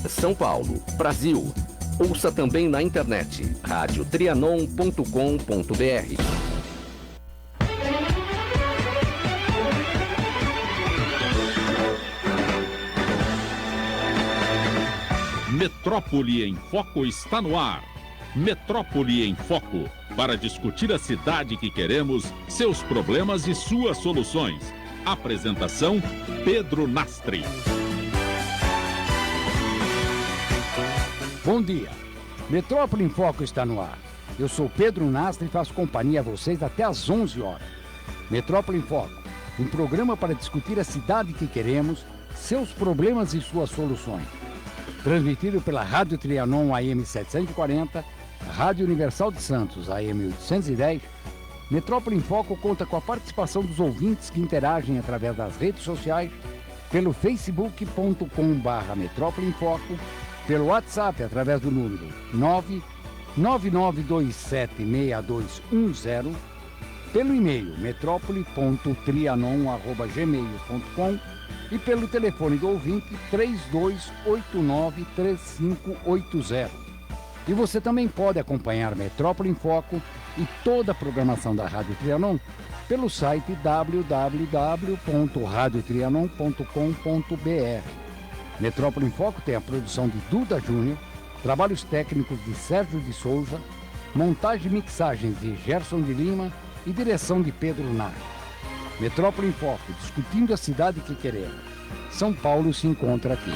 São Paulo, Brasil. Ouça também na internet radiotrianon.com.br. Metrópole em Foco está no ar. Metrópole em Foco, para discutir a cidade que queremos, seus problemas e suas soluções. Apresentação: Pedro Nastri. Bom dia. Metrópole em Foco está no ar. Eu sou Pedro Nastri e faço companhia a vocês até às 11 horas. Metrópole em Foco, um programa para discutir a cidade que queremos, seus problemas e suas soluções. Transmitido pela Rádio Trianon AM 740, Rádio Universal de Santos AM 810, Metrópole em Foco conta com a participação dos ouvintes que interagem através das redes sociais, pelo facebook.com/Metrópole em Foco, pelo WhatsApp através do número 999276210, pelo e-mail metrópole.trianon@gmail.com e pelo telefone do ouvinte 3289-3580. E você também pode acompanhar Metrópole em Foco e toda a programação da Rádio Trianon pelo site www.radiotrianon.com.br. Metrópole em Foco tem a produção de Duda Júnior, trabalhos técnicos de Sérgio de Souza, montagem e mixagens de Gerson de Lima e direção de Pedro Nari. Metrópole em Foco, discutindo a cidade que queremos. São Paulo se encontra aqui.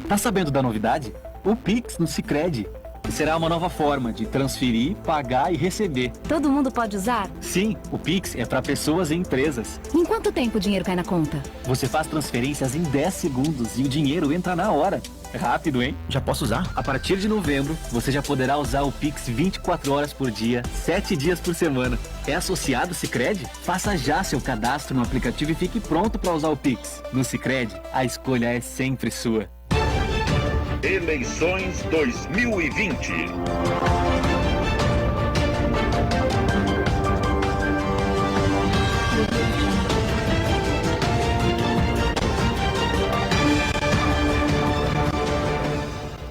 Tá sabendo da novidade? O Pix no Sicredi. Será uma nova forma de transferir, pagar e receber. Todo mundo pode usar? Sim, o Pix é para pessoas e empresas. Em quanto tempo o dinheiro cai na conta? Você faz transferências em 10 segundos e o dinheiro entra na hora. É rápido, hein? Já posso usar? A partir de novembro, você já poderá usar o Pix 24 horas por dia, 7 dias por semana. É associado Sicredi? Faça já seu cadastro no aplicativo e fique pronto para usar o Pix. No Sicredi, a escolha é sempre sua. Eleições 2020.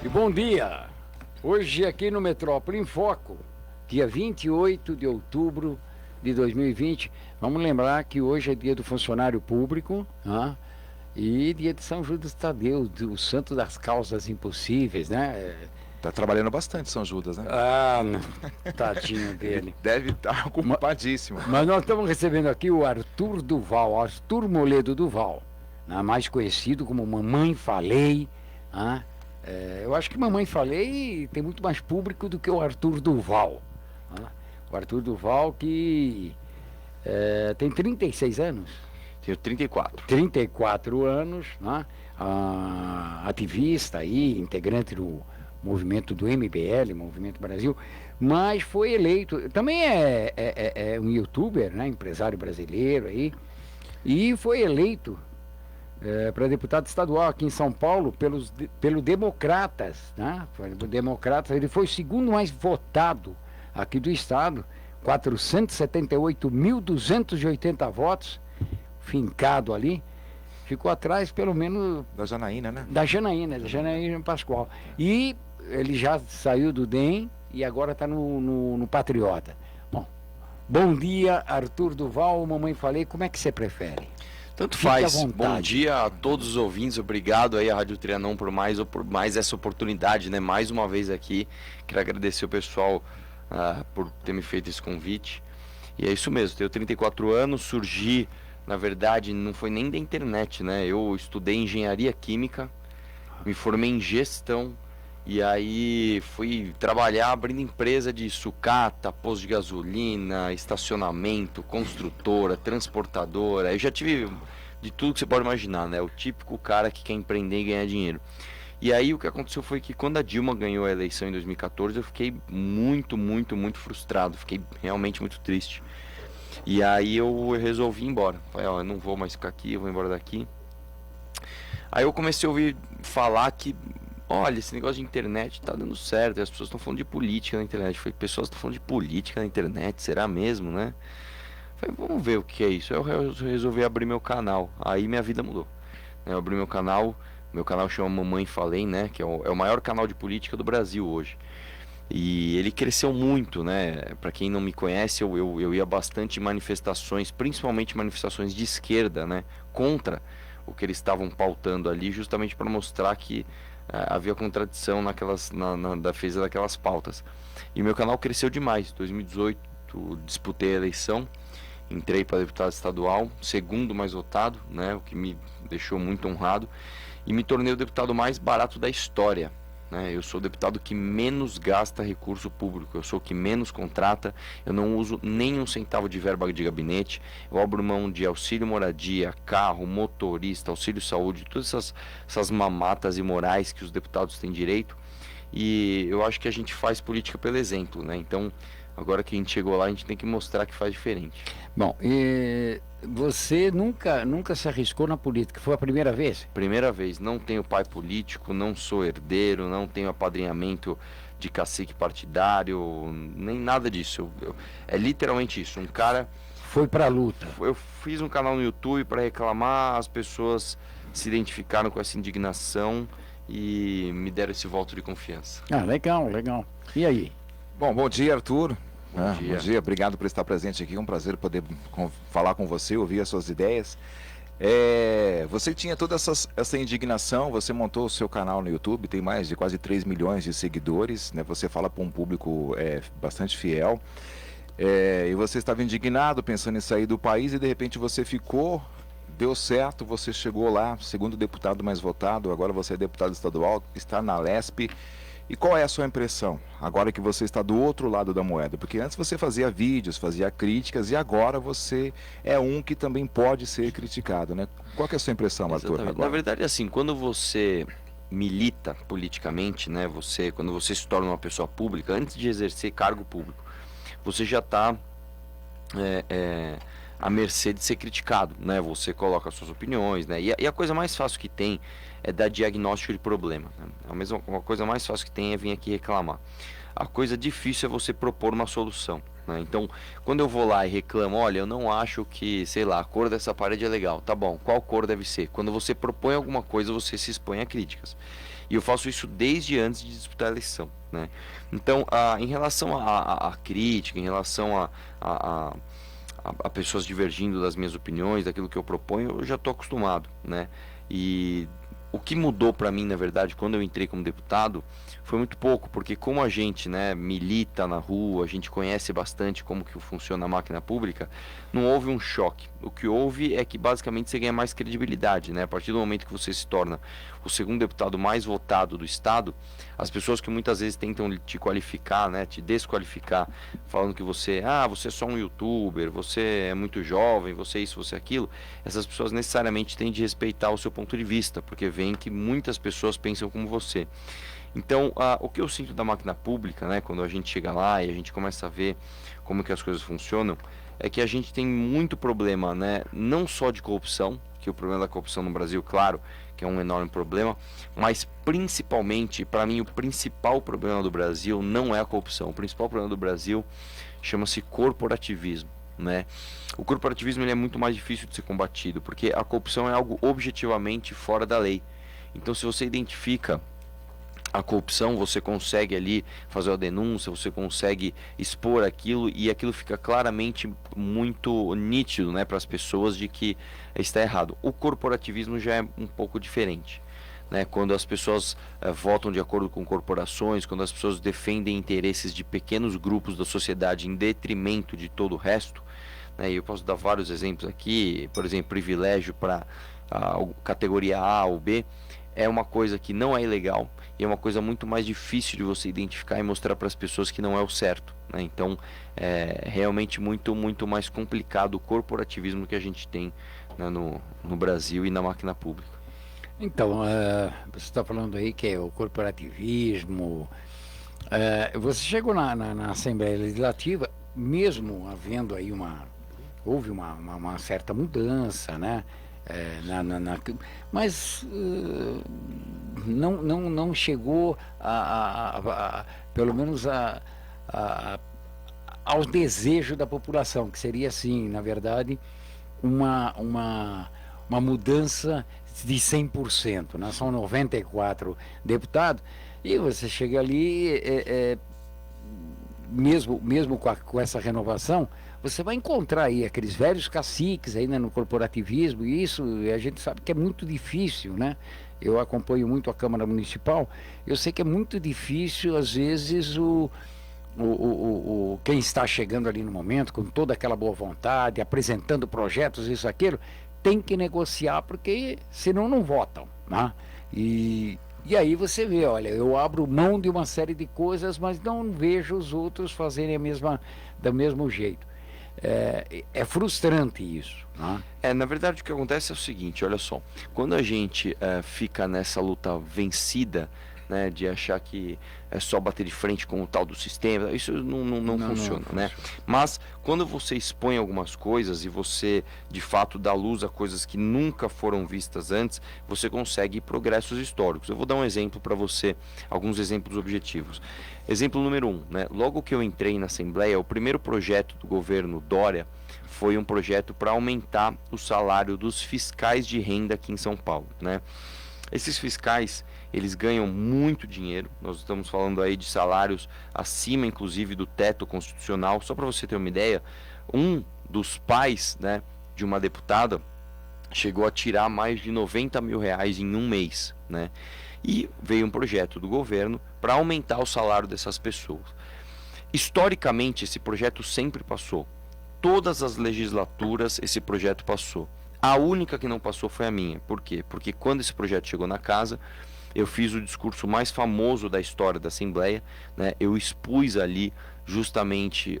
E bom dia! Hoje aqui no Metrópole em Foco, dia 28 de outubro de 2020. Vamos lembrar que hoje é dia do funcionário público, né? E dia de São Judas Tadeu, o santo das causas impossíveis, né? Tá trabalhando bastante São Judas, né? Ah, tadinho dele. Deve estar ocupadíssimo. Mas nós estamos recebendo aqui o Arthur Duval, Arthur Moledo Duval, né? Mais conhecido como Mamãe Falei, né? Eu acho que Mamãe Falei tem muito mais público do que o Arthur Duval, né? O Arthur Duval que tem 36 anos. Tenho 34. 34 anos, né? Ativista aí, integrante do movimento do MBL, Movimento Brasil, mas foi eleito, também é um youtuber, né? Empresário brasileiro aí, e foi eleito para deputado estadual aqui em São Paulo pelo Democratas, né? Democratas, ele foi o segundo mais votado aqui do estado, 478.280 votos, fincado ali, ficou atrás pelo menos Da Janaína, né? da Janaína Pascoal. E ele já saiu do DEM e agora está no Patriota. Bom dia, Arthur Duval, Mamãe Falei, como é que você prefere? Tanto Fique à faz. vontade. Bom dia a todos os ouvintes, obrigado aí à Rádio Trianon por mais essa oportunidade, né? Mais uma vez aqui, quero agradecer o pessoal por ter me feito esse convite. E é isso mesmo, tenho 34 anos, surgi, na verdade, não foi nem da internet, né? Eu estudei engenharia química, me formei em gestão e aí fui trabalhar abrindo empresa de sucata, posto de gasolina, estacionamento, construtora, transportadora. Eu já tive de tudo que você pode imaginar, né? O típico cara que quer empreender e ganhar dinheiro. E aí o que aconteceu foi que quando a Dilma ganhou a eleição em 2014, eu fiquei muito frustrado, fiquei realmente muito triste. E aí eu resolvi ir embora. Falei, eu não vou mais ficar aqui, eu vou embora daqui. Aí eu comecei a ouvir falar que, olha, esse negócio de internet tá dando certo, e as pessoas estão falando de política na internet. Eu falei, pessoas estão falando de política na internet, será mesmo, né? Falei, vamos ver o que é isso. Eu resolvi abrir meu canal. Aí minha vida mudou. Eu abri meu canal chama Mamãe Falei, né? Que é o maior canal de política do Brasil hoje. E ele cresceu muito, né? Para quem não me conhece, eu ia bastante em manifestações, principalmente manifestações de esquerda, né? Contra o que eles estavam pautando ali, justamente para mostrar que havia contradição na defesa daquelas pautas. E meu canal cresceu demais. Em 2018 disputei a eleição, entrei para deputado estadual, segundo mais votado, né? O que me deixou muito honrado, e me tornei o deputado mais barato da história. Eu sou o deputado que menos gasta recurso público, eu sou o que menos contrata, eu não uso nem um centavo de verba de gabinete, eu abro mão de auxílio moradia, carro, motorista, auxílio saúde, todas essas mamatas imorais que os deputados têm direito, e eu acho que a gente faz política pelo exemplo, né? Então, agora que a gente chegou lá, a gente tem que mostrar que faz diferente. Bom, e você nunca se arriscou na política, foi a primeira vez? Primeira vez, não tenho pai político, não sou herdeiro, não tenho apadrinhamento de cacique partidário, nem nada disso. É literalmente isso, um cara... Foi pra luta. Eu fiz um canal no YouTube para reclamar, as pessoas se identificaram com essa indignação e me deram esse voto de confiança. Ah, legal. E aí? Bom dia, Arthur. Bom dia, obrigado por estar presente aqui, é um prazer poder falar com você, ouvir as suas ideias. Você tinha toda essa indignação, você montou o seu canal no YouTube, tem mais de quase 3 milhões de seguidores, né? Você fala para um público bastante fiel, e você estava indignado, pensando em sair do país, e de repente você ficou, deu certo, você chegou lá, segundo deputado mais votado, agora você é deputado estadual, está na Lesp. E qual é a sua impressão, agora que você está do outro lado da moeda? Porque antes você fazia vídeos, fazia críticas, e agora você é um que também pode ser criticado, né? Qual que é a sua impressão, Arthur? Agora? Na verdade, assim, quando você milita politicamente, né? Quando você se torna uma pessoa pública, antes de exercer cargo público, você já está à mercê de ser criticado, né? Você coloca suas opiniões, né? E a coisa mais fácil que tem é dar diagnóstico de problema, né? Uma coisa mais fácil que tem é vir aqui reclamar. A coisa difícil é você propor uma solução, né? Então, quando eu vou lá e reclamo, olha, eu não acho que, sei lá, a cor dessa parede é legal. Tá bom, qual cor deve ser? Quando você propõe alguma coisa, você se expõe a críticas. E eu faço isso desde antes de disputar a eleição, né? Então, em relação à crítica, em relação a pessoas divergindo das minhas opiniões, daquilo que eu proponho, eu já estou acostumado, né? E o que mudou para mim, na verdade, quando eu entrei como deputado, foi muito pouco, porque como a gente, né, milita na rua, a gente conhece bastante como que funciona a máquina pública, não houve um choque. O que houve é que basicamente você ganha mais credibilidade, né? A partir do momento que você se torna o segundo deputado mais votado do estado, as pessoas que muitas vezes tentam te qualificar, né, te desqualificar, falando que você é só um youtuber, você é muito jovem, você é isso, você é aquilo, essas pessoas necessariamente têm de respeitar o seu ponto de vista, porque veem que muitas pessoas pensam como você. Então, o que eu sinto da máquina pública, né, quando a gente chega lá e a gente começa a ver como que as coisas funcionam, é que a gente tem muito problema, né, não só de corrupção, que o problema da corrupção no Brasil, claro, que é um enorme problema, mas principalmente, para mim, o principal problema do Brasil não é a corrupção. O principal problema do Brasil chama-se corporativismo, né? O corporativismo ele é muito mais difícil de ser combatido, porque a corrupção é algo objetivamente fora da lei. Então, se você identifica a corrupção, você consegue ali fazer a denúncia, você consegue expor aquilo e aquilo fica claramente muito nítido, né, para as pessoas de que está errado. O corporativismo já é um pouco diferente, né? Quando as pessoas votam de acordo com corporações, quando as pessoas defendem interesses de pequenos grupos da sociedade em detrimento de todo o resto, né? Eu posso dar vários exemplos aqui, por exemplo, privilégio para a categoria A ou B, é uma coisa que não é ilegal e é uma coisa muito mais difícil de você identificar e mostrar para as pessoas que não é o certo, né? Então é realmente muito mais complicado o corporativismo que a gente tem, né, no Brasil e na máquina pública. Então, você está falando aí que é o corporativismo. Você chegou na Assembleia Legislativa, mesmo havendo aí houve uma certa mudança, né? Mas não chegou pelo menos a ao desejo da população, que seria, assim, na verdade, uma mudança de 100%, né? São 94 deputados, e você chega ali, mesmo com essa renovação, você vai encontrar aí aqueles velhos caciques ainda no corporativismo, e isso a gente sabe que é muito difícil, né? Eu acompanho muito a Câmara Municipal, eu sei que é muito difícil, às vezes, quem está chegando ali no momento, com toda aquela boa vontade, apresentando projetos, isso, aquilo, tem que negociar, porque senão não votam, né? E aí você vê, olha, eu abro mão de uma série de coisas, mas não vejo os outros fazerem do mesmo jeito. É frustrante isso, né? Na verdade o que acontece é o seguinte, olha só, quando a gente fica nessa luta vencida, né, de achar que é só bater de frente com o tal do sistema, isso não funciona, né? Mas quando você expõe algumas coisas e você de fato dá luz a coisas que nunca foram vistas antes, você consegue progressos históricos. Eu vou dar um exemplo para você, alguns exemplos objetivos. Exemplo número 1, né? Logo que eu entrei na Assembleia, o primeiro projeto do governo Dória foi um projeto para aumentar o salário dos fiscais de renda aqui em São Paulo, né? Esses fiscais, eles ganham muito dinheiro, nós estamos falando aí de salários acima, inclusive, do teto constitucional. Só para você ter uma ideia, um dos pais, né, de uma deputada chegou a tirar mais de 90 mil reais em um mês, né? E veio um projeto do governo para aumentar o salário dessas pessoas. Historicamente, esse projeto sempre passou. Todas as legislaturas esse projeto passou. A única que não passou foi a minha. Por quê? Porque quando esse projeto chegou na casa, eu fiz o discurso mais famoso da história da Assembleia, né? Eu expus ali justamente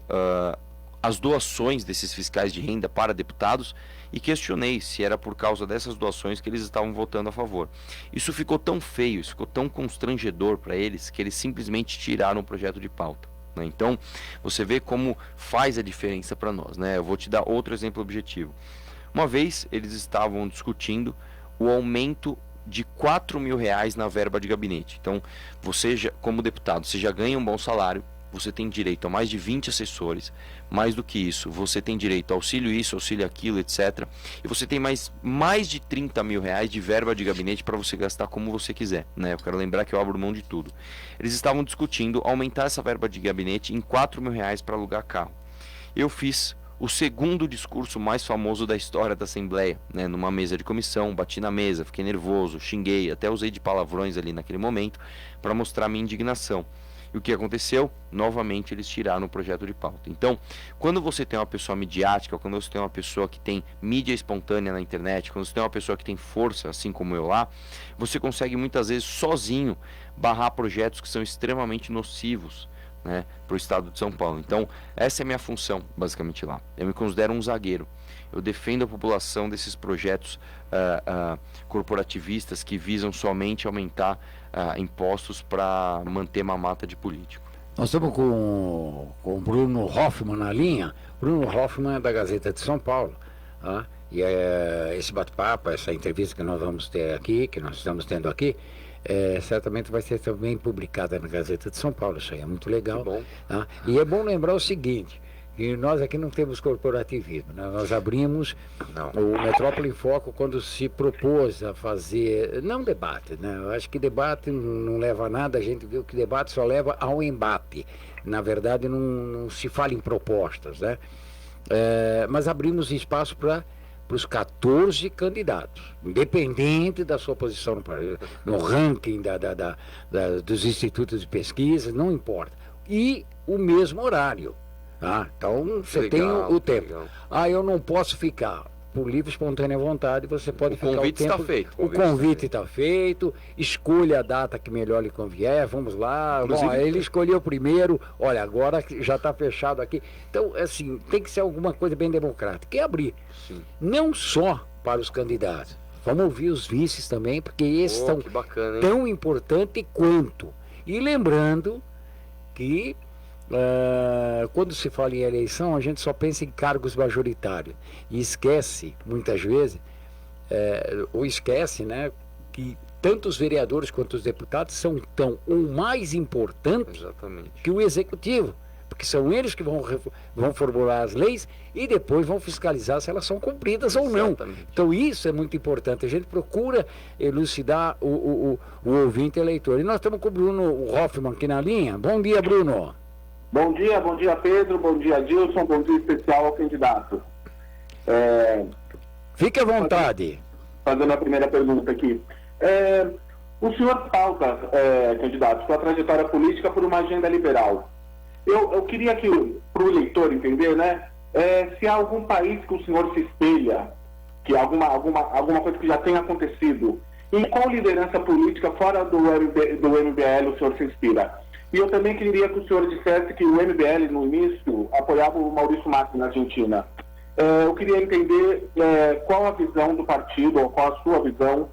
as doações desses fiscais de renda para deputados e questionei se era por causa dessas doações que eles estavam votando a favor. Isso ficou tão feio, isso ficou tão constrangedor para eles, que eles simplesmente tiraram o projeto de pauta, né? Então, você vê como faz a diferença para nós, né? Eu vou te dar outro exemplo objetivo. Uma vez eles estavam discutindo o aumento de 4 mil reais na verba de gabinete. Então, você já, como deputado, você já ganha um bom salário, você tem direito a mais de 20 assessores, mais do que isso, você tem direito a auxílio isso, auxílio aquilo, etc. E você tem mais de 30 mil reais de verba de gabinete para você gastar como você quiser, né? Eu quero lembrar que eu abro mão de tudo. Eles estavam discutindo aumentar essa verba de gabinete em 4 mil reais para alugar carro. Eu fiz o segundo discurso mais famoso da história da Assembleia, né? Numa mesa de comissão, bati na mesa, fiquei nervoso, xinguei, até usei de palavrões ali naquele momento para mostrar minha indignação. E o que aconteceu? Novamente eles tiraram o projeto de pauta. Então, quando você tem uma pessoa midiática, quando você tem uma pessoa que tem mídia espontânea na internet, quando você tem uma pessoa que tem força, assim como eu lá, você consegue muitas vezes sozinho barrar projetos que são extremamente nocivos, né, para o estado de São Paulo. Então, essa é a minha função, basicamente lá. Eu me considero um zagueiro. Eu defendo a população desses projetos corporativistas que visam somente aumentar impostos para manter mamata de político. Nós estamos com o Bruno Hoffman na linha. Bruno Hoffman é da Gazeta de São Paulo. Tá? E esse bate-papo, essa entrevista que nós vamos ter aqui, que nós estamos tendo aqui, certamente vai ser também publicada na Gazeta de São Paulo. Isso aí é muito legal. Bom. Tá? E é bom lembrar o seguinte, que nós aqui não temos corporativismo, né? Nós abrimos o Metrópole em Foco quando se propôs a fazer, não debate, né? Eu acho que debate não leva a nada, a gente viu que debate só leva ao embate. Na verdade, não se fala em propostas, né? Mas abrimos espaço para os 14 candidatos, independente da sua posição no ranking dos institutos de pesquisa, não importa. E o mesmo horário. Então você tem o tempo. Legal. Eu não posso ficar. Por livre, espontânea vontade, você pode ficar o tempo. Está feito. O convite está feito. Escolha a data que melhor lhe convier. Vamos lá. Bom, ele escolheu primeiro. Olha, agora já está fechado aqui. Então, assim, tem que ser alguma coisa bem democrática. E abrir. Sim. Não só para os candidatos. Vamos ouvir os vices também, porque esses são tão importantes quanto. E lembrando que quando se fala em eleição, a gente só pensa em cargos majoritários e esquece, muitas vezes, né, que tanto os vereadores quanto os deputados são tão ou mais importantes que o executivo, porque são eles que vão formular as leis e depois vão fiscalizar se elas são cumpridas ou não. Então isso é muito importante. A gente procura elucidar o ouvinte eleitor. E nós estamos com o Bruno Hoffman aqui na linha. Bom dia, Bruno. Bom dia, Pedro, bom dia, Dilson, bom dia especial ao candidato. Fique à vontade. Fazendo a primeira pergunta aqui. O senhor pauta, candidato, sua trajetória política por uma agenda liberal. Eu queria que, para o eleitor entender, né, se há algum país que o senhor se espelha, que alguma coisa que já tenha acontecido, em qual liderança política fora do MBL o senhor se inspira? E eu também queria que o senhor dissesse que o MBL, no início, apoiava o Maurício Macri na Argentina. Eu queria entender qual a visão do partido, ou qual a sua visão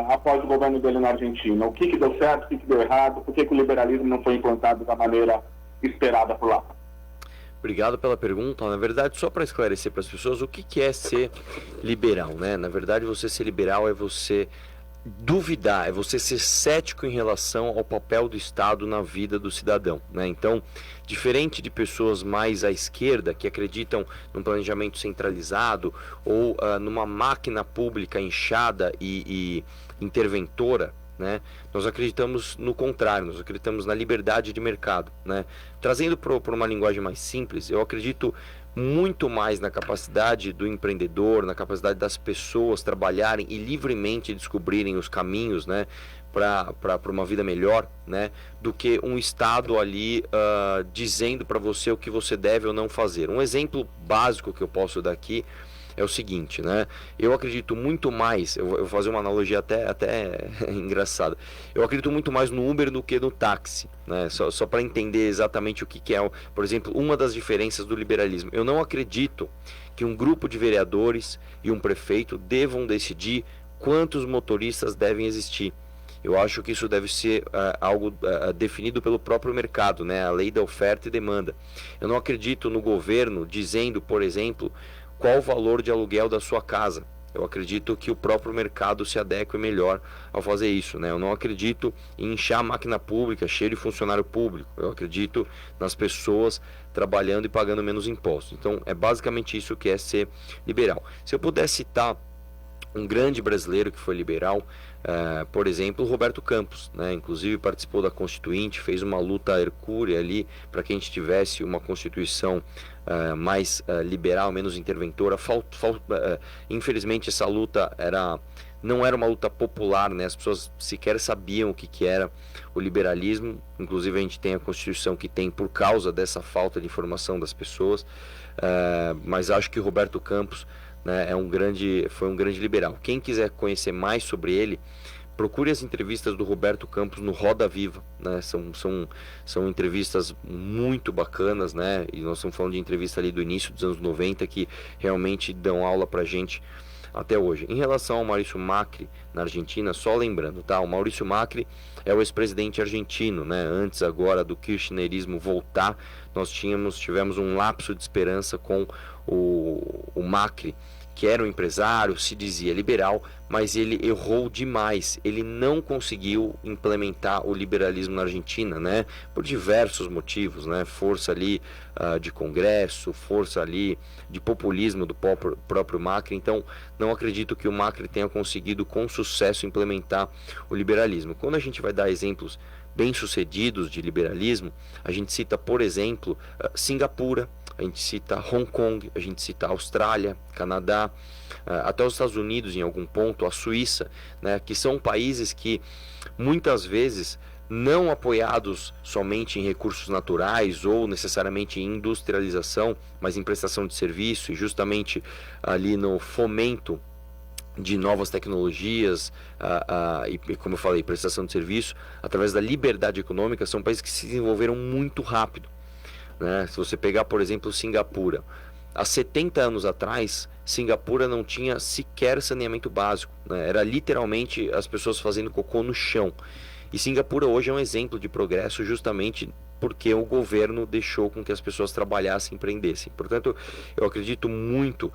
após o governo dele na Argentina. O que deu certo, o que deu errado, por que o liberalismo não foi implantado da maneira esperada por lá? Obrigado pela pergunta. Na verdade, só para esclarecer para as pessoas o que é ser liberal, né? Na verdade, você ser liberal é você duvidar, é você ser cético em relação ao papel do Estado na vida do cidadão, né? Então, diferente de pessoas mais à esquerda que acreditam num planejamento centralizado ou numa máquina pública inchada e interventora, né? Nós acreditamos no contrário, nós acreditamos na liberdade de mercado, né? Trazendo por uma linguagem mais simples, eu acredito muito mais na capacidade do empreendedor, na capacidade das pessoas trabalharem e livremente descobrirem os caminhos, né, para uma vida melhor, né, do que um Estado ali dizendo para você o que você deve ou não fazer. Um exemplo básico que eu posso dar aqui é o seguinte, né? Eu acredito muito mais, eu vou fazer uma analogia até engraçada. Eu acredito muito mais no Uber do que no táxi, né? Só para entender exatamente o que é, por exemplo, uma das diferenças do liberalismo. Eu não acredito que um grupo de vereadores e um prefeito devam decidir quantos motoristas devem existir. Eu acho que isso deve ser algo definido pelo próprio mercado, né? A lei da oferta e demanda. Eu não acredito no governo dizendo, por exemplo, qual o valor de aluguel da sua casa. Eu acredito que o próprio mercado se adeque melhor ao fazer isso, né? Eu não acredito em inchar a máquina pública, cheio de funcionário público. Eu acredito nas pessoas trabalhando e pagando menos impostos. Então, é basicamente isso que é ser liberal. Se eu puder citar um grande brasileiro que foi liberal, por exemplo, o Roberto Campos, né? Inclusive participou da Constituinte, fez uma luta hercúlea ali para que a gente tivesse uma Constituição mais liberal, menos interventora. Infelizmente essa luta não era uma luta popular, né? As pessoas sequer sabiam o que era o liberalismo. Inclusive a gente tem a Constituição que tem por causa dessa falta de informação das pessoas, mas acho que o Roberto Campos, né, foi um grande liberal. Quem quiser conhecer mais sobre ele, procure as entrevistas do Roberto Campos no Roda Viva, né? São entrevistas muito bacanas, né? E nós estamos falando de entrevista ali do início dos anos 90 que realmente dão aula pra gente até hoje. Em relação ao Maurício Macri na Argentina, só lembrando, tá? O Maurício Macri é o ex-presidente argentino, né? Antes agora do kirchnerismo voltar, nós tivemos um lapso de esperança com o Macri, que era um empresário, se dizia liberal, mas ele errou demais. Ele não conseguiu implementar o liberalismo na Argentina, né? Por diversos motivos, né? Força ali de Congresso, força ali de populismo do próprio Macri. Então, não acredito que o Macri tenha conseguido com sucesso implementar o liberalismo. Quando a gente vai dar exemplos bem-sucedidos de liberalismo, a gente cita, por exemplo, Singapura, a gente cita Hong Kong, a gente cita Austrália, Canadá, até os Estados Unidos em algum ponto, a Suíça, né, que são países que muitas vezes não apoiados somente em recursos naturais ou necessariamente em industrialização, mas em prestação de serviço e justamente ali no fomento de novas tecnologias e, como eu falei, prestação de serviço, através da liberdade econômica, são países que se desenvolveram muito rápido, né? Se você pegar, por exemplo, Singapura, há 70 anos atrás, Singapura não tinha sequer saneamento básico, né? Era literalmente as pessoas fazendo cocô no chão. E Singapura hoje é um exemplo de progresso justamente porque o governo deixou com que as pessoas trabalhassem e empreendessem. Portanto, eu acredito muito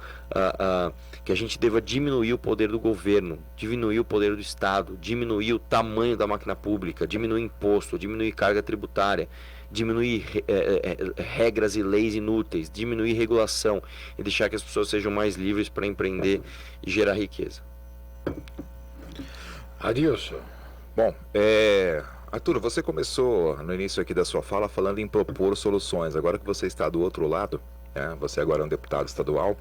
que a gente deva diminuir o poder do governo, diminuir o poder do Estado, diminuir o tamanho da máquina pública, diminuir imposto, diminuir carga tributária, diminuir regras e leis inúteis, diminuir regulação e deixar que as pessoas sejam mais livres para empreender e gerar riqueza. Adilson. Bom, Arthur, você começou no início aqui da sua fala falando em propor soluções. Agora que você está do outro lado, você agora é um deputado estadual,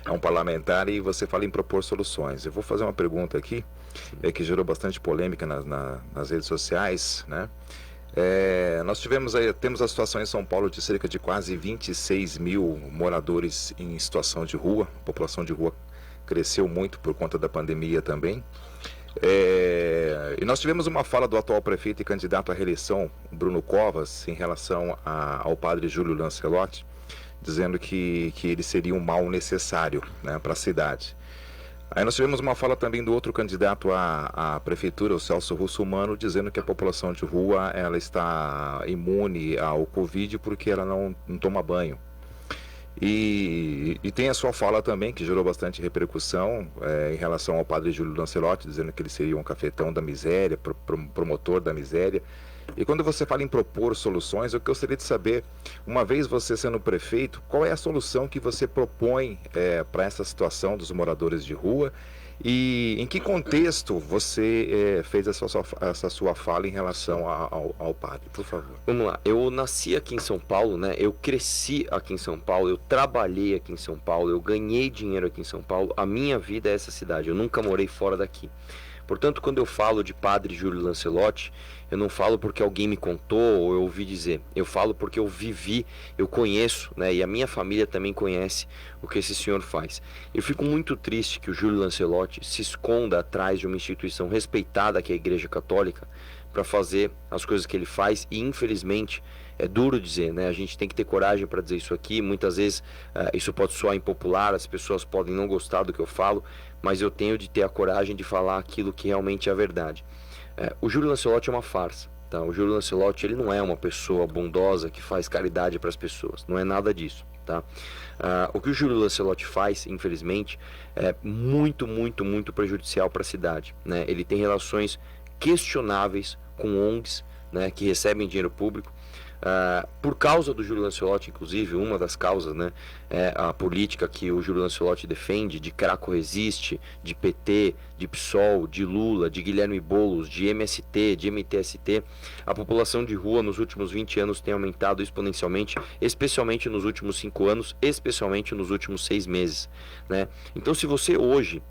é um parlamentar e você fala em propor soluções. Eu vou fazer uma pergunta aqui, que gerou bastante polêmica nas redes sociais, né? Nós temos a situação em São Paulo de cerca de quase 26 mil moradores em situação de rua. A população de rua cresceu muito por conta da pandemia também. E nós tivemos uma fala do atual prefeito e candidato à reeleição, Bruno Covas, em relação ao padre Júlio Lancelotti, dizendo que ele seria um mal necessário, né, para a cidade. Aí nós tivemos uma fala também do outro candidato à prefeitura, o Celso Russomano, dizendo que a população de rua ela está imune ao Covid porque ela não toma banho. E tem a sua fala também, que gerou bastante repercussão, em relação ao padre Júlio Lancelotti, dizendo que ele seria um cafetão da miséria, promotor da miséria. E quando você fala em propor soluções, eu gostaria de saber, uma vez você sendo prefeito, qual é a solução que você propõe para essa situação dos moradores de rua e em que contexto você fez essa sua fala em relação ao padre, por favor. Vamos lá, eu nasci aqui em São Paulo, né? Eu cresci aqui em São Paulo, eu trabalhei aqui em São Paulo, eu ganhei dinheiro aqui em São Paulo, a minha vida é essa cidade, eu nunca morei fora daqui. Portanto, quando eu falo de padre Júlio Lancelotti, eu não falo porque alguém me contou ou eu ouvi dizer. Eu falo porque eu vivi, eu conheço, né? E a minha família também conhece o que esse senhor faz. Eu fico muito triste que o Júlio Lancelotti se esconda atrás de uma instituição respeitada, que é a Igreja Católica, para fazer as coisas que ele faz. E infelizmente, é duro dizer, né? A gente tem que ter coragem para dizer isso aqui. Muitas vezes isso pode soar impopular, as pessoas podem não gostar do que eu falo, mas eu tenho de ter a coragem de falar aquilo que realmente é a verdade. O Júlio Lancelotti é uma farsa, tá? O Júlio Lancelotti, ele não é uma pessoa bondosa que faz caridade para as pessoas, não é nada disso, tá? O que o Júlio Lancelotti faz, infelizmente, é muito, muito, muito prejudicial para a cidade, né? Ele tem relações questionáveis com ONGs, né, que recebem dinheiro público. Por causa do Júlio Lancelotti, inclusive, uma das causas, né, é a política que o Júlio Lancelotti defende, de Craco Resiste, de PT, de PSOL, de Lula, de Guilherme Boulos, de MST, de MTST. A população de rua nos últimos 20 anos tem aumentado exponencialmente, especialmente nos últimos 5 anos, especialmente nos últimos 6 meses, né? Então, se você hoje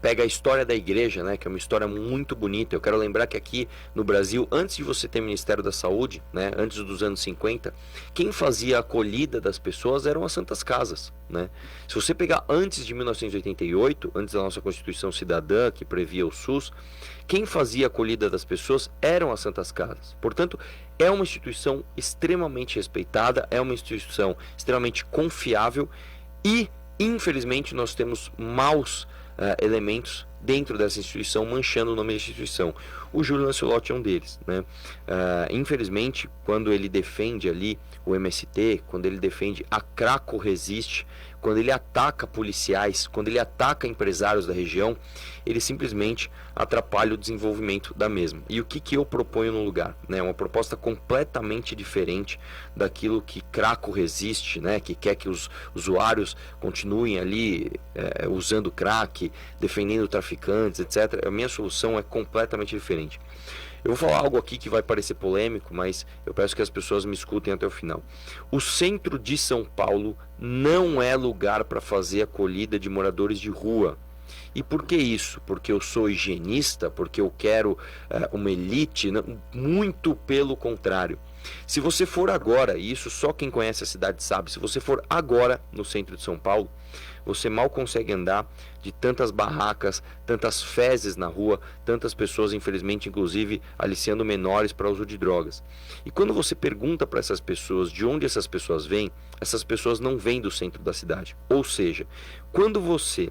pega a história da igreja, né, que é uma história muito bonita. Eu quero lembrar que aqui no Brasil, antes de você ter Ministério da Saúde, né, antes dos anos 50, quem fazia a acolhida das pessoas eram as Santas Casas, né? Se você pegar antes de 1988, antes da nossa Constituição Cidadã, que previa o SUS, quem fazia a acolhida das pessoas eram as Santas Casas. Portanto, é uma instituição extremamente respeitada, é uma instituição extremamente confiável e, infelizmente, nós temos maus elementos dentro dessa instituição manchando o nome da instituição. O Júlio Lancelotti é um deles, né? Infelizmente, quando ele defende ali o MST, quando ele defende a Craco Resiste, quando ele ataca policiais, quando ele ataca empresários da região, ele simplesmente atrapalha o desenvolvimento da mesma. E o que eu proponho no lugar? Né? Uma proposta completamente diferente daquilo que Craco Resiste, né? Que quer que os usuários continuem ali usando crack, defendendo traficantes, etc. A minha solução é completamente diferente. Eu vou falar algo aqui que vai parecer polêmico, mas eu peço que as pessoas me escutem até o final. O centro de São Paulo não é lugar para fazer acolhida de moradores de rua. E por que isso? Porque eu sou higienista? Porque eu quero uma elite? Não, muito pelo contrário. Se você for agora, e isso só quem conhece a cidade sabe, se você for agora no centro de São Paulo, você mal consegue andar de tantas barracas, tantas fezes na rua, tantas pessoas, infelizmente, inclusive, aliciando menores para uso de drogas. E quando você pergunta para essas pessoas de onde essas pessoas vêm, essas pessoas não vêm do centro da cidade. Ou seja, quando você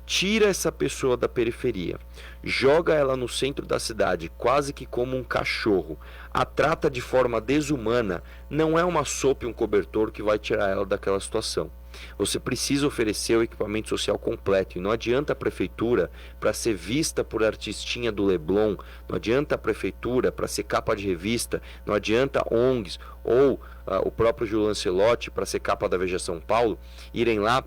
tira essa pessoa da periferia, joga ela no centro da cidade, quase que como um cachorro, a trata de forma desumana, não é uma sopa e um cobertor que vai tirar ela daquela situação. Você precisa oferecer o equipamento social completo, e não adianta a prefeitura para ser vista por artistinha do Leblon, não adianta a prefeitura para ser capa de revista, não adianta ONGs ou o próprio Júlio Lancelotti para ser capa da Veja São Paulo, irem lá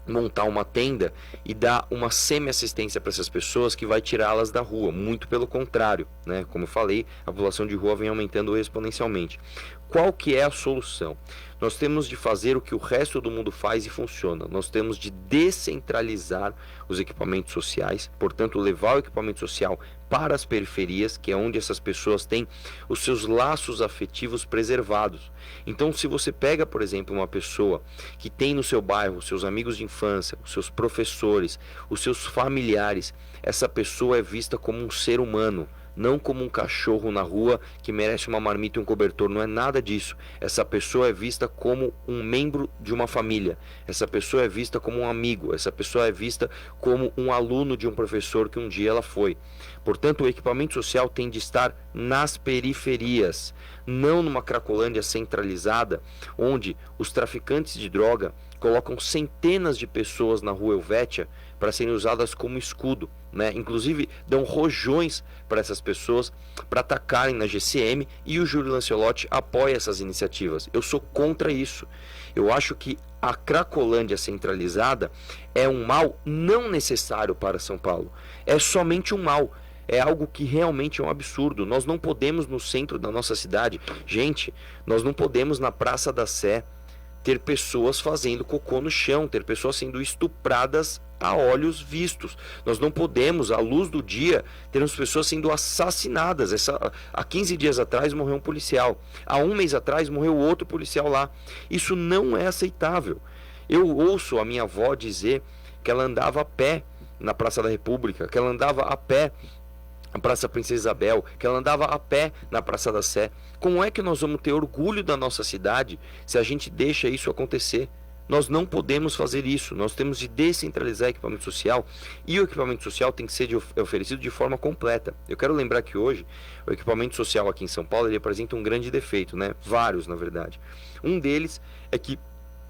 montar uma tenda e dar uma semi-assistência para essas pessoas que vai tirá-las da rua. Muito pelo contrário, né? Como eu falei, a população de rua vem aumentando exponencialmente. Qual que é a solução? Nós temos de fazer o que o resto do mundo faz e funciona. Nós temos de descentralizar os equipamentos sociais, portanto, levar o equipamento social para as periferias, que é onde essas pessoas têm os seus laços afetivos preservados. Então, se você pega, por exemplo, uma pessoa que tem no seu bairro os seus amigos de infância, os seus professores, os seus familiares, essa pessoa é vista como um ser humano, não como um cachorro na rua que merece uma marmita e um cobertor. Não é nada disso. Essa pessoa é vista como um membro de uma família. Essa pessoa é vista como um amigo. Essa pessoa é vista como um aluno de um professor que um dia ela foi. Portanto, o equipamento social tem de estar nas periferias, não numa Cracolândia centralizada, onde os traficantes de droga colocam centenas de pessoas na rua Helvétia para serem usadas como escudo, né? Inclusive dão rojões para essas pessoas para atacarem na GCM, e o Júlio Lancelotti apoia essas iniciativas. Eu sou contra isso. Eu acho que a Cracolândia centralizada é um mal não necessário para São Paulo. É somente um mal. É algo que realmente é um absurdo. Nós não podemos no centro da nossa cidade, gente, nós não podemos na Praça da Sé ter pessoas fazendo cocô no chão, ter pessoas sendo estupradas a olhos vistos. Nós não podemos, à luz do dia, termos pessoas sendo assassinadas. Há 15 dias atrás morreu um policial. Há um mês atrás morreu outro policial lá. Isso não é aceitável. Eu ouço a minha avó dizer que ela andava a pé na Praça da República, que ela andava a pé na Praça Princesa Isabel, que ela andava a pé na Praça da Sé. Como é que nós vamos ter orgulho da nossa cidade se a gente deixa isso acontecer? Nós não podemos fazer isso. Nós temos de descentralizar o equipamento social, e o equipamento social tem que ser oferecido de forma completa. Eu quero lembrar que hoje o equipamento social aqui em São Paulo ele apresenta um grande defeito, né? Vários, na verdade. Um deles é que,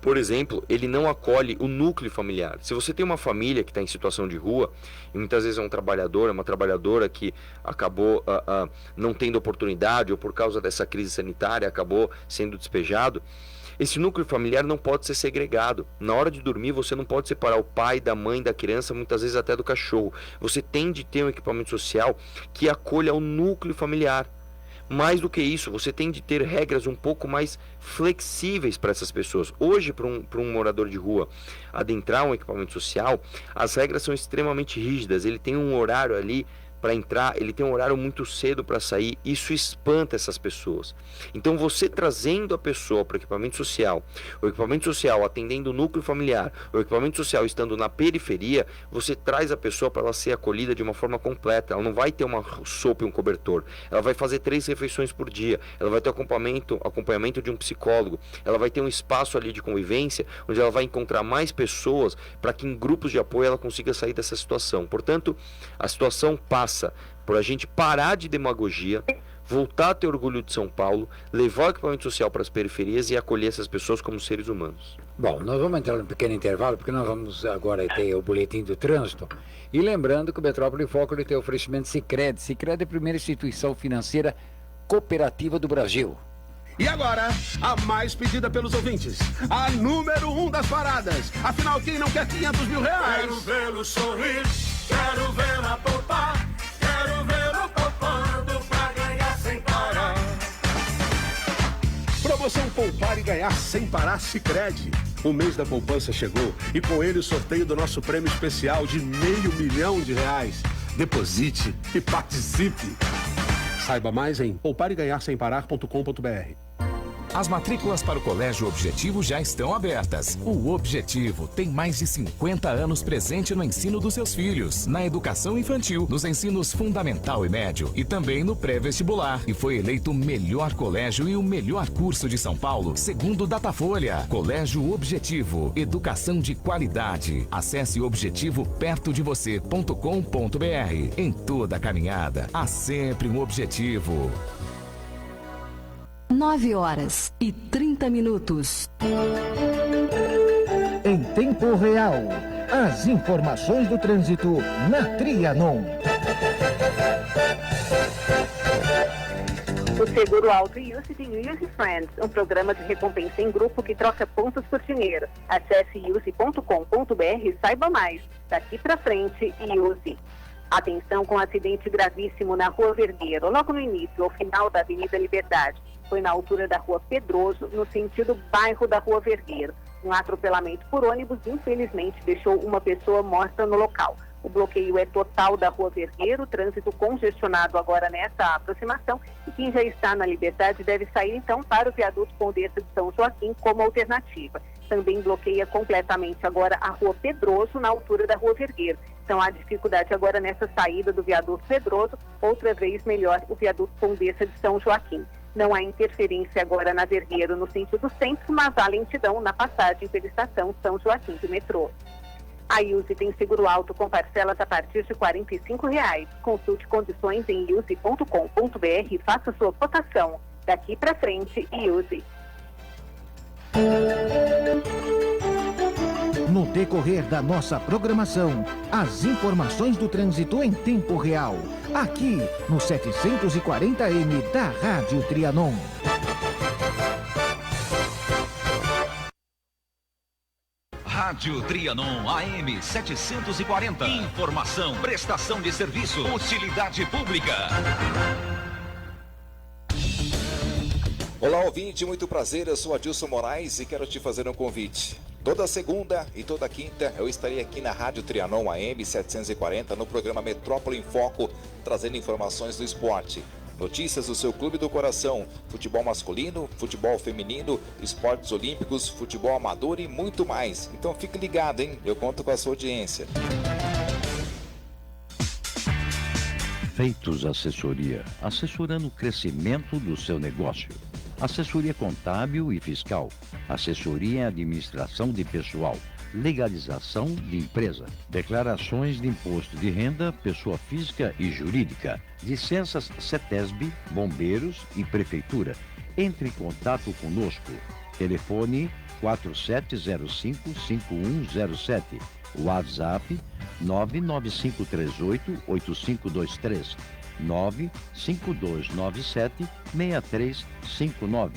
por exemplo, ele não acolhe o núcleo familiar. Se você tem uma família que está em situação de rua, e muitas vezes é um trabalhador, é uma trabalhadora que acabou não tendo oportunidade, ou por causa dessa crise sanitária acabou sendo despejado, esse núcleo familiar não pode ser segregado. Na hora de dormir, você não pode separar o pai da mãe da criança, muitas vezes até do cachorro. Você tem de ter um equipamento social que acolha o núcleo familiar. Mais do que isso, você tem de ter regras um pouco mais flexíveis para essas pessoas. Hoje, para um morador de rua adentrar um equipamento social, as regras são extremamente rígidas. Ele tem um horário ali para entrar, ele tem um horário muito cedo para sair. Isso espanta essas pessoas. Então, você trazendo a pessoa para o equipamento social atendendo o núcleo familiar, o equipamento social estando na periferia, você traz a pessoa para ela ser acolhida de uma forma completa. Ela não vai ter uma sopa e um cobertor. Ela vai fazer 3 refeições por dia. Ela vai ter acompanhamento de um psicólogo. Ela vai ter um espaço ali de convivência, onde ela vai encontrar mais pessoas para que em grupos de apoio ela consiga sair dessa situação. Portanto, a situação passa por a gente parar de demagogia, voltar a ter orgulho de São Paulo, levar o equipamento social para as periferias e acolher essas pessoas como seres humanos. Bom, nós vamos entrar num pequeno intervalo, porque nós vamos agora ter o boletim do trânsito. E lembrando que o Metrópole em Foco ele tem oferecimento Sicredi. Sicredi é a primeira instituição financeira cooperativa do Brasil. E agora, a mais pedida pelos ouvintes, a número 1 das paradas. Afinal, quem não quer 500 mil reais? Quero vê-lo sorrir, quero vê-la poupar, quero vê-lo poupando pra ganhar sem parar. Promoção Poupar e Ganhar Sem Parar Sicredi. O mês da poupança chegou e com ele o sorteio do nosso prêmio especial de R$500 mil. Deposite e participe. Saiba mais em poupareganharsemparar.com.br. As matrículas para o Colégio Objetivo já estão abertas. O Objetivo tem mais de 50 anos presente no ensino dos seus filhos, na educação infantil, nos ensinos fundamental e médio e também no pré-vestibular. E foi eleito o melhor colégio e o melhor curso de São Paulo, segundo o Datafolha. Colégio Objetivo, educação de qualidade. Acesse objetivopertodevocê.com.br. Em toda a caminhada, há sempre um objetivo. 9h30. Em tempo real, as informações do trânsito na Trianon. O Seguro Auto Use tem Use Friends, um programa de recompensa em grupo que troca pontos por dinheiro. Acesse use.com.br e saiba mais. Daqui pra frente, Use. Atenção com um acidente gravíssimo na Rua Vergueiro, logo no início, ao final da Avenida Liberdade. Foi na altura da Rua Pedroso, no sentido bairro da Rua Vergueiro. Um atropelamento por ônibus, infelizmente, deixou uma pessoa morta no local. O bloqueio é total da Rua Vergueiro, trânsito congestionado agora nessa aproximação, e quem já está na Liberdade deve sair então para o viaduto Condessa de São Joaquim como alternativa. Também bloqueia completamente agora a Rua Pedroso, na altura da Rua Vergueiro. Então há dificuldade agora nessa saída do viaduto Pedroso, outra vez melhor o viaduto Condessa de São Joaquim. Não há interferência agora na Vergueiro no sentido centro, mas há lentidão na passagem pela estação São Joaquim do metrô. A Use tem seguro alto com parcelas a partir de R$ 45. Consulte condições em use.com.br e faça sua cotação. Daqui para frente, Use. No decorrer da nossa programação, as informações do trânsito em tempo real. Aqui no 740M da Rádio Trianon. Rádio Trianon AM 740. Informação, prestação de serviço, utilidade pública. Olá, ouvinte, muito prazer, eu sou Adilson Moraes e quero te fazer um convite. Toda segunda e toda quinta eu estarei aqui na Rádio Trianon AM 740 no programa Metrópole em Foco, trazendo informações do esporte. Notícias do seu clube do coração, futebol masculino, futebol feminino, esportes olímpicos, futebol amador e muito mais. Então fique ligado, hein? Eu conto com a sua audiência. Feitos Assessoria, assessorando o crescimento do seu negócio. Assessoria contábil e fiscal, assessoria em administração de pessoal, legalização de empresa, declarações de imposto de renda, pessoa física e jurídica, licenças CETESB, bombeiros e prefeitura. Entre em contato conosco. Telefone 4705-5107, WhatsApp 99538-8523. 95297-6359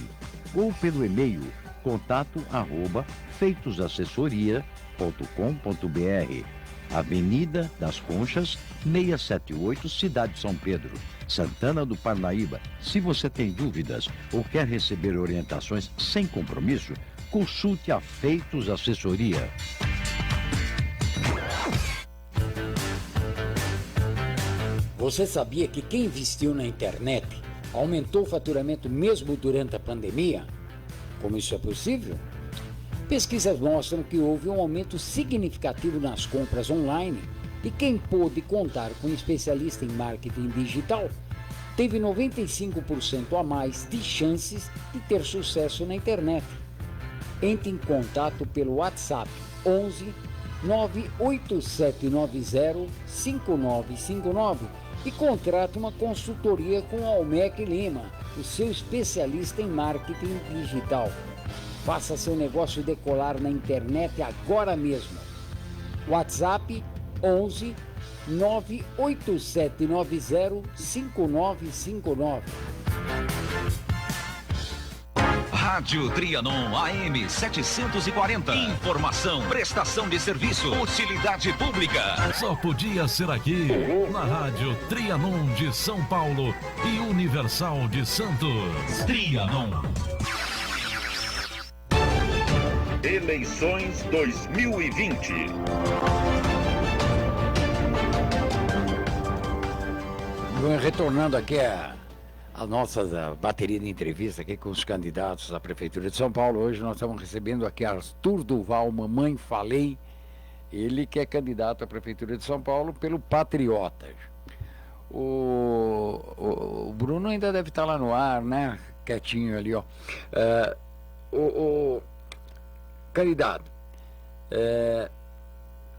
ou pelo e-mail contato@feitosassessoria.com.br. Avenida das Conchas, 678, Cidade de São Pedro, Santana do Parnaíba. Se você tem dúvidas ou quer receber orientações sem compromisso, consulte a Feitos Assessoria. Você sabia que quem investiu na internet aumentou o faturamento mesmo durante a pandemia? Como isso é possível? Pesquisas mostram que houve um aumento significativo nas compras online e quem pôde contar com um especialista em marketing digital teve 95% a mais de chances de ter sucesso na internet. Entre em contato pelo WhatsApp 11 98790 5959 e contrate uma consultoria com Almec Lima, o seu especialista em marketing digital. Faça seu negócio decolar na internet agora mesmo. WhatsApp 11 98790 5959. Rádio Trianon AM 740. Informação, prestação de serviço, utilidade pública. Só podia ser aqui, na Rádio Trianon de São Paulo e Universal de Santos. Trianon. Eleições 2020. Retornando aqui a nossa bateria de entrevista aqui com os candidatos à Prefeitura de São Paulo. Hoje nós estamos recebendo aqui Arthur Duval, Mamãe Falei, ele que é candidato à Prefeitura de São Paulo pelo Patriotas. O Bruno ainda deve estar lá no ar, né? Quietinho ali, ó. Candidato,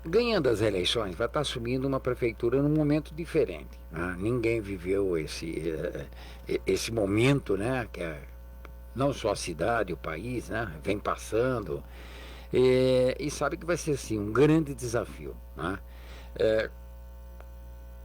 ganhando as eleições, vai estar assumindo uma prefeitura num momento diferente. Né? Ninguém viveu esse momento, né? Que não só a cidade, o país, né? Vem passando. E sabe que vai ser assim, um grande desafio. Né?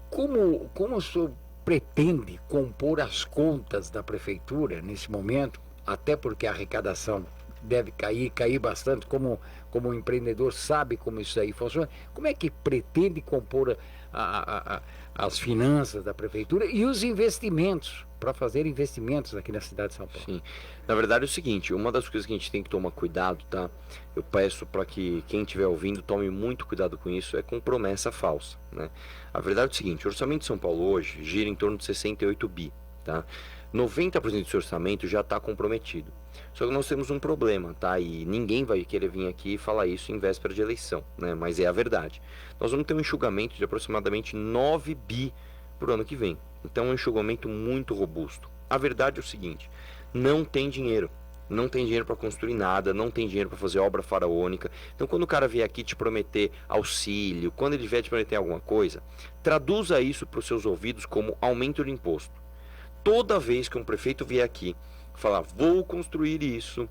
Como o senhor pretende compor as contas da prefeitura nesse momento, até porque a arrecadação deve cair bastante, como o empreendedor sabe como isso aí funciona, como é que pretende compor as finanças da prefeitura e os investimentos, para fazer investimentos aqui na cidade de São Paulo? Sim, na verdade é o seguinte, uma das coisas que a gente tem que tomar cuidado, tá? Eu peço para que quem estiver ouvindo tome muito cuidado com isso, é com promessa falsa, né? A verdade é o seguinte, o orçamento de São Paulo hoje gira em torno de 68 bi, tá? 90% desse orçamento já está comprometido. Só que nós temos um problema, tá? E ninguém vai querer vir aqui e falar isso em véspera de eleição, né? Mas é a verdade. Nós vamos ter um enxugamento de aproximadamente 9 bi por ano que vem. Então é um enxugamento muito robusto. A verdade é o seguinte, não tem dinheiro. Não tem dinheiro para construir nada, não tem dinheiro para fazer obra faraônica. Então quando o cara vier aqui te prometer auxílio, quando ele vier te prometer alguma coisa, traduza isso para os seus ouvidos como aumento de imposto. Toda vez que um prefeito vier aqui falar, vou construir isso,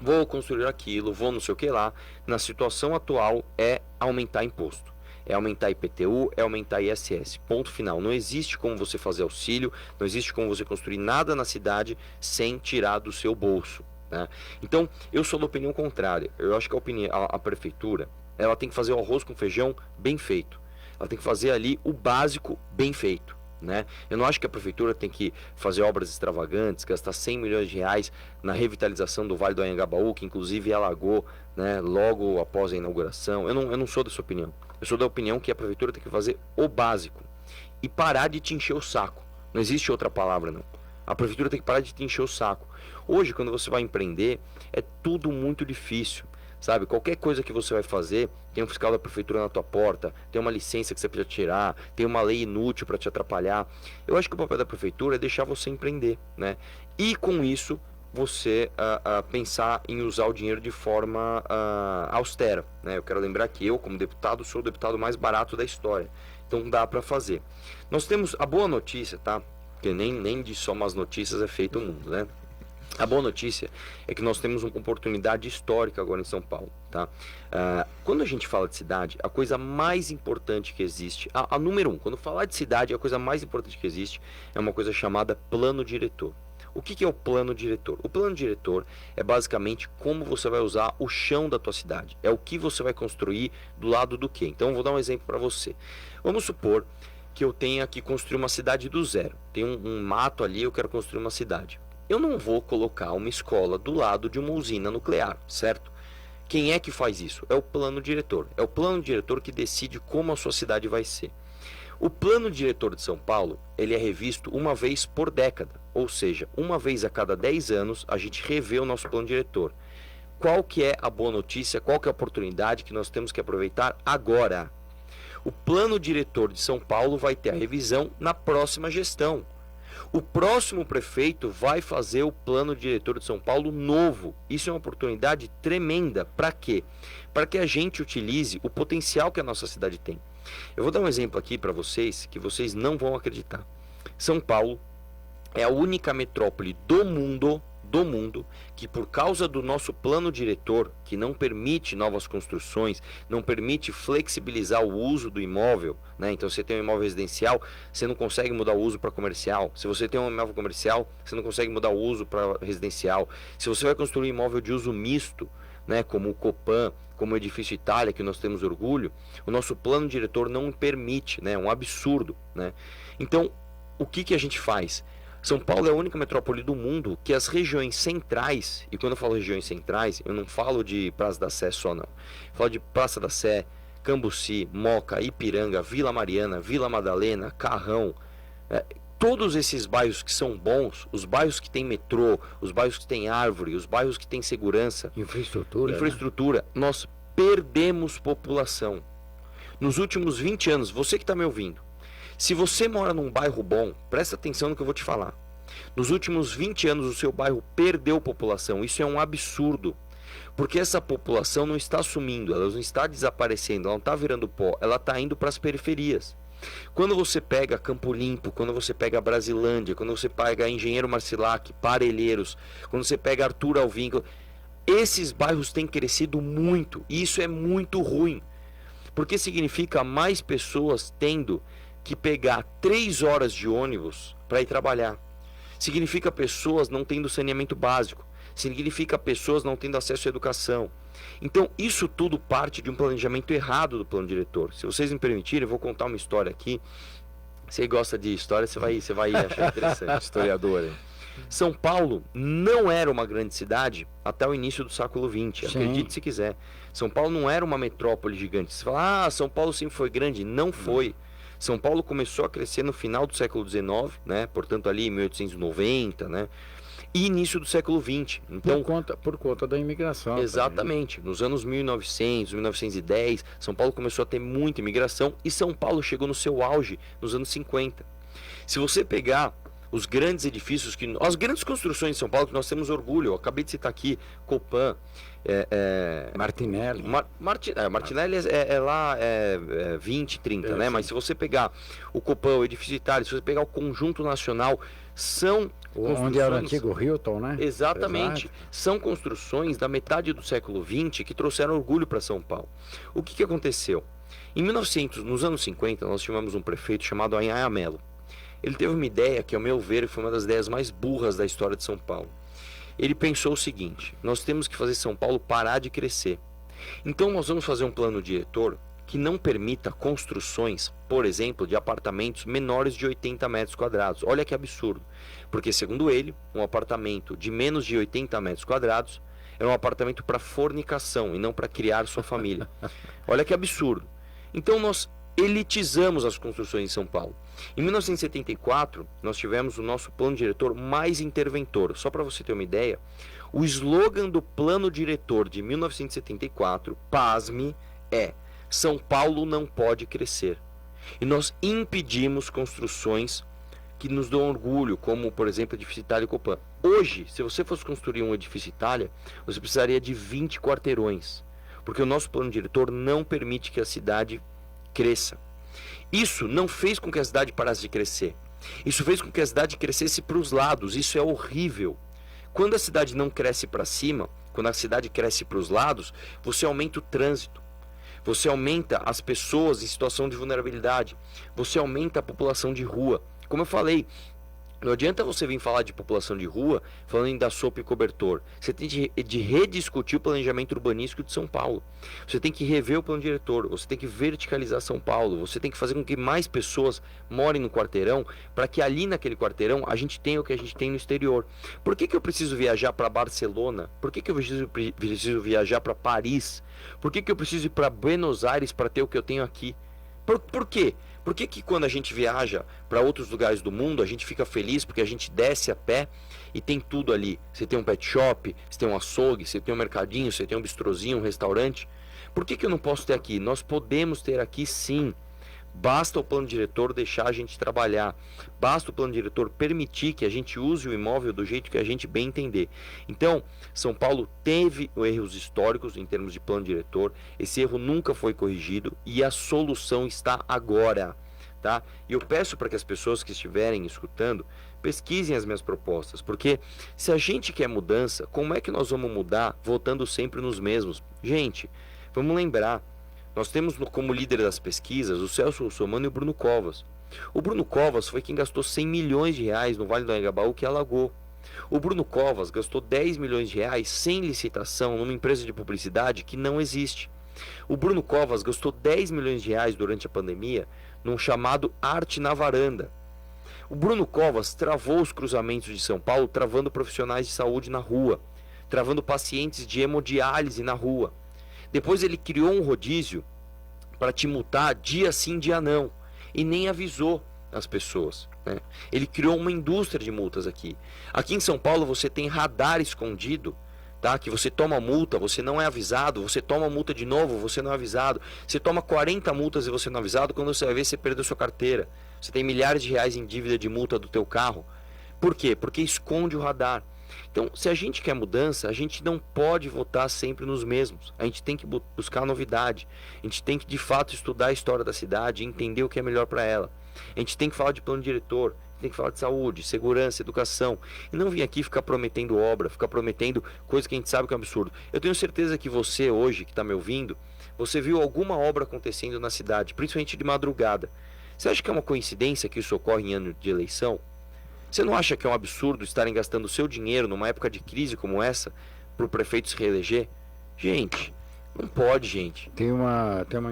vou construir aquilo, vou não sei o que lá, na situação atual é aumentar imposto. É aumentar IPTU, é aumentar ISS. Ponto final. Não existe como você fazer auxílio, não existe como você construir nada na cidade sem tirar do seu bolso. Né? Então, eu sou da opinião contrária. Eu acho que a prefeitura, ela tem que fazer o arroz com feijão bem feito. Ela tem que fazer ali o básico bem feito. Né? Eu não acho que a prefeitura tem que fazer obras extravagantes, gastar 100 milhões de reais na revitalização do Vale do Anhangabaú, que inclusive alagou, né, logo após a inauguração. Eu não sou dessa opinião. Eu sou da opinião que a prefeitura tem que fazer o básico e parar de te encher o saco. Não existe outra palavra, não. A prefeitura tem que parar de te encher o saco. Hoje, quando você vai empreender, é tudo muito difícil. Sabe, qualquer coisa que você vai fazer, tem um fiscal da prefeitura na tua porta, tem uma licença que você precisa tirar, tem uma lei inútil para te atrapalhar. Eu acho que o papel da prefeitura é deixar você empreender, né? E com isso, você pensar em usar o dinheiro de forma austera, né? Eu quero lembrar que eu, como deputado, sou o deputado mais barato da história. Então dá para fazer. Nós temos a boa notícia, tá? Porque nem de só umas notícias é feito o mundo, né? A boa notícia é que nós temos uma oportunidade histórica agora em São Paulo, tá? Quando a gente fala de cidade, a coisa mais importante que existe, a número 1, quando falar de cidade, a coisa mais importante que existe é uma coisa chamada plano diretor. O que é o plano diretor? O plano diretor é basicamente como você vai usar o chão da tua cidade. É o que você vai construir do lado do quê? Então eu vou dar um exemplo para você. Vamos supor que eu tenha que construir uma cidade do zero. Tem um mato ali, eu quero construir uma cidade. Eu não vou colocar uma escola do lado de uma usina nuclear, certo? Quem é que faz isso? É o plano diretor. É o plano diretor que decide como a sua cidade vai ser. O plano diretor de São Paulo, ele é revisto uma vez por década. Ou seja, uma vez a cada 10 anos, a gente revê o nosso plano diretor. Qual que é a boa notícia? Qual que é a oportunidade que nós temos que aproveitar agora? O plano diretor de São Paulo vai ter a revisão na próxima gestão. O próximo prefeito vai fazer o plano diretor de São Paulo novo. Isso é uma oportunidade tremenda. Para quê? Para que a gente utilize o potencial que a nossa cidade tem. Eu vou dar um exemplo aqui para vocês que vocês não vão acreditar. São Paulo é a única metrópole do mundo que, por causa do nosso plano diretor, que não permite novas construções, não permite flexibilizar o uso do imóvel, né? Então você tem um imóvel residencial, você não consegue mudar o uso para comercial. Se você tem um imóvel comercial, você não consegue mudar o uso para residencial. Se você vai construir um imóvel de uso misto, né, como o Copan, como o Edifício Itália, que nós temos orgulho, o nosso plano diretor não permite, né? É um absurdo, né? Então, o que a gente faz? São Paulo é a única metrópole do mundo que as regiões centrais, e quando eu falo regiões centrais, eu não falo de Praça da Sé só não. Eu falo de Praça da Sé, Cambuci, Moca, Ipiranga, Vila Mariana, Vila Madalena, Carrão. todos esses bairros que são bons, os bairros que tem metrô, os bairros que tem árvore, os bairros que tem segurança, infraestrutura, nós perdemos população. Nos últimos 20 anos, você que está me ouvindo, se você mora num bairro bom, presta atenção no que eu vou te falar. Nos últimos 20 anos, o seu bairro perdeu população. Isso é um absurdo. Porque essa população não está sumindo, ela não está desaparecendo, ela não está virando pó, ela está indo para as periferias. Quando você pega Campo Limpo, quando você pega Brasilândia, quando você pega Engenheiro Marcilac, Parelheiros, quando você pega Arthur Alvim, esses bairros têm crescido muito. E isso é muito ruim. Porque significa mais pessoas tendo que pegar 3 horas de ônibus para ir trabalhar. Significa pessoas não tendo saneamento básico. Significa pessoas não tendo acesso à educação. Então, isso tudo parte de um planejamento errado do plano diretor. Se vocês me permitirem, eu vou contar uma história aqui. Você gosta de história, você vai achar interessante. Historiador. São Paulo não era uma grande cidade até o início do século XX. Acredite se quiser. São Paulo não era uma metrópole gigante. Você fala, São Paulo sempre foi grande. Não foi. São Paulo começou a crescer no final do século XIX, né? Portanto, ali em 1890, né? E início do século XX. Então, por conta da imigração. Exatamente. Nos anos 1900, 1910, São Paulo começou a ter muita imigração e São Paulo chegou no seu auge nos anos 50. Se você pegar os grandes edifícios, as grandes construções de São Paulo que nós temos orgulho, eu acabei de citar aqui, Copan, Martinelli. Martinelli é lá 20, 30, né? Sim. Mas se você pegar o Copan, o Edifício Itália, se você pegar o Conjunto Nacional, são onde era o antigo Hilton, né? Exatamente. Exato. São construções da metade do século XX que trouxeram orgulho para São Paulo. O que aconteceu? Nos anos 50, nós tivemos um prefeito chamado Anhaya Mello. Ele teve uma ideia que, ao meu ver, foi uma das ideias mais burras da história de São Paulo. Ele pensou o seguinte: nós temos que fazer São Paulo parar de crescer. Então nós vamos fazer um plano diretor que não permita construções, por exemplo, de apartamentos menores de 80 metros quadrados. Olha que absurdo. Porque, segundo ele, um apartamento de menos de 80 metros quadrados é um apartamento para fornicação e não para criar sua família. Olha que absurdo. Então nós elitizamos as construções em São Paulo. Em 1974, nós tivemos o nosso plano diretor mais interventor. Só para você ter uma ideia, o slogan do plano diretor de 1974, pasme, é: São Paulo não pode crescer. E nós impedimos construções que nos dão orgulho, como, por exemplo, o Edifício Itália e Copan. Hoje, se você fosse construir um Edifício Itália, você precisaria de 20 quarteirões, porque o nosso plano diretor não permite que a cidade cresça. Isso não fez com que a cidade parasse de crescer. Isso fez com que a cidade crescesse para os lados. Isso é horrível. Quando a cidade não cresce para cima, quando a cidade cresce para os lados, você aumenta o trânsito. Você aumenta as pessoas em situação de vulnerabilidade. Você aumenta a população de rua. Como eu falei, não adianta você vir falar de população de rua falando em dar sopa e cobertor. Você tem de rediscutir o planejamento urbanístico de São Paulo. Você tem que rever o plano diretor. Você tem que verticalizar São Paulo. Você tem que fazer com que mais pessoas morem no quarteirão, para que ali naquele quarteirão a gente tenha o que a gente tem no exterior. Por que eu preciso viajar para Barcelona? Por que eu preciso viajar para Paris? Por que eu preciso ir para Buenos Aires para ter o que eu tenho aqui? Por quê? Por que quando a gente viaja para outros lugares do mundo, a gente fica feliz porque a gente desce a pé e tem tudo ali? Você tem um pet shop, você tem um açougue, você tem um mercadinho, você tem um bistrozinho, um restaurante. Por que eu não posso ter aqui? Nós podemos ter aqui sim. Basta o plano diretor deixar a gente trabalhar. Basta o plano diretor permitir que a gente use o imóvel do jeito que a gente bem entender. Então, São Paulo teve erros históricos em termos de plano diretor. Esse erro nunca foi corrigido e a solução está agora, tá? E eu peço para que as pessoas que estiverem escutando pesquisem as minhas propostas, porque se a gente quer mudança, como é que nós vamos mudar votando sempre nos mesmos? Gente, vamos lembrar, nós temos como líder das pesquisas o Celso Russomano e o Bruno Covas. O Bruno Covas foi quem gastou 100 milhões de reais no Vale do Anhangabaú, que alagou. O Bruno Covas gastou 10 milhões de reais sem licitação numa empresa de publicidade que não existe. O Bruno Covas gastou 10 milhões de reais durante a pandemia num chamado Arte na Varanda. O Bruno Covas travou os cruzamentos de São Paulo, travando profissionais de saúde na rua, travando pacientes de hemodiálise na rua. Depois ele criou um rodízio para te multar dia sim, dia não. E nem avisou. as pessoas, né? Ele criou uma indústria de multas aqui. Aqui em São Paulo você tem radar escondido, tá? Que você toma multa, você não é avisado, você toma multa de novo, você não é avisado. Você toma 40 multas e você não é avisado, quando você vai ver, você perdeu sua carteira. Você tem milhares de reais em dívida de multa do teu carro. Por quê? Porque esconde o radar. Então, se a gente quer mudança, a gente não pode votar sempre nos mesmos. A gente tem que buscar novidade. A gente tem que, de fato, estudar a história da cidade e entender o que é melhor para ela. A gente tem que falar de plano diretor, tem que falar de saúde, segurança, educação. E não vir aqui ficar prometendo obra, ficar prometendo coisa que a gente sabe que é um absurdo. Eu tenho certeza que você, hoje, que está me ouvindo, você viu alguma obra acontecendo na cidade, principalmente de madrugada. Você acha que é uma coincidência que isso ocorre em ano de eleição? Você não acha que é um absurdo estarem gastando o seu dinheiro numa época de crise como essa para o prefeito se reeleger? Gente, não pode, gente. Tem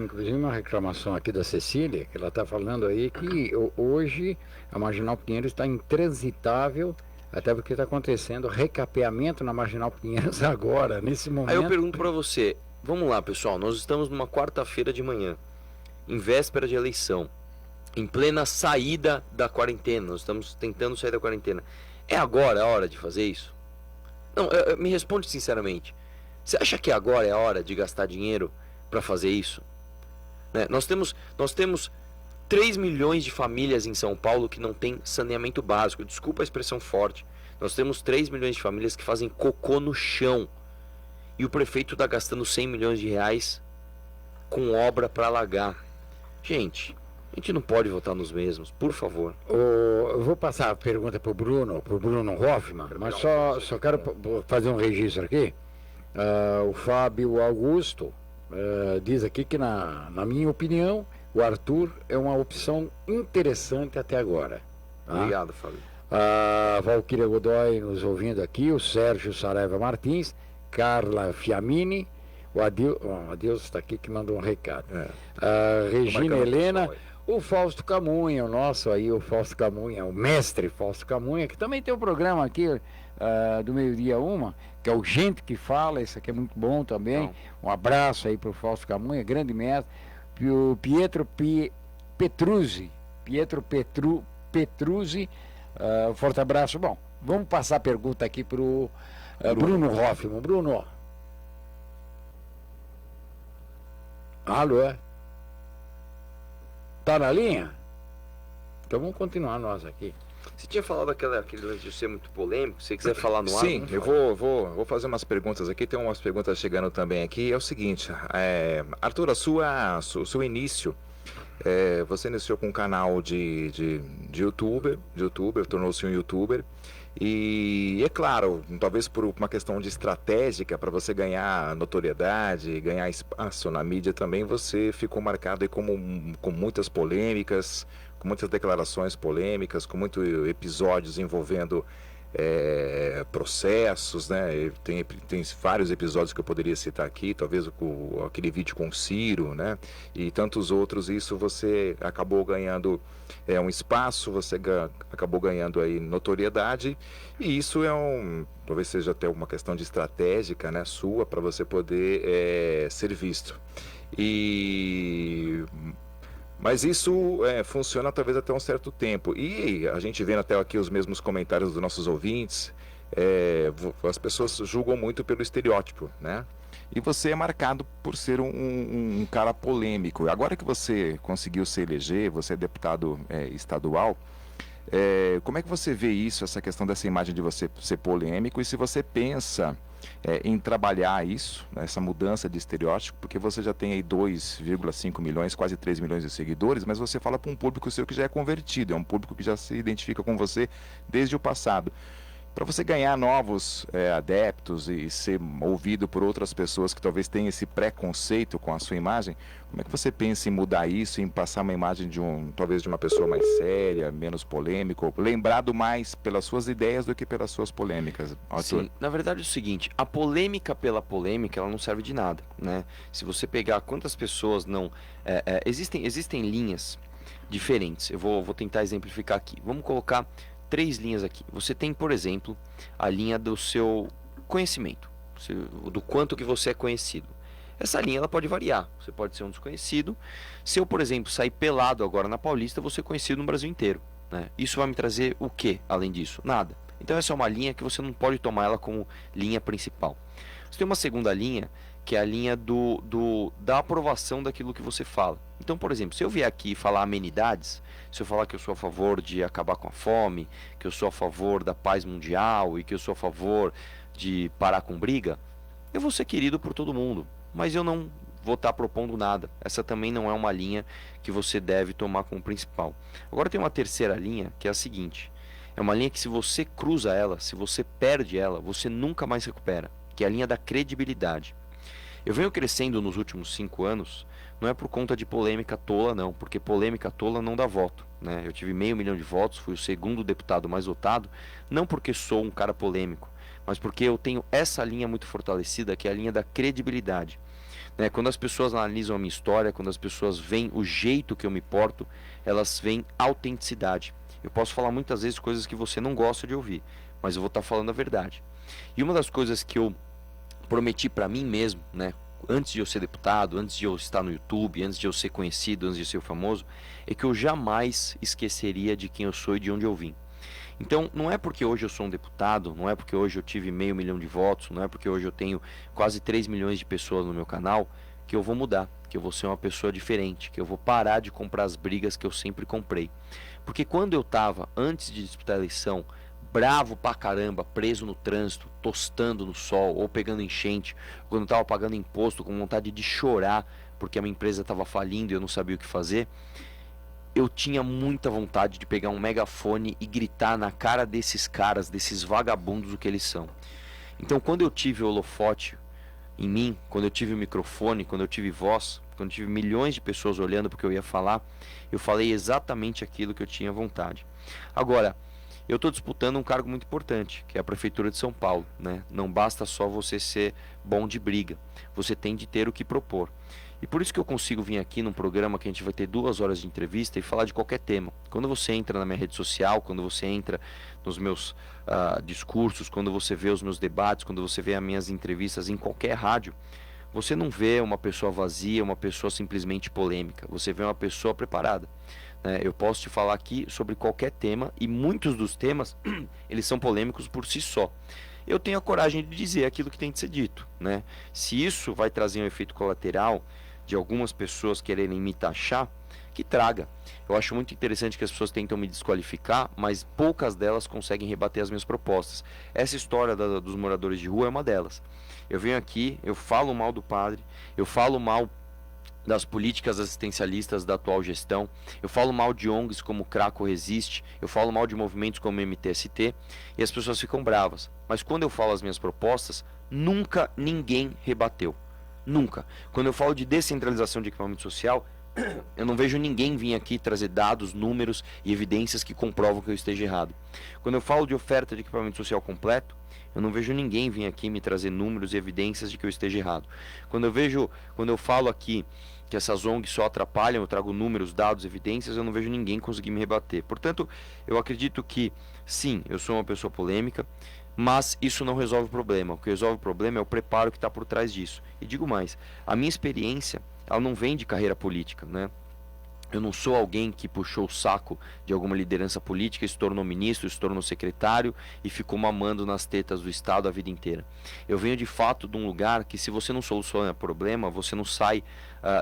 inclusive uma reclamação aqui da Cecília, que ela está falando aí que hoje a Marginal Pinheiros está intransitável, até porque está acontecendo recapeamento na Marginal Pinheiros agora, nesse momento. Aí eu pergunto para você, vamos lá pessoal, nós estamos numa quarta-feira de manhã, em véspera de eleição. Em plena saída da quarentena, nós estamos tentando sair da quarentena. É agora a hora de fazer isso? Não, me responde sinceramente. Você acha que agora é a hora de gastar dinheiro para fazer isso? Né? Nós temos 3 milhões de famílias em São Paulo que não tem saneamento básico. Desculpa a expressão forte. Nós temos 3 milhões de famílias que fazem cocô no chão. E o prefeito está gastando 100 milhões de reais com obra para alagar. Gente... A gente não pode votar nos mesmos, por favor. Eu vou passar a pergunta para o Bruno Hoffman, mas só quero fazer um registro aqui. O Fábio Augusto diz aqui que, na minha opinião, o Arthur é uma opção interessante até agora. Tá? Obrigado, Fábio. A Valquíria Godoy nos ouvindo aqui, o Sérgio Saraiva Martins, Carla Fiamini, o Adeus está aqui que mandou um recado. A Regina Helena... O Fausto Camunha, o nosso aí, o Fausto Camunha, o mestre Fausto Camunha, que também tem um programa aqui do Meio-Dia Uma, que é o Gente que Fala, esse aqui é muito bom também. Um abraço aí para o Fausto Camunha, grande mestre. O Pietro Petruzzi, um forte abraço. Bom, vamos passar a pergunta aqui para o Bruno Hoffman. Bruno. Alô? Tá na linha? Então vamos continuar nós aqui. Você tinha falado aquele lance de ser muito polêmico, se você quiser falar no ar. Sim, eu vou fazer umas perguntas aqui, tem umas perguntas chegando também aqui. É o seguinte, Arthur, o seu início, você iniciou com um canal de youtuber, tornou-se um youtuber. E é claro, talvez por uma questão de estratégica, para você ganhar notoriedade, ganhar espaço na mídia também, você ficou marcado aí com muitas polêmicas, com muitas declarações polêmicas, com muitos episódios envolvendo processos, né? Tem vários episódios que eu poderia citar aqui, talvez aquele vídeo com o Ciro, né? E tantos outros. Isso você acabou ganhando um espaço, você acabou ganhando aí notoriedade, e isso talvez seja até uma questão de estratégica, né, sua, para você poder ser visto. Mas isso funciona talvez até um certo tempo. E a gente vendo até aqui os mesmos comentários dos nossos ouvintes, as pessoas julgam muito pelo estereótipo, né? E você é marcado por ser um cara polêmico. Agora que você conseguiu se eleger, você é deputado estadual, como é que você vê isso, essa questão dessa imagem de você ser polêmico, e se você pensa em trabalhar isso, né, essa mudança de estereótipo, porque você já tem aí 2,5 milhões, quase 3 milhões de seguidores, mas você fala para um público seu que já é convertido, é um público que já se identifica com você desde o passado. Para você ganhar novos adeptos e ser ouvido por outras pessoas que talvez tenham esse preconceito com a sua imagem, como é que você pensa em mudar isso, em passar uma imagem talvez de uma pessoa mais séria, menos polêmico, lembrado mais pelas suas ideias do que pelas suas polêmicas, Arthur? Sim, na verdade é o seguinte, a polêmica pela polêmica, ela não serve de nada, né? Se você pegar quantas pessoas não... existem linhas diferentes, eu vou tentar exemplificar aqui. Vamos colocar 3 linhas aqui. Você tem, por exemplo, a linha do seu conhecimento, do quanto que você é conhecido. Essa linha ela pode variar, você pode ser um desconhecido. Se eu, por exemplo, sair pelado agora na Paulista, vou ser conhecido no Brasil inteiro, né? Isso vai me trazer o que além disso? Nada. Então essa é uma linha que você não pode tomar ela como linha principal. Você tem uma segunda linha, que é a linha da aprovação daquilo que você fala. Então, por exemplo, se eu vier aqui falar amenidades, se eu falar que eu sou a favor de acabar com a fome, que eu sou a favor da paz mundial e que eu sou a favor de parar com briga, eu vou ser querido por todo mundo, mas eu não vou estar propondo nada. Essa também não é uma linha que você deve tomar como principal. Agora tem uma terceira linha, que é a seguinte: é uma linha que, se você cruza ela, se você perde ela, você nunca mais recupera, que é a linha da credibilidade. Eu venho crescendo nos últimos 5 anos, não é por conta de polêmica tola, não, porque polêmica tola não dá voto, né? Eu tive 500 mil de votos, fui o segundo deputado mais votado, não porque sou um cara polêmico, mas porque eu tenho essa linha muito fortalecida, que é a linha da credibilidade, né? Quando as pessoas analisam a minha história, quando as pessoas veem o jeito que eu me porto, elas veem autenticidade. Eu posso falar muitas vezes coisas que você não gosta de ouvir, mas eu vou estar falando a verdade. E uma das coisas que eu prometi para mim mesmo, né, antes de eu ser deputado, antes de eu estar no YouTube, antes de eu ser conhecido, antes de ser famoso, é que eu jamais esqueceria de quem eu sou e de onde eu vim. Então, não é porque hoje eu sou um deputado, não é porque hoje eu tive 500 mil de votos, não é porque hoje eu tenho quase 3 milhões de pessoas no meu canal, que eu vou mudar, que eu vou ser uma pessoa diferente, que eu vou parar de comprar as brigas que eu sempre comprei. Porque quando eu estava, antes de disputar a eleição, bravo pra caramba, preso no trânsito, tostando no sol, ou pegando enchente, quando eu estava pagando imposto com vontade de chorar, porque a minha empresa estava falindo e eu não sabia o que fazer, eu tinha muita vontade de pegar um megafone e gritar na cara desses caras, desses vagabundos, o que eles são. Então, quando eu tive o holofote em mim, quando eu tive o microfone, quando eu tive voz, quando eu tive milhões de pessoas olhando porque eu ia falar, eu falei exatamente aquilo que eu tinha vontade. Agora, eu estou disputando um cargo muito importante, que é a Prefeitura de São Paulo, né? Não basta só você ser bom de briga, você tem de ter o que propor. E por isso que eu consigo vir aqui num programa que a gente vai ter 2 horas de entrevista e falar de qualquer tema. Quando você entra na minha rede social, quando você entra nos meus discursos, quando você vê os meus debates, quando você vê as minhas entrevistas em qualquer rádio, você não vê uma pessoa vazia, uma pessoa simplesmente polêmica, você vê uma pessoa preparada. Eu posso te falar aqui sobre qualquer tema, e muitos dos temas eles são polêmicos por si só. Eu tenho a coragem de dizer aquilo que tem de ser dito, né? Se isso vai trazer um efeito colateral de algumas pessoas quererem me taxar, que traga. Eu acho muito interessante que as pessoas tentam me desqualificar, mas poucas delas conseguem rebater as minhas propostas. Essa história dos moradores de rua é uma delas. Eu venho aqui, eu falo mal do padre, eu falo mal das políticas assistencialistas da atual gestão, eu falo mal de ONGs como Craco Resiste, eu falo mal de movimentos como MTST, e as pessoas ficam bravas. Mas quando eu falo as minhas propostas, nunca ninguém rebateu. Nunca. Quando eu falo de descentralização de equipamento social, eu não vejo ninguém vir aqui trazer dados, números e evidências que comprovam que eu esteja errado. Quando eu falo de oferta de equipamento social completo, eu não vejo ninguém vir aqui me trazer números e evidências de que eu esteja errado. Quando eu falo aqui que essas ONGs só atrapalham, eu trago números, dados, evidências, eu não vejo ninguém conseguir me rebater. Portanto, eu acredito que, sim, eu sou uma pessoa polêmica, mas isso não resolve o problema. O que resolve o problema é o preparo que está por trás disso. E digo mais, a minha experiência, ela não vem de carreira política, né? Eu não sou alguém que puxou o saco de alguma liderança política, se tornou ministro, se tornou secretário e ficou mamando nas tetas do Estado a vida inteira. Eu venho de fato de um lugar que, se você não soluciona o problema, você não sai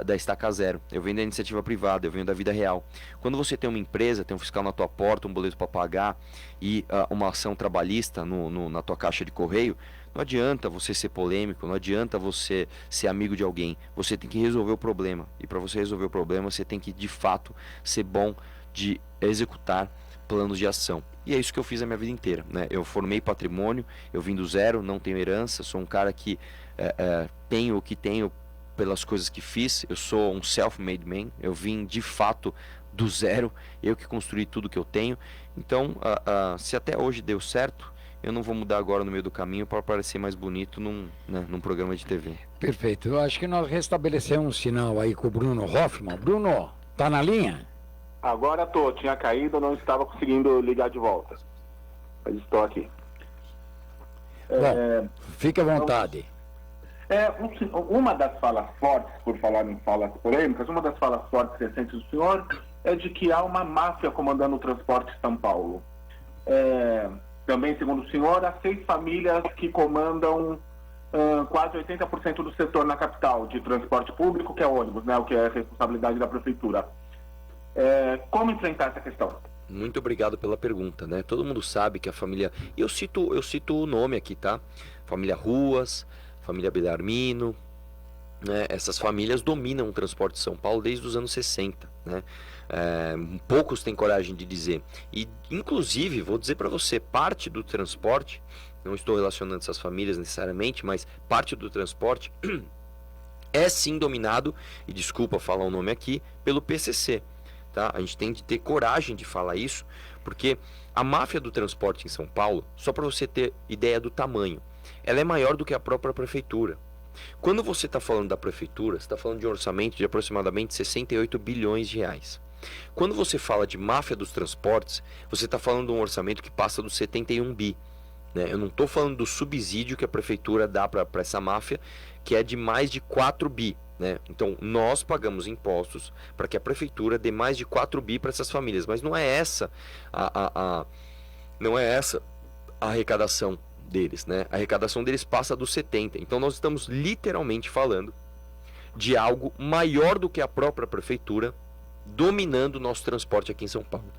da estaca zero. Eu venho da iniciativa privada, eu venho da vida real. Quando você tem uma empresa, tem um fiscal na tua porta, um boleto para pagar e uma ação trabalhista na tua caixa de correio, não adianta você ser polêmico, não adianta você ser amigo de alguém. Você tem que resolver o problema. E para você resolver o problema, você tem que, de fato, ser bom de executar planos de ação. E é isso que eu fiz a minha vida inteira, né? Eu formei patrimônio, eu vim do zero, não tenho herança, sou um cara que tenho o que tenho pelas coisas que fiz. Eu sou um self-made man, eu vim, de fato, do zero, eu que construí tudo que eu tenho. Então, se até hoje deu certo, eu não vou mudar agora no meio do caminho para parecer mais bonito num programa de TV. Perfeito. Eu acho que nós restabelecemos um sinal aí com o Bruno Hoffman. Bruno, tá na linha? Agora tô. Tinha caído, não estava conseguindo ligar de volta. Mas estou aqui. Bom, fique à vontade. Uma das falas fortes, por falar em falas polêmicas, uma das falas fortes recentes do senhor é de que há uma máfia comandando o transporte em São Paulo. Também, segundo o senhor, há 6 famílias que comandam quase 80% do setor na capital de transporte público, que é ônibus, né, o que é responsabilidade da prefeitura. Como enfrentar essa questão? Muito obrigado pela pergunta, né? Todo mundo sabe que a família... Eu cito o nome aqui, tá? Família Ruas, família Belarmino, né? Essas famílias dominam o transporte de São Paulo desde os anos 60, né? Poucos têm coragem de dizer. E, inclusive, vou dizer para você, parte do transporte, não estou relacionando essas famílias necessariamente, mas parte do transporte é sim dominado, e desculpa falar o nome aqui, pelo PCC. Tá? A gente tem de ter coragem de falar isso, porque a máfia do transporte em São Paulo, só para você ter ideia do tamanho, ela é maior do que a própria prefeitura. Quando você está falando da prefeitura, você está falando de um orçamento de aproximadamente 68 bilhões de reais. Quando você fala de máfia dos transportes, você está falando de um orçamento que passa dos 71 bi. Né? Eu não estou falando do subsídio que a prefeitura dá para essa máfia, que é de mais de 4 bi. Né? Então, nós pagamos impostos para que a prefeitura dê mais de 4 bi para essas famílias, mas não é essa não é essa a arrecadação deles, né? A arrecadação deles passa dos 70. Então, nós estamos literalmente falando de algo maior do que a própria prefeitura dominando o nosso transporte aqui em São Paulo.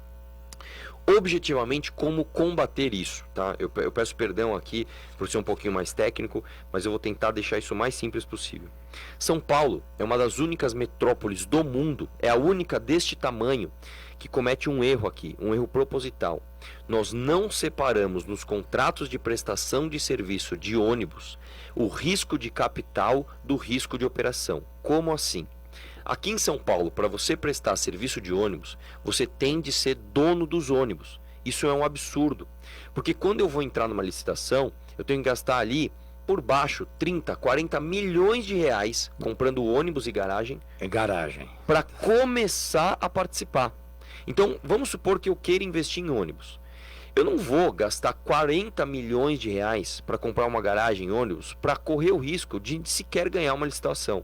Objetivamente, como combater isso, tá? Eu peço perdão aqui por ser um pouquinho mais técnico, mas eu vou tentar deixar isso o mais simples possível. São Paulo é uma das únicas metrópoles do mundo, é a única deste tamanho que comete um erro aqui, um erro proposital. Nós não separamos nos contratos de prestação de serviço de ônibus o risco de capital do risco de operação. Como assim? Aqui em São Paulo, para você prestar serviço de ônibus, você tem de ser dono dos ônibus. Isso é um absurdo. Porque quando eu vou entrar numa licitação, eu tenho que gastar ali, por baixo, 30, 40 milhões de reais comprando ônibus e garagem. Para começar a participar. Então, vamos supor que eu queira investir em ônibus. Eu não vou gastar 40 milhões de reais para comprar uma garagem em ônibus para correr o risco de sequer ganhar uma licitação.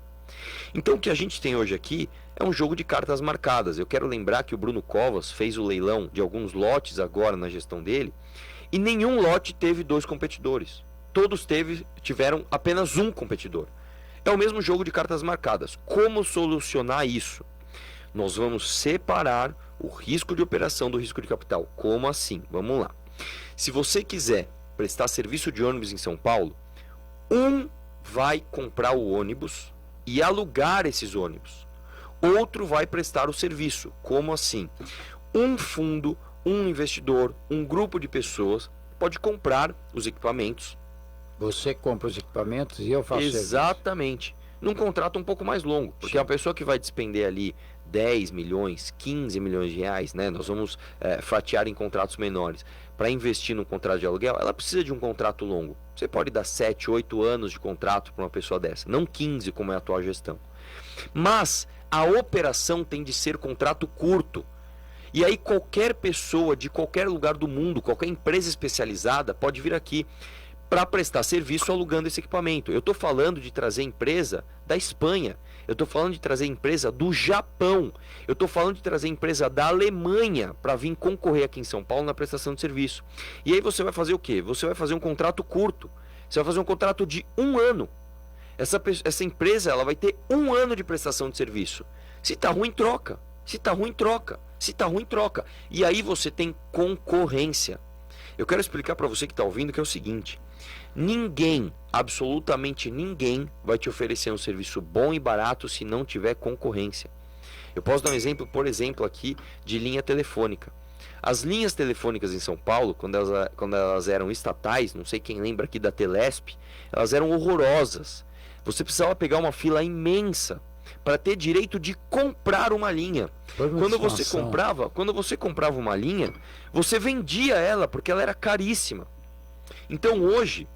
Então o que a gente tem hoje aqui é um jogo de cartas marcadas. Eu quero lembrar que o Bruno Covas fez o leilão de alguns lotes agora na gestão dele, e nenhum lote teve 2 competidores. Todos tiveram apenas um competidor. É o mesmo jogo de cartas marcadas. Como solucionar isso? Nós vamos separar o risco de operação do risco de capital. Como assim? Vamos lá. Se você quiser prestar serviço de ônibus em São Paulo, um vai comprar o ônibus e alugar esses ônibus. Outro vai prestar o serviço. Como assim? Um fundo, um investidor, um grupo de pessoas pode comprar os equipamentos. Você compra os equipamentos e eu faço Exatamente. Num contrato um pouco mais longo. Porque a pessoa que vai despender ali 10 milhões, 15 milhões de reais, né? Nós vamos fatiar em contratos menores. Para investir num contrato de aluguel, ela precisa de um contrato longo. Você pode dar 7, 8 anos de contrato para uma pessoa dessa, não 15 como é a atual gestão. Mas a operação tem de ser contrato curto. E aí qualquer pessoa de qualquer lugar do mundo, qualquer empresa especializada pode vir aqui para prestar serviço alugando esse equipamento. Eu estou falando de trazer empresa da Espanha, eu estou falando de trazer empresa do Japão, eu estou falando de trazer empresa da Alemanha para vir concorrer aqui em São Paulo na prestação de serviço. E aí você vai fazer o quê? Você vai fazer um contrato curto, você vai fazer um contrato de 1 ano. Essa empresa ela vai ter 1 ano de prestação de serviço. Se está ruim, troca. Se está ruim, troca. Se está ruim, troca. E aí você tem concorrência. Eu quero explicar para você que está ouvindo que é o seguinte: ninguém, absolutamente ninguém, vai te oferecer um serviço bom e barato se não tiver concorrência. Eu posso dar um exemplo, por exemplo, aqui de linha telefônica. As linhas telefônicas em São Paulo, quando elas eram estatais, não sei quem lembra aqui da Telesp, elas eram horrorosas. Você precisava pegar uma fila imensa para ter direito de comprar uma linha. Quando você comprava uma linha, você vendia ela porque ela era caríssima. Então hoje,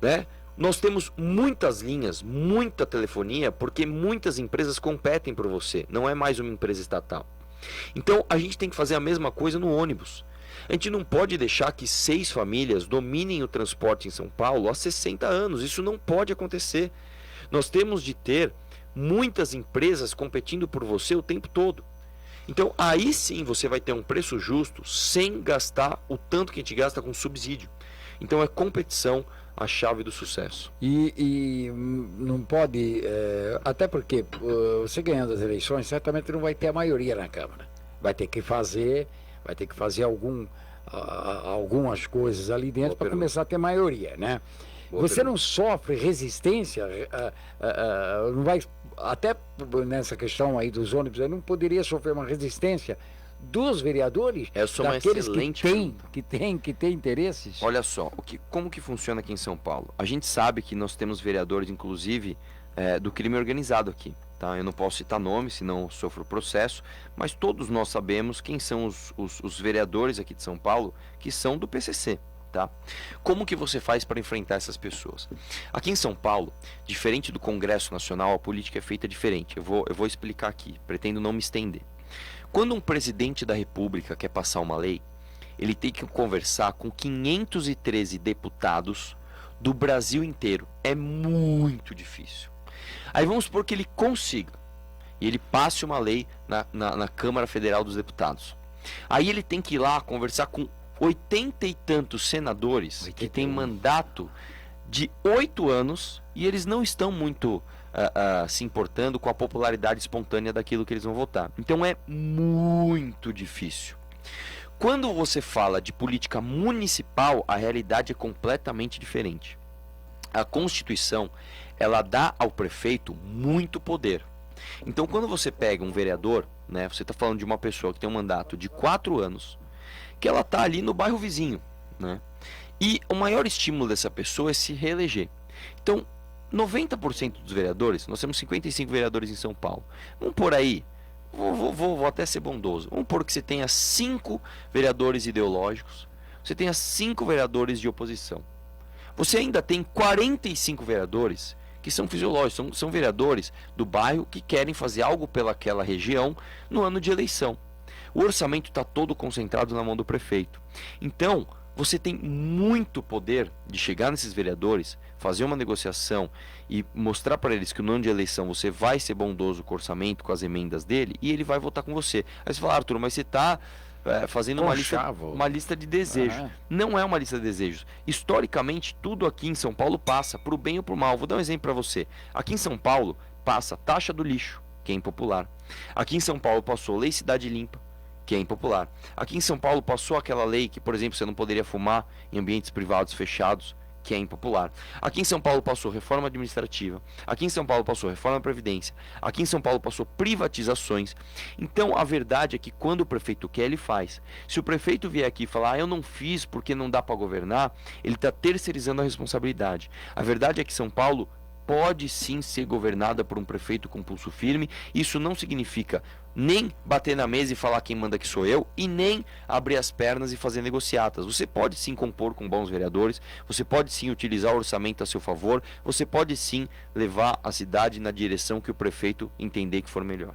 né, nós temos muitas linhas, muita telefonia, porque muitas empresas competem por você. Não é mais uma empresa estatal. Então a gente tem que fazer a mesma coisa no ônibus. A gente não pode deixar que 6 famílias dominem o transporte em São Paulo há 60 anos. Isso não pode acontecer. Nós temos de ter muitas empresas competindo por você o tempo todo. Então, aí sim você vai ter um preço justo sem gastar o tanto que a gente gasta com subsídio. Então, é competição a chave do sucesso. E não pode, até porque você ganhando as eleições, certamente não vai ter a maioria na Câmara. Vai ter que fazer algumas coisas ali dentro para começar a ter maioria, né? Você não sofre resistência, não vai, até nessa questão aí dos ônibus, não poderia sofrer uma resistência dos vereadores, daqueles que têm interesses? Olha só, como que funciona aqui em São Paulo? A gente sabe que nós temos vereadores, inclusive, do crime organizado aqui. Tá? Eu não posso citar nomes, senão sofro processo, mas todos nós sabemos quem são os vereadores aqui de São Paulo que são do PCC. Tá? Como que você faz para enfrentar essas pessoas? Aqui em São Paulo, diferente do Congresso Nacional, a política é feita diferente. Eu vou explicar aqui, pretendo não me estender. Quando um presidente da República quer passar uma lei, ele tem que conversar com 513 deputados do Brasil inteiro. É muito difícil. Aí vamos supor que ele consiga, e ele passe uma lei na Câmara Federal dos Deputados. Aí ele tem que ir lá conversar com 80 e tantos senadores que têm mandato de 8 anos e eles não estão muito se importando com a popularidade espontânea daquilo que eles vão votar. Então é muito difícil. Quando você fala de política municipal, a realidade é completamente diferente. A Constituição, ela dá ao prefeito muito poder. Então quando você pega um vereador, né, você está falando de uma pessoa que tem um mandato de 4 anos, que ela está ali no bairro vizinho, né? E o maior estímulo dessa pessoa é se reeleger. Então, 90% dos vereadores, nós temos 55 vereadores em São Paulo. Vamos por aí, vou até ser bondoso, vamos por que você tenha 5 vereadores ideológicos, você tenha 5 vereadores de oposição. Você ainda tem 45 vereadores que são fisiológicos, são vereadores do bairro que querem fazer algo pelaquela região no ano de eleição. O orçamento está todo concentrado na mão do prefeito. Então, você tem muito poder de chegar nesses vereadores, fazer uma negociação e mostrar para eles que no ano de eleição você vai ser bondoso com o orçamento, com as emendas dele, e ele vai votar com você. Aí você fala, Arthur, mas você está fazendo uma lista de desejos. Não é uma lista de desejos. Historicamente, tudo aqui em São Paulo passa, para o bem ou para o mal. Vou dar um exemplo para você. Aqui em São Paulo, passa a taxa do lixo, que é impopular. Aqui em São Paulo passou Lei Cidade Limpa, que é impopular. Aqui em São Paulo passou aquela lei que, por exemplo, você não poderia fumar em ambientes privados fechados, que é impopular. Aqui em São Paulo passou reforma administrativa. Aqui em São Paulo passou reforma da Previdência. Aqui em São Paulo passou privatizações. Então, a verdade é que quando o prefeito quer, ele faz. Se o prefeito vier aqui e falar, eu não fiz porque não dá para governar, ele está terceirizando a responsabilidade. A verdade é que São Paulo pode sim ser governada por um prefeito com pulso firme. Isso não significa nem bater na mesa e falar quem manda que sou eu, e nem abrir as pernas e fazer negociatas. Você pode sim compor com bons vereadores, você pode sim utilizar o orçamento a seu favor, você pode sim levar a cidade na direção que o prefeito entender que for melhor.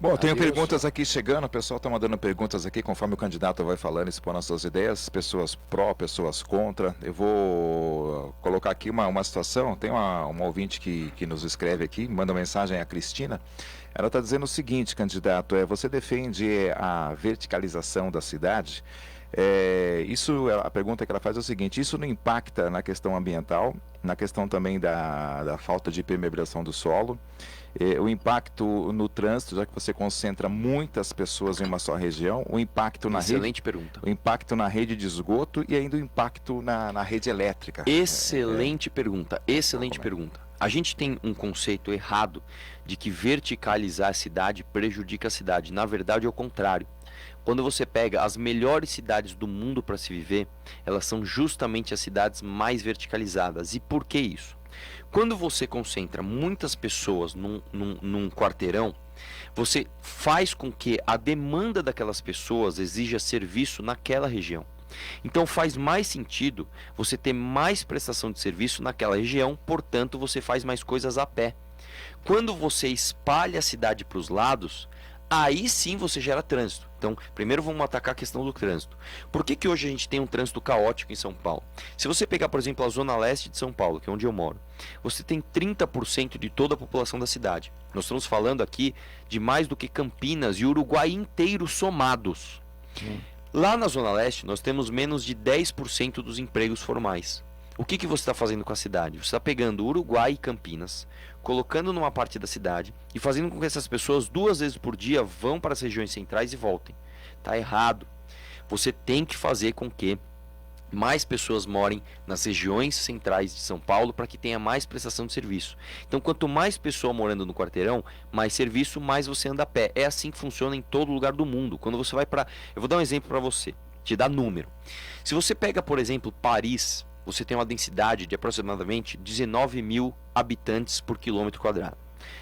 Bom, tenho perguntas aqui chegando, o pessoal está mandando perguntas aqui, conforme o candidato vai falando, expondo as suas ideias, pessoas pró, pessoas contra. Eu vou colocar aqui uma situação, tem uma ouvinte que nos escreve aqui, manda mensagem a Cristina. Ela está dizendo o seguinte, candidato, você defende a verticalização da cidade? A pergunta que ela faz é o seguinte, isso não impacta na questão ambiental, na questão também da falta de permeabilização do solo, o impacto no trânsito, já que você concentra muitas pessoas em uma só região, o impacto na Excelente pergunta. O impacto na rede de esgoto e ainda o impacto na rede elétrica. Excelente pergunta, excelente pergunta. A gente tem um conceito errado de que verticalizar a cidade prejudica a cidade. Na verdade é o contrário. Quando você pega as melhores cidades do mundo para se viver, elas são justamente as cidades mais verticalizadas. E por que isso? Quando você concentra muitas pessoas num quarteirão, você faz com que a demanda daquelas pessoas exija serviço naquela região. Então faz mais sentido você ter mais prestação de serviço naquela região, portanto você faz mais coisas a pé. Quando você espalha a cidade para os lados, aí sim você gera trânsito. Então, primeiro vamos atacar a questão do trânsito. Por que hoje a gente tem um trânsito caótico em São Paulo? Se você pegar, por exemplo, a zona leste de São Paulo, que é onde eu moro, você tem 30% de toda a população da cidade. Nós estamos falando aqui de mais do que Campinas e Uruguai inteiro somados. Lá na zona leste, nós temos menos de 10% dos empregos formais. O que você está fazendo com a cidade? Você está pegando Uruguai e Campinas, colocando numa parte da cidade e fazendo com que essas pessoas 2 vezes por dia vão para as regiões centrais e voltem. Está errado. Você tem que fazer com que mais pessoas morem nas regiões centrais de São Paulo para que tenha mais prestação de serviço. Então, quanto mais pessoa morando no quarteirão, mais serviço, mais você anda a pé. É assim que funciona em todo lugar do mundo. Quando você vai para... Eu vou dar um exemplo para você, te dar número. Se você pega, por exemplo, Paris, você tem uma densidade de aproximadamente 19 mil habitantes por quilômetro quadrado.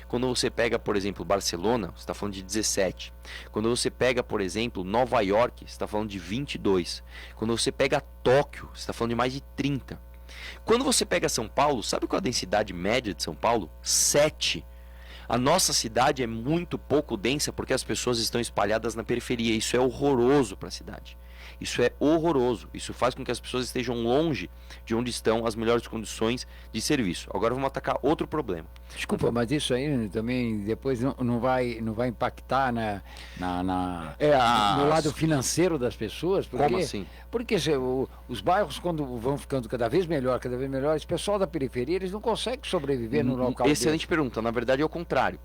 Quando você pega, por exemplo, Barcelona, você está falando de 17. Quando você pega, por exemplo, Nova York, você está falando de 22. Quando você pega Tóquio, você está falando de mais de 30. Quando você pega São Paulo, sabe qual é a densidade média de São Paulo? 7. A nossa cidade é muito pouco densa porque as pessoas estão espalhadas na periferia. Isso é horroroso para a cidade. Isso é horroroso. Isso faz com que as pessoas estejam longe de onde estão as melhores condições de serviço. Agora vamos atacar outro problema. Desculpa, mas isso aí também depois não vai impactar no lado financeiro das pessoas? Porque, como assim? Porque os bairros, quando vão ficando cada vez melhores, o pessoal da periferia eles não conseguem sobreviver no local. Excelente pergunta. Na verdade é o contrário.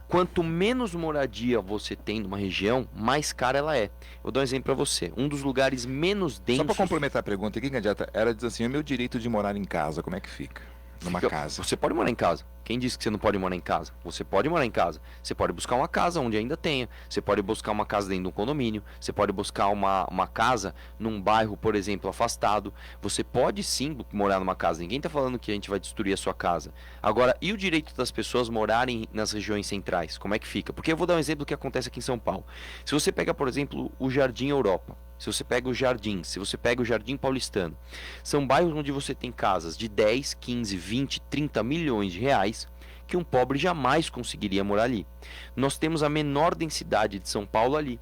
Quanto menos moradia você tem numa região, mais cara ela é. Vou dar um exemplo para você. Um dos lugares menos densos... Só para complementar a pergunta aqui, candidata, era dizer assim, o meu direito de morar em casa, como é que fica? Numa casa. Você pode morar em casa. Quem disse que você não pode morar em casa? Você pode morar em casa. Você pode buscar uma casa onde ainda tenha. Você pode buscar uma casa dentro de um condomínio. Você pode buscar uma casa num bairro, por exemplo, afastado. Você pode sim morar numa casa. Ninguém está falando que a gente vai destruir a sua casa. Agora, e o direito das pessoas morarem nas regiões centrais? Como é que fica? Porque eu vou dar um exemplo do que acontece aqui em São Paulo. Se você pega, por exemplo, o Jardim Europa, se você pega o Jardim, se você pega o Jardim Paulistano, são bairros onde você tem casas de 10, 15, 20, 30 milhões de reais que um pobre jamais conseguiria morar ali. Nós temos a menor densidade de São Paulo ali.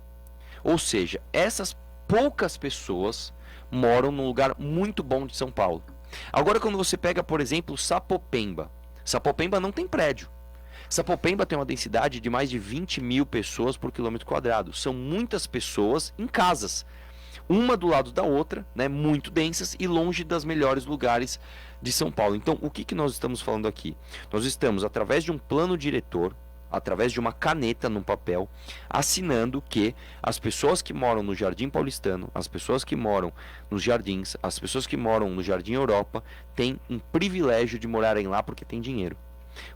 Ou seja, essas poucas pessoas moram num lugar muito bom de São Paulo. Agora, quando você pega, por exemplo, Sapopemba. Sapopemba não tem prédio. Sapopemba tem uma densidade de mais de 20 mil pessoas por quilômetro quadrado. São muitas pessoas em casas, uma do lado da outra, né, muito densas e longe dos melhores lugares de São Paulo. Então, o que nós estamos falando aqui? Nós estamos, através de um plano diretor, através de uma caneta num papel, assinando que as pessoas que moram no Jardim Paulistano, as pessoas que moram nos jardins, as pessoas que moram no Jardim Europa, têm um privilégio de morarem lá porque tem dinheiro.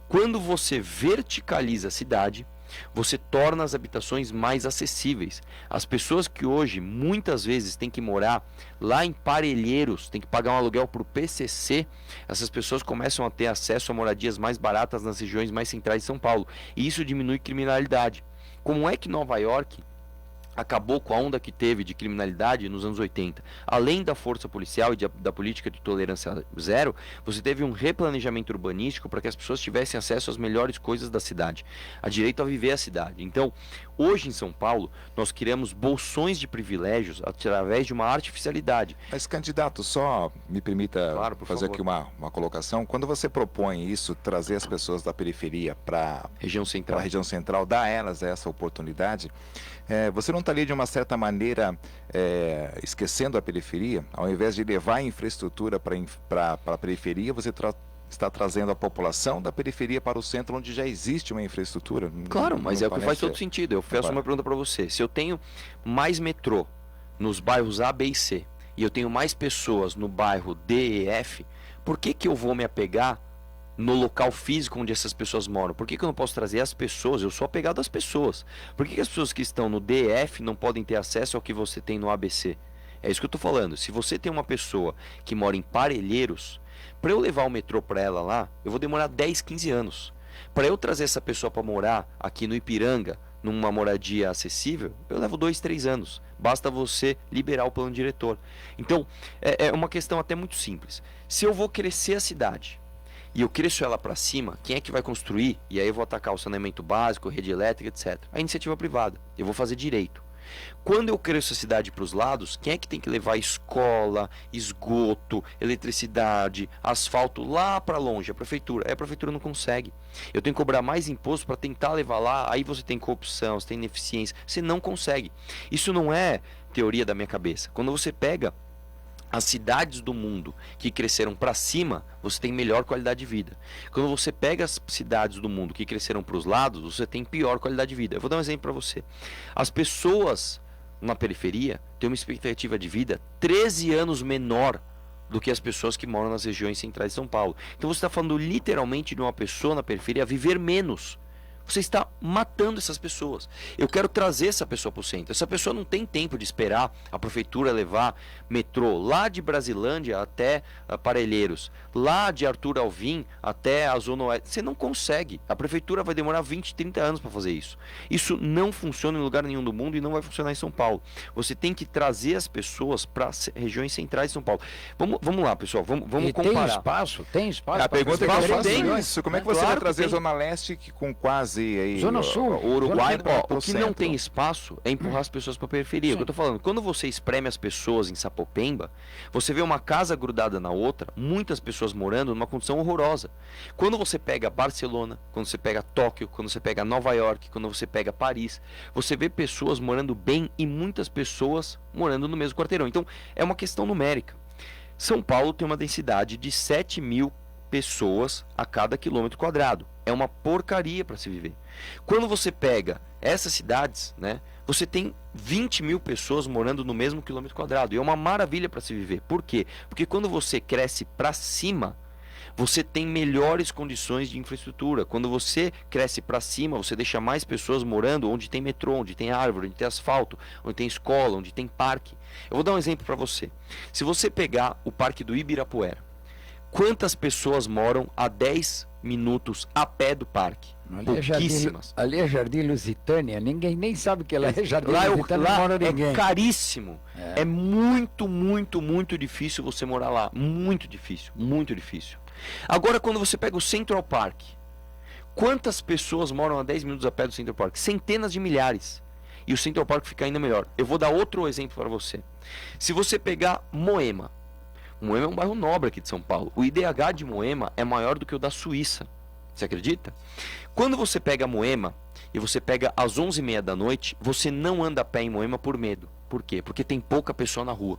Quando você verticaliza a cidade, você torna as habitações mais acessíveis. As pessoas que hoje muitas vezes têm que morar lá em Parelheiros, têm que pagar um aluguel para o PCC, essas pessoas começam a ter acesso a moradias mais baratas nas regiões mais centrais de São Paulo. E isso diminui criminalidade. Como é que Nova York acabou com a onda que teve de criminalidade nos anos 80? Além da força policial e da política de tolerância zero, você teve um replanejamento urbanístico para que as pessoas tivessem acesso às melhores coisas da cidade, a direito a viver a cidade. Então, hoje em São Paulo, nós criamos bolsões de privilégios através de uma artificialidade. Mas, candidato, só me permita fazer favor. aqui uma colocação. Quando você propõe isso, trazer as pessoas da periferia para a região central, dar a elas essa oportunidade, você não está ali de uma certa maneira esquecendo a periferia? Ao invés de levar a infraestrutura para a periferia, você está trazendo a população da periferia para o centro, onde já existe uma infraestrutura. Claro, mas é o que faz todo sentido. Eu faço uma pergunta para você. Se eu tenho mais metrô nos bairros A, B e C, e eu tenho mais pessoas no bairro D e F, por que eu vou me apegar no local físico onde essas pessoas moram? Por que eu não posso trazer as pessoas? Eu sou apegado às pessoas. Por que as pessoas que estão no DF não podem ter acesso ao que você tem no ABC? É isso que eu estou falando. Se você tem uma pessoa que mora em Parelheiros, para eu levar o metrô para ela lá, eu vou demorar 10, 15 anos. Para eu trazer essa pessoa para morar aqui no Ipiranga, numa moradia acessível, eu levo 2, 3 anos. Basta você liberar o plano diretor. Então, é uma questão até muito simples. Se eu vou crescer a cidade e eu cresço ela para cima, quem é que vai construir? E aí eu vou atacar o saneamento básico, rede elétrica, etc. A iniciativa privada. Eu vou fazer direito. Quando eu cresço a cidade para os lados, quem é que tem que levar escola, esgoto, eletricidade, asfalto lá para longe? A prefeitura. Aí a prefeitura não consegue. Eu tenho que cobrar mais imposto para tentar levar lá. Aí você tem corrupção, você tem ineficiência. Você não consegue. Isso não é teoria da minha cabeça. Quando você pega as cidades do mundo que cresceram para cima, você tem melhor qualidade de vida. Quando você pega as cidades do mundo que cresceram para os lados, você tem pior qualidade de vida. Eu vou dar um exemplo para você. As pessoas na periferia têm uma expectativa de vida 13 anos menor do que as pessoas que moram nas regiões centrais de São Paulo. Então você está falando literalmente de uma pessoa na periferia viver menos. Você está matando essas pessoas. Eu quero trazer essa pessoa para o centro. Essa pessoa não tem tempo de esperar a prefeitura levar metrô lá de Brasilândia até Parelheiros, lá de Arthur Alvim até a Zona Oeste. Você não consegue. A prefeitura vai demorar 20, 30 anos para fazer isso. Isso não funciona em lugar nenhum do mundo e não vai funcionar em São Paulo. Você tem que trazer as pessoas para regiões centrais de São Paulo. Vamos lá, pessoal. Vamos comparar. Tem espaço? Tem espaço? A pergunta é isso. Como é que você vai trazer a Zona Leste com quase aí, Zona Sul, o Uruguai, o que não tem espaço é empurrar as pessoas para a periferia. O que eu tô falando, quando você espreme as pessoas em Sapopemba, você vê uma casa grudada na outra, muitas pessoas morando numa condição horrorosa. Quando você pega Barcelona, quando você pega Tóquio, quando você pega Nova York, quando você pega Paris, você vê pessoas morando bem e muitas pessoas morando no mesmo quarteirão. Então, é uma questão numérica. São Paulo tem uma densidade de 7 mil pessoas a cada quilômetro quadrado. É uma porcaria para se viver. Quando você pega essas cidades, né, você tem 20 mil pessoas morando no mesmo quilômetro quadrado. E é uma maravilha para se viver. Por quê? Porque quando você cresce para cima, você tem melhores condições de infraestrutura. Quando você cresce para cima, você deixa mais pessoas morando onde tem metrô, onde tem árvore, onde tem asfalto, onde tem escola, onde tem parque. Eu vou dar um exemplo para você. Se você pegar o Parque do Ibirapuera, quantas pessoas moram a 10 minutos a pé do parque? Pouquíssimas. Ali é Jardim Lusitânia, ninguém nem sabe que ela é Jardim Lusitânia, lá não mora ninguém. É caríssimo. É muito, muito, muito difícil você morar lá. Muito difícil, muito difícil. Agora, quando você pega o Central Park, quantas pessoas moram a 10 minutos a pé do Central Park? Centenas de milhares. E o Central Park fica ainda melhor. Eu vou dar outro exemplo para você. Se você pegar Moema, Moema é um bairro nobre aqui de São Paulo. O IDH de Moema é maior do que o da Suíça. Você acredita? Quando você pega Moema e você pega às 11h30 da noite, você não anda a pé em Moema por medo. Por quê? Porque tem pouca pessoa na rua.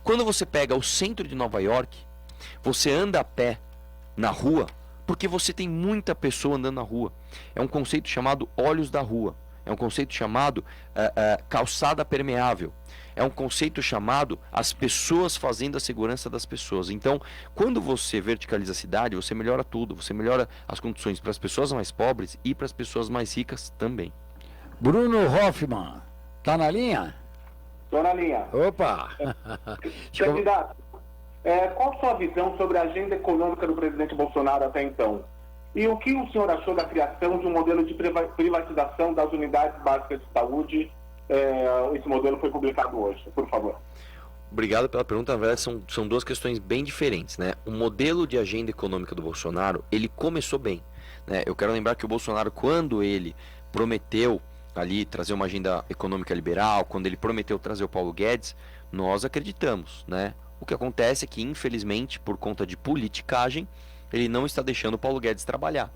Quando você pega o centro de Nova York, você anda a pé na rua porque você tem muita pessoa andando na rua. É um conceito chamado olhos da rua. É um conceito chamado calçada permeável. É um conceito chamado as pessoas fazendo a segurança das pessoas. Então, quando você verticaliza a cidade, você melhora tudo. Você melhora as condições para as pessoas mais pobres e para as pessoas mais ricas também. Bruno Hoffman, tá na linha? Estou na linha. Opa! Candidato, qual a sua visão sobre a agenda econômica do presidente Bolsonaro até então? E o que o senhor achou da criação de um modelo de privatização das unidades básicas de saúde? Esse modelo foi publicado hoje, por favor. Obrigado pela pergunta. Na verdade, são duas questões bem diferentes, né? O modelo de agenda econômica do Bolsonaro, ele começou bem, né? Eu quero lembrar que o Bolsonaro, quando ele prometeu ali trazer uma agenda econômica liberal, quando ele prometeu trazer o Paulo Guedes, nós acreditamos, né? O que acontece é que, infelizmente, por conta de politicagem, ele não está deixando o Paulo Guedes trabalhar.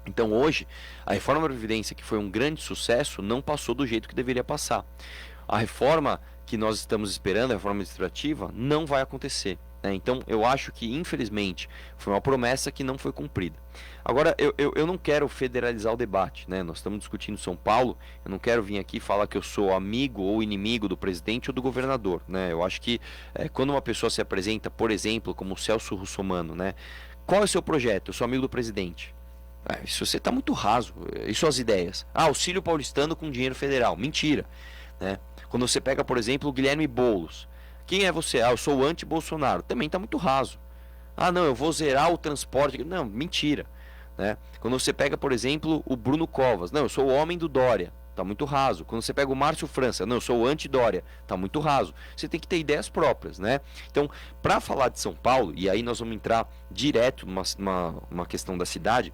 Então hoje, a reforma da Previdência, que foi um grande sucesso, não passou do jeito que deveria passar. A reforma que nós estamos esperando, a reforma administrativa, não vai acontecer, né? Então eu acho que, infelizmente, foi uma promessa que não foi cumprida. Agora, eu não quero federalizar o debate, né? Nós estamos discutindo São Paulo, eu não quero vir aqui falar que eu sou amigo ou inimigo do presidente ou do governador, né? Eu acho que quando uma pessoa se apresenta, por exemplo, como o Celso Russomano, né? Qual é o seu projeto? Eu sou amigo do presidente. Isso você está muito raso. E suas ideias? Auxílio paulistano com dinheiro federal. Mentira, né? Quando você pega, por exemplo, o Guilherme Boulos. Quem é você? Eu sou o anti-Bolsonaro. Também está muito raso. Não, eu vou zerar o transporte. Não, mentira, né? Quando você pega, por exemplo, o Bruno Covas. Não, eu sou o homem do Dória. tá muito raso. Quando você pega o Márcio França, não, eu sou o anti-Dória, tá muito raso. Você tem que ter ideias próprias, né? Então, para falar de São Paulo, e aí nós vamos entrar direto numa questão da cidade,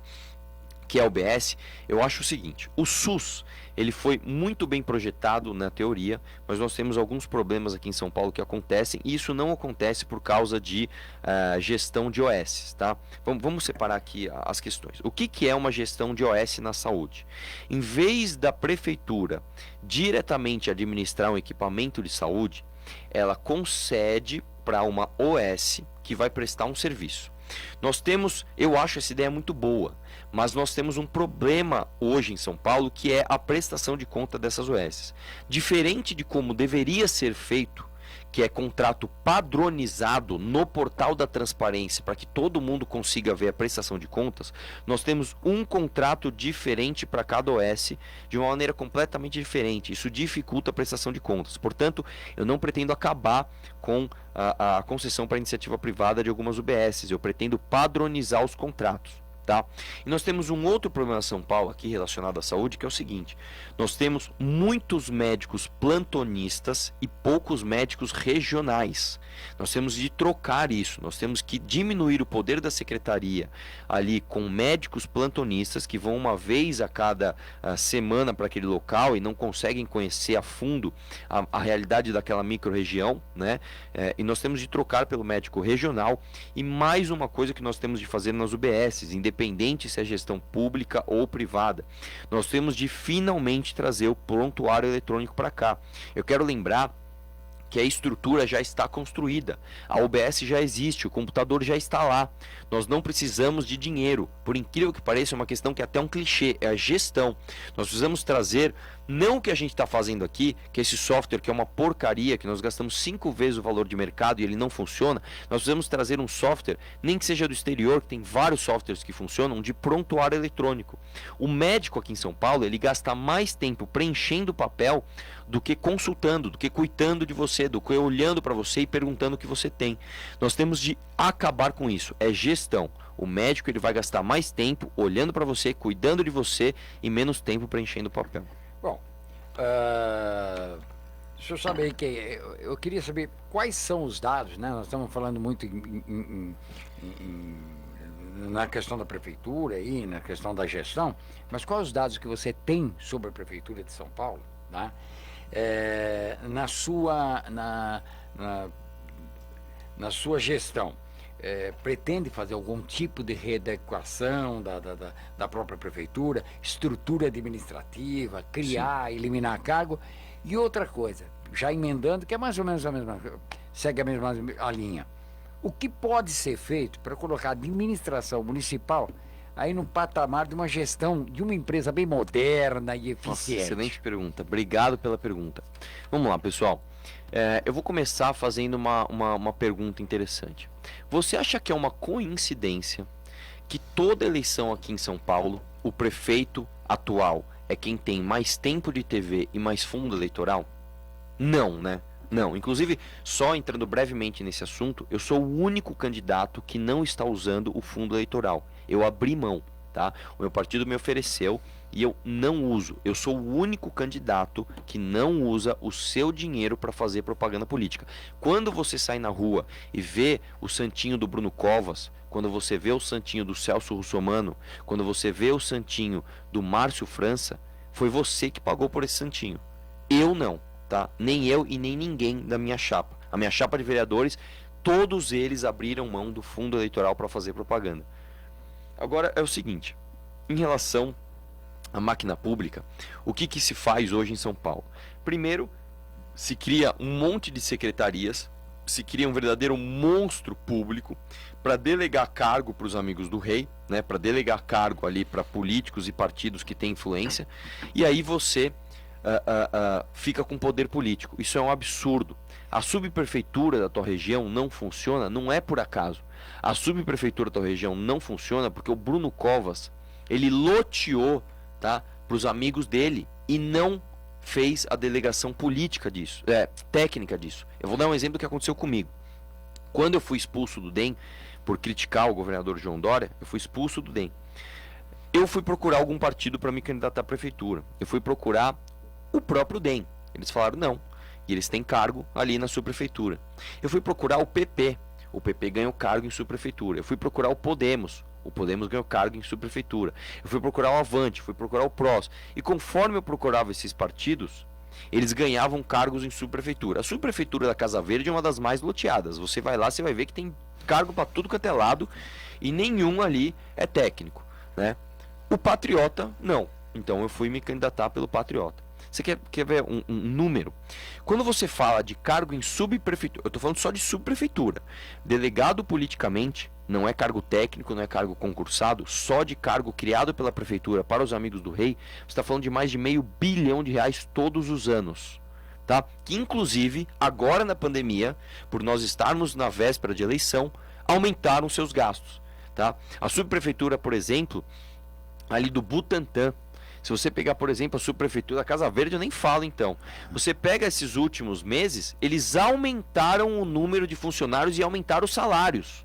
que é a UBS, eu acho o seguinte: o SUS, ele foi muito bem projetado na teoria, mas nós temos alguns problemas aqui em São Paulo que acontecem, e isso não acontece por causa de gestão de OS, tá? Vamos separar aqui as questões. O que é uma gestão de OS na saúde? Em vez da prefeitura diretamente administrar um equipamento de saúde, ela concede para uma OS que vai prestar um serviço. Nós temos, eu acho essa ideia muito boa, mas nós temos um problema hoje em São Paulo, que é a prestação de conta dessas OS. Diferente de como deveria ser feito, que é contrato padronizado no portal da transparência para que todo mundo consiga ver a prestação de contas, nós temos um contrato diferente para cada OS de uma maneira completamente diferente. Isso dificulta a prestação de contas. Portanto, eu não pretendo acabar com a concessão para iniciativa privada de algumas UBSs. Eu pretendo padronizar os contratos. Tá? E nós temos um outro problema em São Paulo aqui relacionado à saúde, que é o seguinte: nós temos muitos médicos plantonistas e poucos médicos regionais. Nós temos de trocar isso, nós temos que diminuir o poder da secretaria ali com médicos plantonistas que vão uma vez a cada semana para aquele local e não conseguem conhecer a fundo a realidade daquela micro-região, né? E nós temos de trocar pelo médico regional. E mais uma coisa que nós temos de fazer nas UBSs, independente se é gestão pública ou privada, nós temos de finalmente trazer o prontuário eletrônico para cá. Eu quero lembrar que a estrutura já está construída, a UBS já existe, o computador já está lá, nós não precisamos de dinheiro. Por incrível que pareça, é uma questão que é até um clichê, é a gestão. Nós precisamos trazer, não o que a gente está fazendo aqui, que é esse software que é uma porcaria, que nós gastamos 5 vezes o valor de mercado e ele não funciona. Nós precisamos trazer um software, nem que seja do exterior, que tem vários softwares que funcionam, de prontuário eletrônico. O médico aqui em São Paulo, ele gasta mais tempo preenchendo o papel do que consultando, do que cuidando de você, do que olhando para você e perguntando o que você tem. Nós temos de acabar com isso, é gestão. O médico, ele vai gastar mais tempo olhando para você, cuidando de você e menos tempo preenchendo o papel. Bom, deixa eu saber que eu queria saber quais são os dados, né? Nós estamos falando muito na questão da prefeitura aí, na questão da gestão, mas quais os dados que você tem sobre a prefeitura de São Paulo, né? Na sua gestão, pretende fazer algum tipo de readequação da própria prefeitura, estrutura administrativa, criar, eliminar cargo? E outra coisa, já emendando, que é mais ou menos a mesma, segue a mesma linha, o que pode ser feito para colocar a administração municipal aí no patamar de uma gestão de uma empresa bem moderna e eficiente? Nossa, excelente pergunta, obrigado pela pergunta. Vamos lá, pessoal. Eu vou começar fazendo uma pergunta interessante. Você acha que é uma coincidência que toda eleição aqui em São Paulo, o prefeito atual é quem tem mais tempo de TV e mais fundo eleitoral? Não, né? Não. Inclusive, só entrando brevemente nesse assunto, eu sou o único candidato que não está usando o fundo eleitoral. Eu abri mão, tá? O meu partido me ofereceu e eu não uso. Eu sou o único candidato que não usa o seu dinheiro para fazer propaganda política. Quando você sai na rua e vê o santinho do Bruno Covas, quando você vê o santinho do Celso Russomano, quando você vê o santinho do Márcio França, foi você que pagou por esse santinho. Eu não, tá? Nem eu e nem ninguém da minha chapa. A minha chapa de vereadores, todos eles abriram mão do fundo eleitoral para fazer propaganda. Agora é o seguinte, em relação à máquina pública, o que se faz hoje em São Paulo? Primeiro, se cria um monte de secretarias, se cria um verdadeiro monstro público para delegar cargo para os amigos do rei, né, para delegar cargo ali para políticos e partidos que têm influência, e aí você fica com poder político. Isso é um absurdo. A subprefeitura da tua região não funciona, não é por acaso. A subprefeitura da tua região não funciona porque o Bruno Covas, ele loteou, tá, para os amigos dele e não fez a delegação política disso, técnica disso. Eu vou dar um exemplo do que aconteceu comigo. Quando eu fui expulso do DEM por criticar o governador João Dória, eu fui expulso do DEM. Eu fui procurar algum partido para me candidatar à prefeitura. Eu fui procurar O próprio DEM, eles falaram não, e eles têm cargo ali na subprefeitura. Eu fui procurar o PP ganhou cargo em subprefeitura. Eu fui procurar o Podemos ganhou cargo em subprefeitura. Eu fui procurar o Avante, fui procurar o PROS, e conforme eu procurava esses partidos, eles ganhavam cargos em subprefeitura. A subprefeitura da Casa Verde é uma das mais loteadas. Você vai lá, você vai ver que tem cargo para tudo quanto é lado e nenhum ali é técnico, né? O Patriota, não. Então eu fui me candidatar pelo Patriota. Você quer ver um número? Quando você fala de cargo em subprefeitura, eu estou falando só de subprefeitura. Delegado politicamente, não é cargo técnico, não é cargo concursado, só de cargo criado pela prefeitura para os amigos do rei, você está falando de mais de R$500 bilhão todos os anos. Tá? Que inclusive, agora na pandemia, por nós estarmos na véspera de eleição, aumentaram seus gastos. Tá? A subprefeitura, por exemplo, ali do Butantã, se você pegar, por exemplo, a subprefeitura da Casa Verde, eu nem falo então. Você pega esses últimos meses, eles aumentaram o número de funcionários e aumentaram os salários.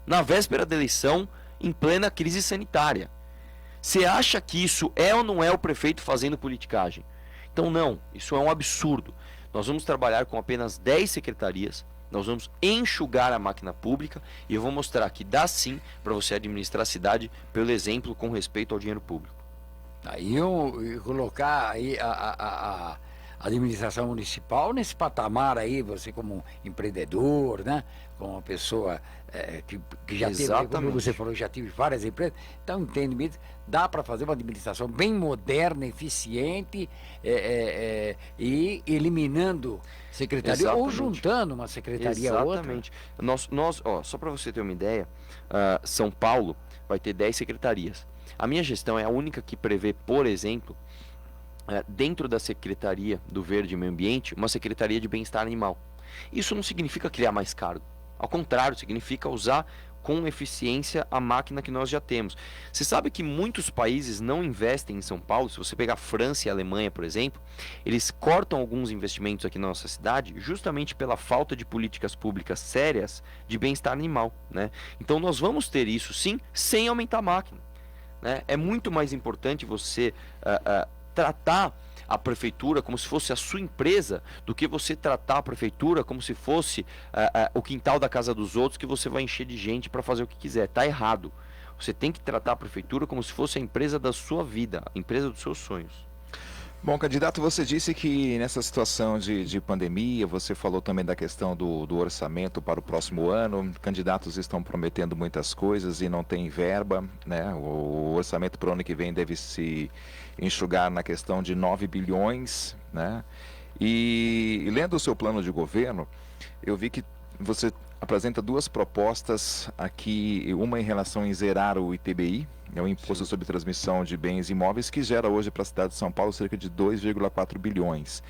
Na véspera da eleição, em plena crise sanitária. Você acha que isso é ou não é o prefeito fazendo politicagem? Então não, isso é um absurdo. Nós vamos trabalhar com apenas 10 secretarias, nós vamos enxugar a máquina pública e eu vou mostrar que dá sim para você administrar a cidade pelo exemplo com respeito ao dinheiro público. Aí eu colocar aí a administração municipal nesse patamar aí, você como empreendedor, né? Como uma pessoa que já teve, como você falou, já tive várias empresas, então entendimento, dá para fazer uma administração bem moderna, eficiente e eliminando secretaria ou juntando uma secretaria a outra. Exatamente. Nós, só para você ter uma ideia, São Paulo vai ter 10 secretarias. A minha gestão é a única que prevê, por exemplo, dentro da Secretaria do Verde e Meio Ambiente, uma Secretaria de Bem-Estar Animal. Isso não significa criar mais cargo. Ao contrário, significa usar com eficiência a máquina que nós já temos. Você sabe que muitos países não investem em São Paulo? Se você pegar a França e a Alemanha, por exemplo, eles cortam alguns investimentos aqui na nossa cidade justamente pela falta de políticas públicas sérias de bem-estar animal, né? Então nós vamos ter isso sim, sem aumentar a máquina. É muito mais importante você tratar a prefeitura como se fosse a sua empresa do que você tratar a prefeitura como se fosse o quintal da casa dos outros que você vai encher de gente para fazer o que quiser. Tá errado. Você tem que tratar a prefeitura como se fosse a empresa da sua vida, a empresa dos seus sonhos. Bom, candidato, você disse que nessa situação de pandemia, você falou também da questão do orçamento para o próximo ano. Candidatos estão prometendo muitas coisas e não tem verba, né? O orçamento para o ano que vem deve se enxugar na questão de 9 bilhões, né? E lendo o seu plano de governo, eu vi que você apresenta duas propostas aqui, uma em relação a zerar o ITBI, é o Imposto sobre Transmissão de Bens Imóveis, que gera hoje para a cidade de São Paulo cerca de 2,4 bilhões.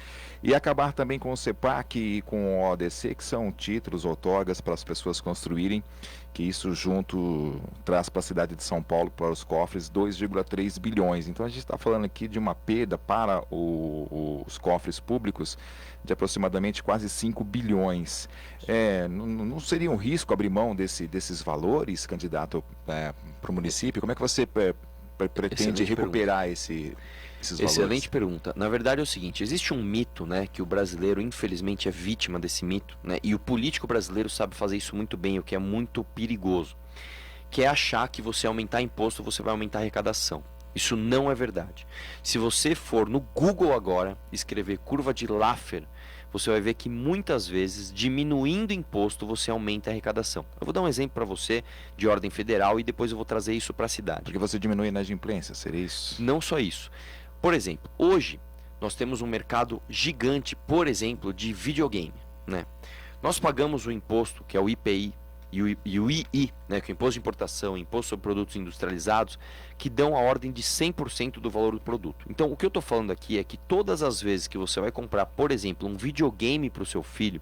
E acabar também com o CEPAC e com o ODC, que são títulos, outorgas para as pessoas construírem, que isso junto traz para a cidade de São Paulo, para os cofres, 2,3 bilhões. Então a gente está falando aqui de uma perda para os cofres públicos de aproximadamente quase 5 bilhões. Não seria um risco abrir mão desses valores, candidato, para o município? Como é que você pretende recuperar esses valores? Excelente pergunta. Na verdade é o seguinte, existe um mito, né, que o brasileiro infelizmente é vítima desse mito, né, e o político brasileiro sabe fazer isso muito bem, o que é muito perigoso, que é achar que você aumentar imposto, você vai aumentar a arrecadação. Isso não é verdade. Se você for no Google agora, escrever curva de Laffer, você vai ver que muitas vezes, diminuindo imposto, você aumenta a arrecadação. Eu vou dar um exemplo para você de ordem federal e depois eu vou trazer isso para a cidade. Porque você diminui a inadimplência, seria isso? Não só isso. Por exemplo, hoje nós temos um mercado gigante, por exemplo, de videogame, né? Nós pagamos o imposto, que é o IPI, e o II, né, que é o Imposto de Importação, Imposto sobre Produtos Industrializados, que dão a ordem de 100% do valor do produto. Então, o que eu estou falando aqui é que todas as vezes que você vai comprar, por exemplo, um videogame para o seu filho,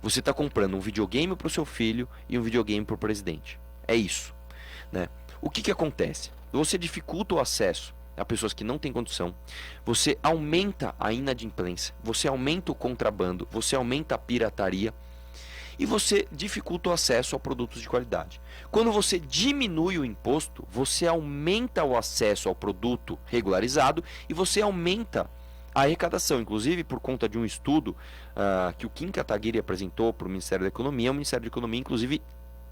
você está comprando um videogame para o seu filho e um videogame para o presidente. É isso, né? O que acontece? Você dificulta o acesso a pessoas que não têm condição, você aumenta a inadimplência, você aumenta o contrabando, você aumenta a pirataria, e você dificulta o acesso a produtos de qualidade. Quando você diminui o imposto, você aumenta o acesso ao produto regularizado e você aumenta a arrecadação. Inclusive, por conta de um estudo que o Kim Kataguiri apresentou para o Ministério da Economia, o Ministério da Economia, inclusive,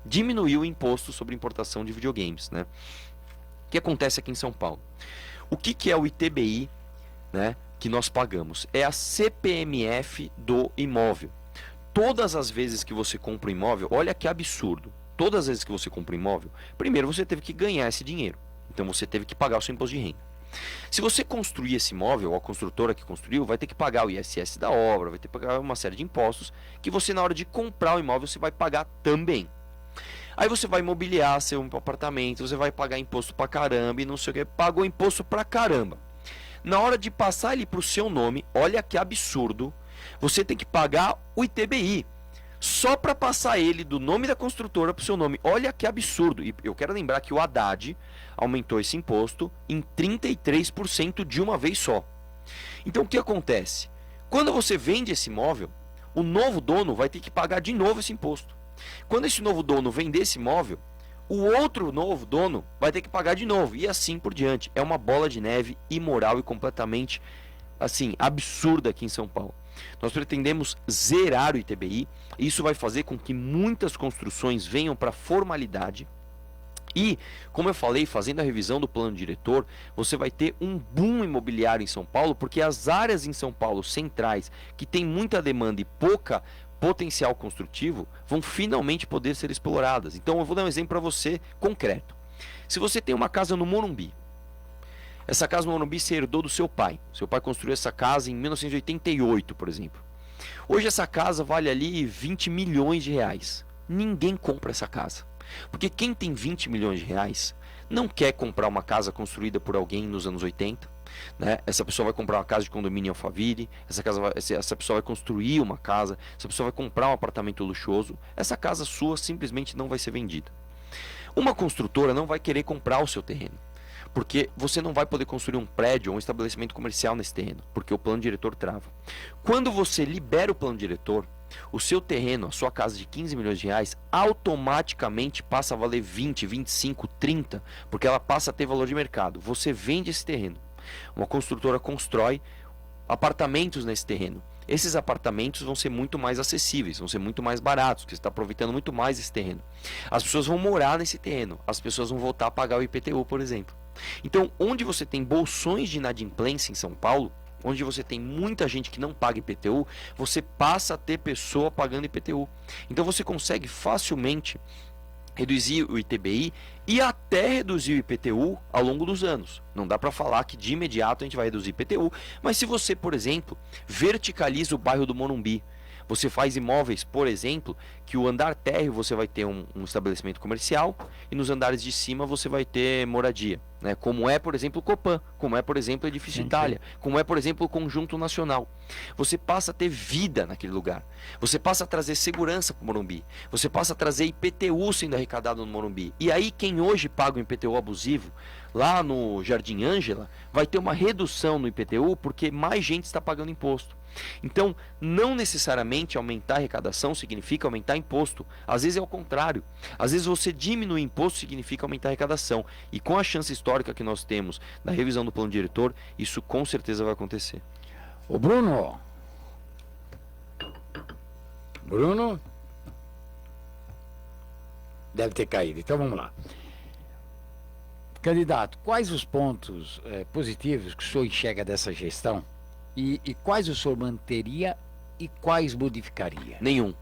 diminuiu o imposto sobre importação de videogames, né? O que acontece aqui em São Paulo? O que é o ITBI, né, que nós pagamos? É a CPMF do imóvel. Todas as vezes que você compra um imóvel, olha que absurdo, todas as vezes que você compra um imóvel, primeiro você teve que ganhar esse dinheiro, então você teve que pagar o seu imposto de renda. Se você construir esse imóvel, ou a construtora que construiu, vai ter que pagar o ISS da obra, vai ter que pagar uma série de impostos, que você na hora de comprar o imóvel você vai pagar também. Aí você vai imobiliar seu apartamento, você vai pagar imposto pra caramba e não sei o que, pagou imposto pra caramba. Na hora de passar ele pro seu nome, olha que absurdo, você tem que pagar o ITBI, só para passar ele do nome da construtora para o seu nome. Olha que absurdo. E eu quero lembrar que o Haddad aumentou esse imposto em 33% de uma vez só. Então o que acontece? Quando você vende esse imóvel, o novo dono vai ter que pagar de novo esse imposto. Quando esse novo dono vender esse imóvel, o outro novo dono vai ter que pagar de novo. E assim por diante. É uma bola de neve imoral e completamente assim, absurda aqui em São Paulo. Nós pretendemos zerar o ITBI, e isso vai fazer com que muitas construções venham para formalidade. E, como eu falei, fazendo a revisão do plano diretor, você vai ter um boom imobiliário em São Paulo, porque as áreas em São Paulo centrais, que tem muita demanda e pouca potencial construtivo, vão finalmente poder ser exploradas. Então eu vou dar um exemplo para você concreto. Se você tem uma casa no Morumbi, essa casa no Morumbi você herdou do seu pai. Seu pai construiu essa casa em 1988, por exemplo. Hoje essa casa vale ali 20 milhões de reais. Ninguém compra essa casa. Porque quem tem 20 milhões de reais não quer comprar uma casa construída por alguém nos anos 80. Né? Essa pessoa vai comprar uma casa de condomínio em Alphaville, essa pessoa vai construir uma casa, essa pessoa vai comprar um apartamento luxuoso. Essa casa sua simplesmente não vai ser vendida. Uma construtora não vai querer comprar o seu terreno, porque você não vai poder construir um prédio ou um estabelecimento comercial nesse terreno, porque o plano diretor trava. Quando você libera o plano diretor, o seu terreno, a sua casa de 15 milhões de reais, automaticamente passa a valer 20, 25, 30, porque ela passa a ter valor de mercado. Você vende esse terreno. Uma construtora constrói apartamentos nesse terreno. Esses apartamentos vão ser muito mais acessíveis, vão ser muito mais baratos, porque você está aproveitando muito mais esse terreno. As pessoas vão morar nesse terreno, as pessoas vão voltar a pagar o IPTU, por exemplo. Então, onde você tem bolsões de inadimplência em São Paulo, onde você tem muita gente que não paga IPTU, você passa a ter pessoa pagando IPTU. Então você consegue facilmente reduzir o ITBI e até reduzir o IPTU ao longo dos anos. Não dá para falar que de imediato a gente vai reduzir IPTU, mas se você, por exemplo, verticaliza o bairro do Morumbi, você faz imóveis, por exemplo, que o andar térreo você vai ter um estabelecimento comercial e nos andares de cima você vai ter moradia, né? Como é, por exemplo, o Copan, como é, por exemplo, o Edifício Itália, como é, por exemplo, o Conjunto Nacional. Você passa a ter vida naquele lugar. Você passa a trazer segurança para o Morumbi. Você passa a trazer IPTU sendo arrecadado no Morumbi. E aí quem hoje paga o IPTU abusivo, lá no Jardim Ângela, vai ter uma redução no IPTU porque mais gente está pagando imposto. Então, não necessariamente aumentar a arrecadação significa aumentar imposto. Às vezes é o contrário. Às vezes você diminuir imposto significa aumentar a arrecadação. E com a chance histórica que nós temos da revisão do plano diretor, isso com certeza vai acontecer. Ô Bruno. Bruno? Deve ter caído. Então vamos lá. Candidato, quais os pontos positivos que o senhor enxerga dessa gestão? E quais o senhor manteria e quais modificaria? Nenhum.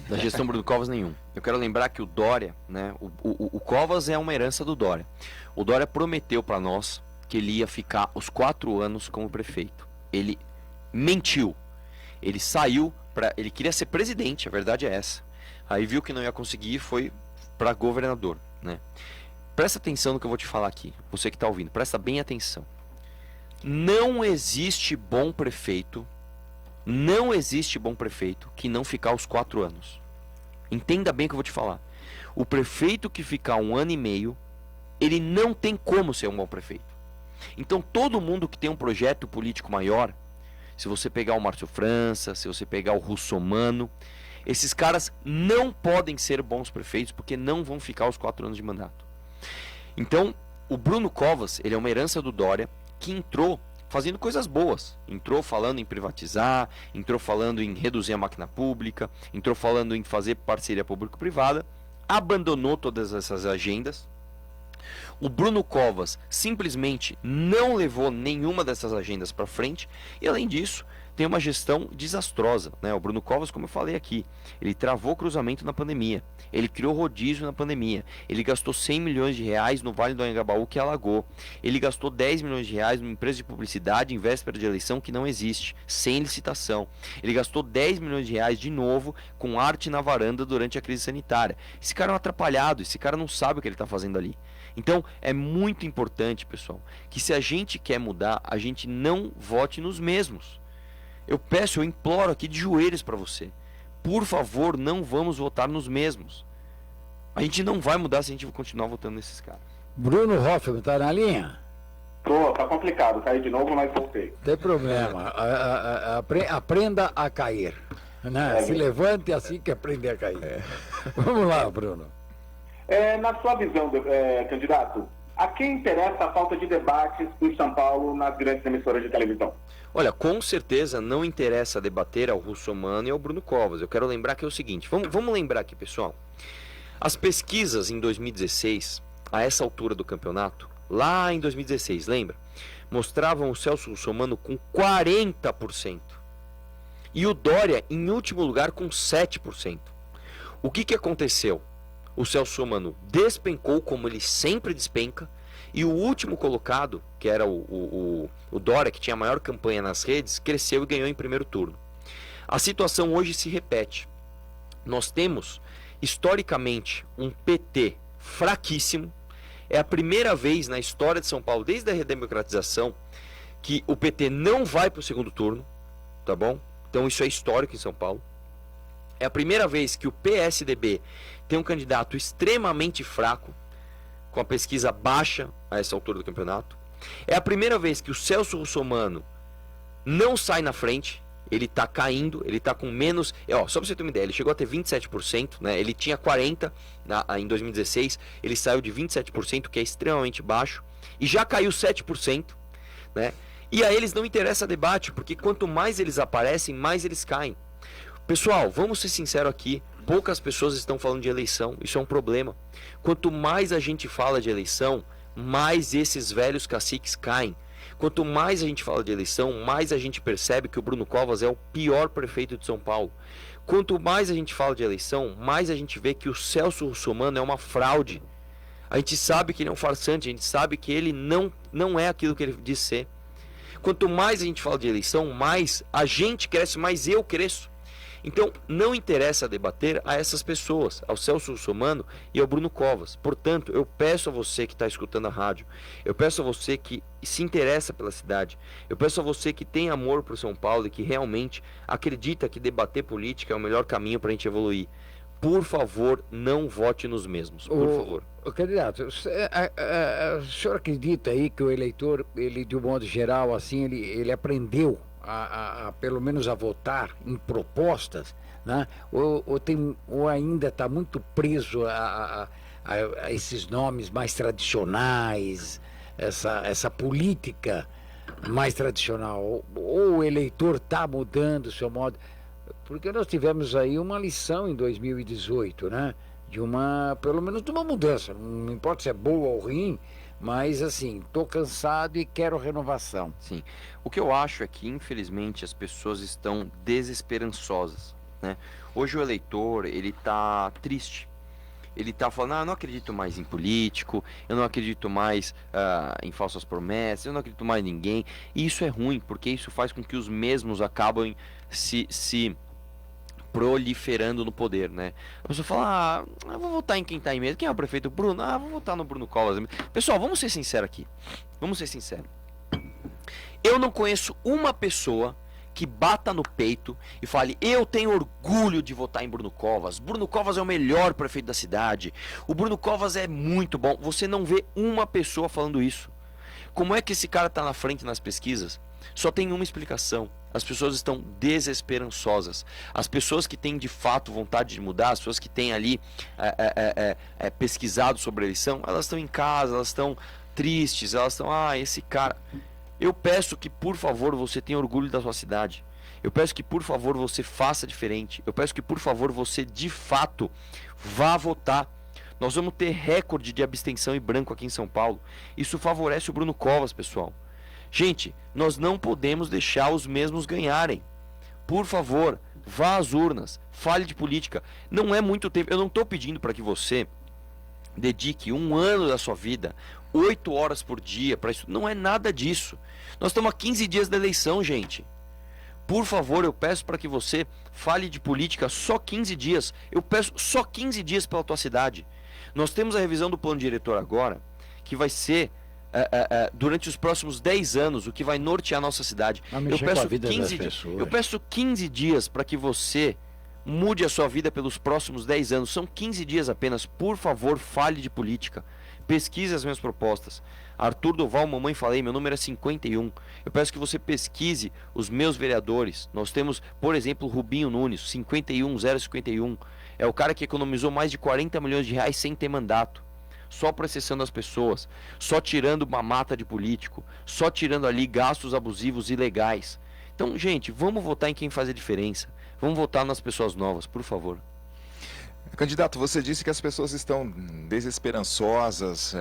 Da gestão Bruno Covas, nenhum. Eu quero lembrar que o Dória, né, o Covas é uma herança do Dória. O Dória prometeu para nós que ele ia ficar os 4 anos como prefeito. Ele mentiu. Ele saiu, ele queria ser presidente, a verdade é essa. Aí viu que não ia conseguir e foi para governador, né? Presta atenção no que eu vou te falar aqui. Você que está ouvindo, presta bem atenção. Não existe bom prefeito que não ficar os 4 anos. Entenda bem o que eu vou te falar. O prefeito que ficar 1 ano e meio, ele não tem como ser um bom prefeito. Então todo mundo que tem um projeto político maior, se você pegar o Márcio França, se você pegar o Russomano, esses caras não podem ser bons prefeitos porque não vão ficar os 4 anos de mandato. Então, o Bruno Covas, ele é uma herança do Dória, que entrou fazendo coisas boas. Entrou falando em privatizar, entrou falando em reduzir a máquina pública, entrou falando em fazer parceria público-privada, abandonou todas essas agendas. O Bruno Covas simplesmente não levou nenhuma dessas agendas para frente e, além disso, tem uma gestão desastrosa, né? O Bruno Covas, como eu falei aqui, ele travou cruzamento na pandemia, ele criou rodízio na pandemia, ele gastou 100 milhões de reais no Vale do Anhangabaú que alagou, ele gastou 10 milhões de reais numa empresa de publicidade em véspera de eleição que não existe, sem licitação, ele gastou 10 milhões de reais de novo com arte na varanda durante a crise sanitária. Esse cara é um atrapalhado, esse cara não sabe o que ele está fazendo ali. Então é muito importante, pessoal, que se a gente quer mudar, a gente não vote nos mesmos. Eu imploro aqui de joelhos para você. Por favor, não vamos votar nos mesmos. A gente não vai mudar se a gente continuar votando nesses caras. Bruno Hoffman, tá na linha? Tá complicado, caí de novo, mas voltei. Tem problema. Aprenda a cair. Né? Se levante assim que aprender a cair. Vamos lá, Bruno. Na sua visão, candidato, a quem interessa a falta de debates em São Paulo nas grandes emissoras de televisão? Olha, com certeza não interessa debater ao Russomano e ao Bruno Covas. Eu quero lembrar que é o seguinte, vamos lembrar aqui, pessoal. As pesquisas em 2016, a essa altura do campeonato, lá em 2016, lembra? Mostravam o Celso Russomano com 40%. E o Dória em último lugar com 7%. O que aconteceu? O Celso Russomano despencou como ele sempre despenca. E o último colocado, que era o Dória, que tinha a maior campanha nas redes, cresceu e ganhou em primeiro turno. A situação hoje se repete. Nós temos, historicamente, um PT fraquíssimo. É a primeira vez na história de São Paulo, desde a redemocratização, que o PT não vai para o segundo turno, tá bom? Então isso é histórico em São Paulo. É a primeira vez que o PSDB tem um candidato extremamente fraco, com a pesquisa baixa a essa altura do campeonato. É a primeira vez que o Celso Russomano não sai na frente, ele está caindo, ele está com menos... só para você ter uma ideia, ele chegou a ter 27%, né? Ele tinha 40% em 2016, ele saiu de 27%, que é extremamente baixo, e já caiu 7%, né? E a eles não interessa debate, porque quanto mais eles aparecem, mais eles caem. Pessoal, vamos ser sinceros aqui, poucas pessoas estão falando de eleição, isso é um problema. Quanto mais a gente fala de eleição, mais esses velhos caciques caem. Quanto mais a gente fala de eleição, mais a gente percebe que o Bruno Covas é o pior prefeito de São Paulo. Quanto mais a gente fala de eleição, mais a gente vê que o Celso Russomano é uma fraude. A gente sabe que ele é um farsante, a gente sabe que ele não é aquilo que ele diz ser. Quanto mais a gente fala de eleição, mais a gente cresce, mais eu cresço. Então, não interessa debater a essas pessoas, ao Celso Russomano e ao Bruno Covas. Portanto, eu peço a você que está escutando a rádio, eu peço a você que se interessa pela cidade, eu peço a você que tem amor por São Paulo e que realmente acredita que debater política é o melhor caminho para a gente evoluir. Por favor, não vote nos mesmos, por favor. Candidato, o senhor acredita aí que o eleitor, ele de um modo geral, assim, ele aprendeu pelo menos a votar em propostas, né? ou ainda está muito preso a esses nomes mais tradicionais, essa política mais tradicional, ou o eleitor está mudando o seu modo, porque nós tivemos aí uma lição em 2018, né? Pelo menos de uma mudança, não importa se é boa ou ruim, mas assim, estou cansado e quero renovação. Sim. O que eu acho é que, infelizmente, as pessoas estão desesperançosas, né? Hoje o eleitor, ele tá triste. Ele tá falando, eu não acredito mais em político, eu não acredito mais em falsas promessas, eu não acredito mais em ninguém. E isso é ruim, porque isso faz com que os mesmos acabem se proliferando no poder, né? A pessoa fala, eu vou votar em quem tá aí mesmo. Quem é o prefeito? Bruno? Vou votar no Bruno Covas. Pessoal, vamos ser sinceros aqui. Vamos ser sinceros. Eu não conheço uma pessoa que bata no peito e fale, eu tenho orgulho de votar em Bruno Covas. Bruno Covas é o melhor prefeito da cidade. O Bruno Covas é muito bom. Você não vê uma pessoa falando isso. Como é que esse cara tá na frente nas pesquisas? Só tem uma explicação. As pessoas estão desesperançosas. As pessoas que têm de fato vontade de mudar, as pessoas que têm ali pesquisado sobre a eleição, elas estão em casa, elas estão tristes, elas estão, esse cara... Eu peço que, por favor, você tenha orgulho da sua cidade. Eu peço que, por favor, você faça diferente. Eu peço que, por favor, você, de fato, vá votar. Nós vamos ter recorde de abstenção e branco aqui em São Paulo. Isso favorece o Bruno Covas, pessoal. Gente, nós não podemos deixar os mesmos ganharem. Por favor, vá às urnas, fale de política. Não é muito tempo. Eu não estou pedindo para que você dedique 1 ano da sua vida, 8 horas por dia para isso. Não é nada disso. Nós estamos a 15 dias da eleição, gente. Por favor, eu peço para que você fale de política só 15 dias. Eu peço só 15 dias pela tua cidade. Nós temos a revisão do plano diretor agora, que vai ser durante os próximos 10 anos, o que vai nortear a nossa cidade. Eu peço 15 dias para que você mude a sua vida pelos próximos 10 anos. São 15 dias apenas. Por favor, fale de política. Pesquise as minhas propostas. Arthur Doval, mamãe falei, meu número é 51. Eu peço que você pesquise os meus vereadores. Nós temos, por exemplo, Rubinho Nunes, 51051. É o cara que economizou mais de 40 milhões de reais sem ter mandato. Só processando as pessoas, só tirando uma mata de político, só tirando ali gastos abusivos ilegais. Então, gente, vamos votar em quem faz a diferença. Vamos votar nas pessoas novas, por favor. Candidato, você disse que as pessoas estão desesperançosas,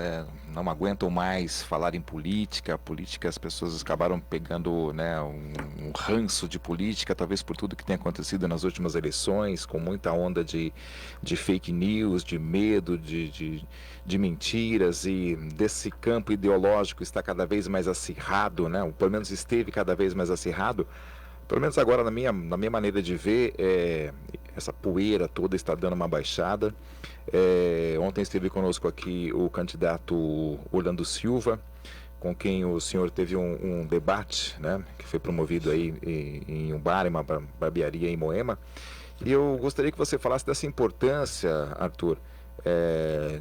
não aguentam mais falar em política. As pessoas acabaram pegando, né, um ranço de política, talvez por tudo que tem acontecido nas últimas eleições, com muita onda de fake news, de medo, de mentiras, e desse campo ideológico está cada vez mais acirrado, né? Ou pelo menos esteve cada vez mais acirrado. Pelo menos agora, na minha maneira de ver, essa poeira toda está dando uma baixada. Ontem esteve conosco aqui o candidato Orlando Silva, com quem o senhor teve um debate, né, que foi promovido aí em um bar, em uma barbearia em Moema. E eu gostaria que você falasse dessa importância, Arthur,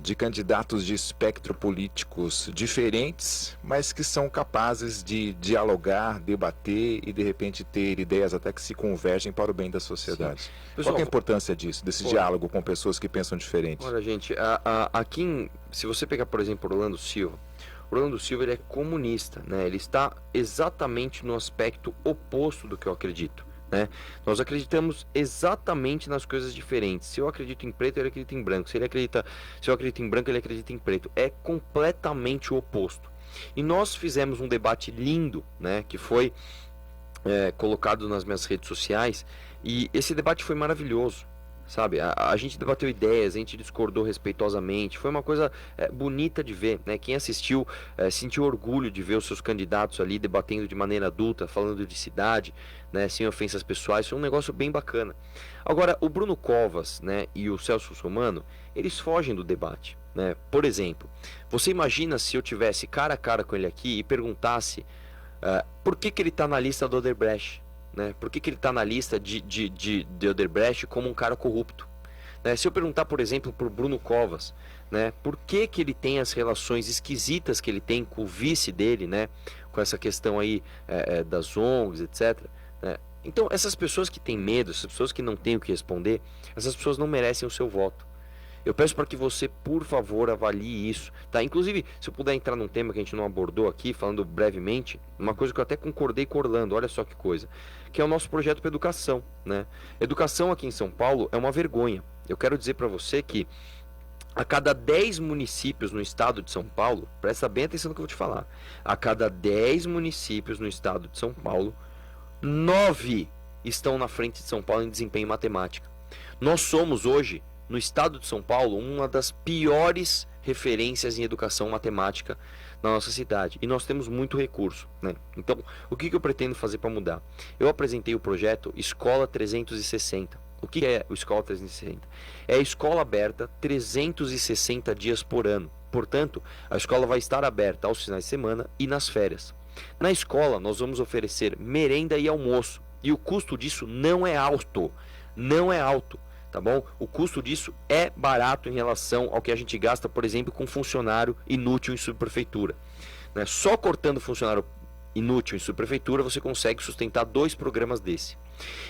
de candidatos de espectro políticos diferentes, mas que são capazes de dialogar, debater e de repente ter ideias até que se convergem para o bem da sociedade. Pessoal, qual é a importância disso, desse diálogo com pessoas que pensam diferente? Olha, gente, aqui, se você pegar, por exemplo, Orlando Silva, ele é comunista, né? Ele está exatamente no aspecto oposto do que eu acredito. Né? Nós acreditamos exatamente nas coisas diferentes. Se eu acredito em preto, ele acredita em branco. Se eu acredito em branco, ele acredita em preto. É completamente o oposto. E nós fizemos um debate lindo, né, que foi colocado nas minhas redes sociais. E esse debate foi maravilhoso. Sabe, a gente debateu ideias, a gente discordou respeitosamente, foi uma coisa bonita de ver, né? Quem assistiu sentiu orgulho de ver os seus candidatos ali debatendo de maneira adulta, falando de cidade, né? Sem ofensas pessoais, foi um negócio bem bacana. Agora, o Bruno Covas, né, e o Celso Russomano, eles fogem do debate, né? Por exemplo, você imagina se eu tivesse cara a cara com ele aqui e perguntasse por que ele está na lista do Odebrecht? Né? Por que ele está na lista de Odebrecht como um cara corrupto? Né? Se eu perguntar, por exemplo, para o Bruno Covas, né, por que ele tem as relações esquisitas que ele tem com o vice dele, né, com essa questão aí das ONGs, etc. Né? Então, essas pessoas que têm medo, essas pessoas que não têm o que responder, essas pessoas não merecem o seu voto. Eu peço para que você, por favor, avalie isso, tá? Inclusive, se eu puder entrar num tema que a gente não abordou aqui, falando brevemente, uma coisa que eu até concordei com Orlando, olha só que coisa, que é o nosso projeto para educação, né? Educação aqui em São Paulo é uma vergonha. Eu quero dizer para você que a cada 10 municípios no estado de São Paulo, presta bem atenção no que eu vou te falar, a cada 10 municípios no estado de São Paulo, 9 estão na frente de São Paulo em desempenho em matemática. Nós somos hoje, no estado de São Paulo, uma das piores referências em educação matemática na nossa cidade. E nós temos muito recurso, né? Então, o que eu pretendo fazer para mudar? Eu apresentei o projeto Escola 360. O que é o Escola 360? É a escola aberta 360 dias por ano. Portanto, a escola vai estar aberta aos finais de semana e nas férias. Na escola, nós vamos oferecer merenda e almoço. E o custo disso não é alto. Não é alto. Tá bom? O custo disso é barato em relação ao que a gente gasta, por exemplo, com funcionário inútil em subprefeitura. Né? Só cortando funcionário inútil em subprefeitura você consegue sustentar 2 programas desse.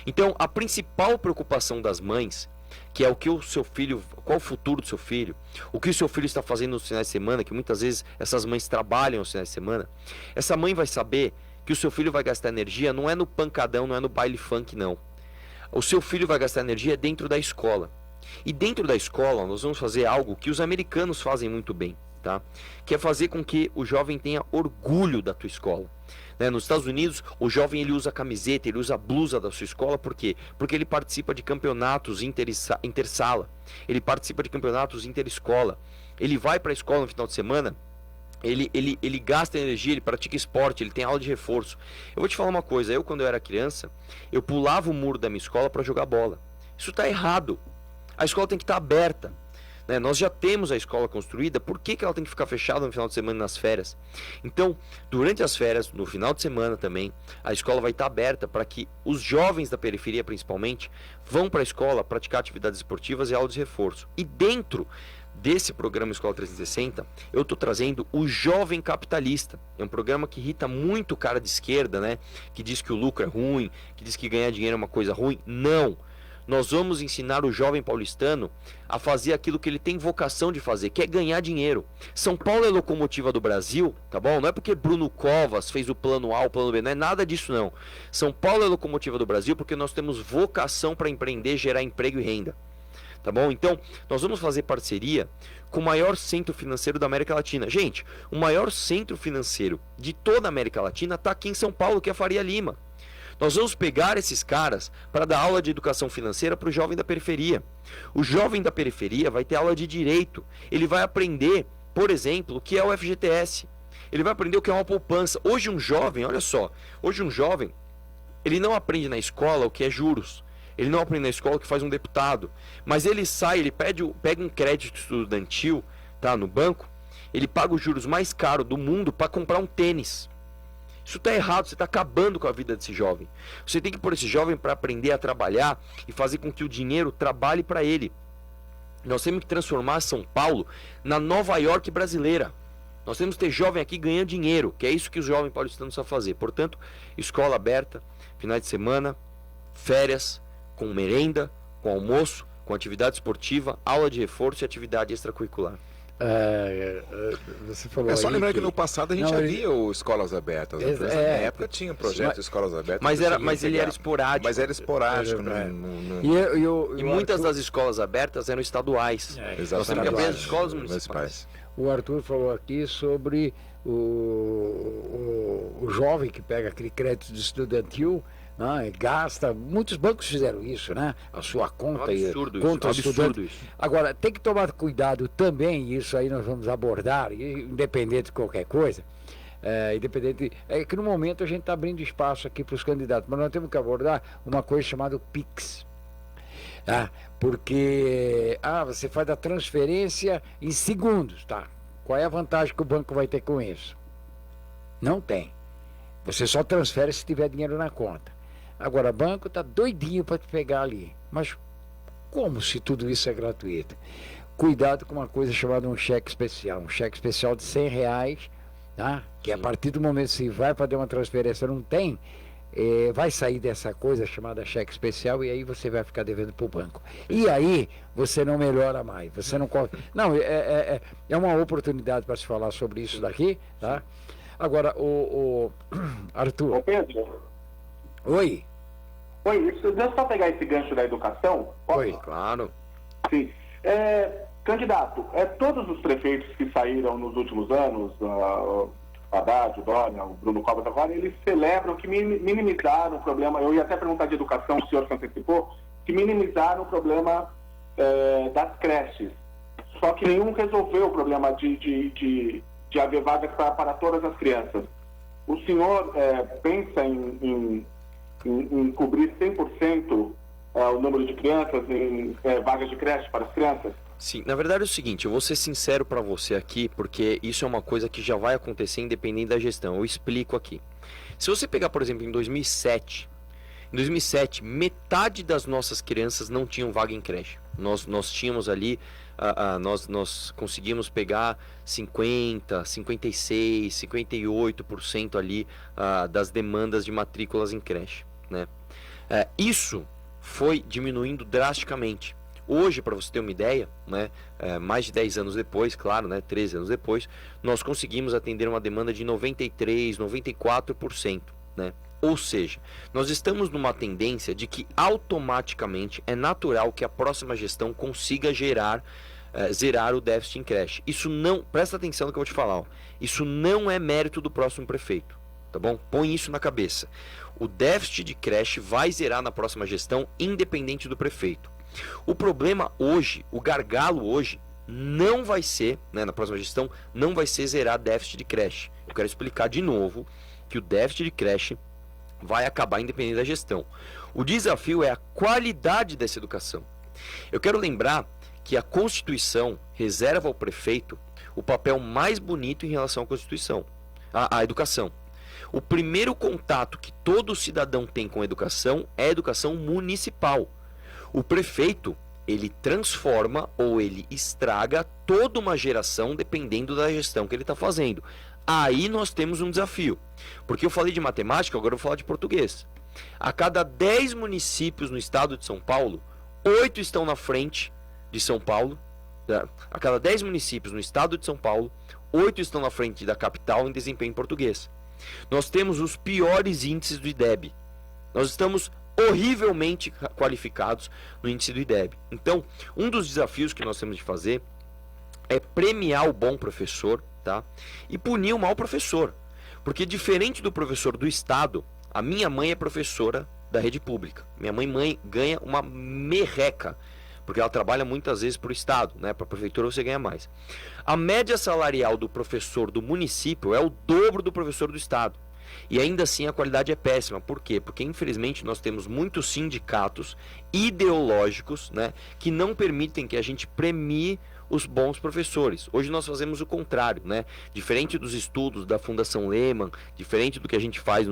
Então, a principal preocupação das mães que é o que o seu filho, qual o futuro do seu filho, o que o seu filho está fazendo nos finais de semana, que muitas vezes essas mães trabalham nos finais de semana, essa mãe vai saber que o seu filho vai gastar energia não é no pancadão, não é no baile funk, não. O seu filho vai gastar energia dentro da escola. E dentro da escola nós vamos fazer algo que os americanos fazem muito bem, tá? Que é fazer com que o jovem tenha orgulho da tua escola. Nos Estados Unidos, o jovem ele usa a camiseta, ele usa a blusa da sua escola, por quê? Porque ele participa de campeonatos intersala, ele participa de campeonatos interescola, ele vai para a escola no final de semana, ele gasta energia, ele pratica esporte, ele tem aula de reforço. Eu vou te falar uma coisa, eu quando eu era criança, eu pulava o muro da minha escola para jogar bola. Isso está errado, a escola tem que estar aberta. Nós já temos a escola construída, por que ela tem que ficar fechada no final de semana e nas férias? Então, durante as férias, no final de semana também, a escola vai estar aberta para que os jovens da periferia, principalmente, vão para a escola praticar atividades esportivas e aula de reforço. E dentro desse programa Escola 360, eu estou trazendo o Jovem Capitalista. É um programa que irrita muito o cara de esquerda, que diz que o lucro é ruim, que diz que ganhar dinheiro é uma coisa ruim. Não! Nós vamos ensinar o jovem paulistano a fazer aquilo que ele tem vocação de fazer, que é ganhar dinheiro. São Paulo é a locomotiva do Brasil, tá bom? Não é porque Bruno Covas fez o plano A, o plano B, não é nada disso não. São Paulo é a locomotiva do Brasil porque nós temos vocação para empreender, gerar emprego e renda. Tá bom? Então, nós vamos fazer parceria com o maior centro financeiro da América Latina. Gente, o maior centro financeiro de toda a América Latina está aqui em São Paulo, que é a Faria Lima. Nós vamos pegar esses caras para dar aula de educação financeira para o jovem da periferia. O jovem da periferia vai ter aula de direito. Ele vai aprender, por exemplo, o que é o FGTS. Ele vai aprender o que é uma poupança. Hoje um jovem, olha só, ele não aprende na escola o que é juros. Ele não aprende na escola o que faz um deputado. Mas ele sai, ele pega um crédito estudantil, tá, no banco, ele paga os juros mais caros do mundo para comprar um tênis. Isso está errado, você está acabando com a vida desse jovem. Você tem que pôr esse jovem para aprender a trabalhar e fazer com que o dinheiro trabalhe para ele. Nós temos que transformar São Paulo na Nova York brasileira. Nós temos que ter jovem aqui ganhando dinheiro, que é isso que os jovens paulistanos sabem fazer. Portanto, escola aberta, finais de semana, férias, com merenda, com almoço, com atividade esportiva, aula de reforço e atividade extracurricular. Você falou só lembrar que no passado a gente havia o Escolas Abertas. Na época tinha o projeto de Escolas Abertas. Mas ele era esporádico. Mas era esporádico. E muitas das escolas abertas eram estaduais. Nós temos que abrir as escolas municipais. O Arthur falou aqui sobre o jovem que pega aquele crédito estudantil, gasta, muitos bancos fizeram isso, a sua conta e conta estudante. Isso. Agora, tem que tomar cuidado também, isso aí nós vamos abordar, independente de qualquer coisa, é que no momento a gente está abrindo espaço aqui para os candidatos, mas nós temos que abordar uma coisa chamada PIX. Porque você faz a transferência em segundos, tá? Qual é a vantagem que o banco vai ter com isso? Não tem. Você só transfere se tiver dinheiro na conta. Agora, o banco está doidinho para te pegar ali. Mas como se tudo isso é gratuito? Cuidado com uma coisa chamada um cheque especial. Um cheque especial de R$100, tá? Que a partir do momento que você vai fazer uma transferência não tem, vai sair dessa coisa chamada cheque especial e aí você vai ficar devendo para o banco. E aí você não melhora mais. Você não corre. Não, é uma oportunidade para se falar sobre isso daqui, tá? Agora, o Arthur. Ô Pedro. Oi. Oi, deixa eu só pegar esse gancho da educação. Oi. Claro. Sim. Candidato, todos os prefeitos que saíram nos últimos anos, o Haddad, o Dória, o Bruno Covas agora, eles celebram que minimizaram o problema, eu ia até perguntar de educação, o senhor se antecipou, que minimizaram o problema das creches. Só que nenhum resolveu o problema de haver vagas para todas as crianças. O senhor pensa em cobrir 100% o número de crianças em vagas de creche para as crianças? Sim, na verdade é o seguinte, eu vou ser sincero para você aqui, porque isso é uma coisa que já vai acontecer independente da gestão. Eu explico aqui. Se você pegar, por exemplo, em 2007, metade das nossas crianças não tinham vaga em creche. Nós tínhamos ali, nós conseguimos pegar 50, 56, 58% ali das demandas de matrículas em creche, né? Isso foi diminuindo drasticamente. Hoje, para você ter uma ideia, né, mais de 10 anos depois, claro, né, 13 anos depois, nós conseguimos atender uma demanda de 93%, 94%, né? Ou seja, nós estamos numa tendência de que automaticamente é natural que a próxima gestão consiga zerar o déficit em creche. Isso não, presta atenção no que eu vou te falar, ó. Isso não é mérito do próximo prefeito, tá bom? Põe isso na cabeça. O déficit de creche vai zerar na próxima gestão, independente do prefeito. O problema hoje, o gargalo hoje, não vai ser, né, na próxima gestão, não vai ser zerar déficit de creche. Eu quero explicar de novo que o déficit de creche vai acabar independente da gestão. O desafio é a qualidade dessa educação. Eu quero lembrar que a Constituição reserva ao prefeito o papel mais bonito em relação à Constituição, à educação. O primeiro contato que todo cidadão tem com a educação é a educação municipal. O prefeito, ele transforma ou ele estraga toda uma geração dependendo da gestão que ele está fazendo. Aí nós temos um desafio, porque eu falei de matemática, agora eu vou falar de português. A cada 10 municípios no estado de São Paulo, 8 estão na frente de São Paulo. A cada 10 municípios no estado de São Paulo, 8 estão na frente da capital em desempenho em português. Nós temos os piores índices do IDEB. Nós estamos horrivelmente qualificados no índice do IDEB. Então, um dos desafios que nós temos de fazer é premiar o bom professor, tá? E punir o mau professor. Porque diferente do professor do Estado, a minha mãe é professora da rede pública. Minha mãe ganha uma merreca, porque ela trabalha muitas vezes para o Estado, né? Para a prefeitura você ganha mais. A média salarial do professor do município é o dobro do professor do Estado. E ainda assim a qualidade é péssima. Por quê? Porque infelizmente nós temos muitos sindicatos ideológicos, né, que não permitem que a gente premie os bons professores. Hoje nós fazemos o contrário, né? Diferente dos estudos da Fundação Lehman, diferente do que a gente faz,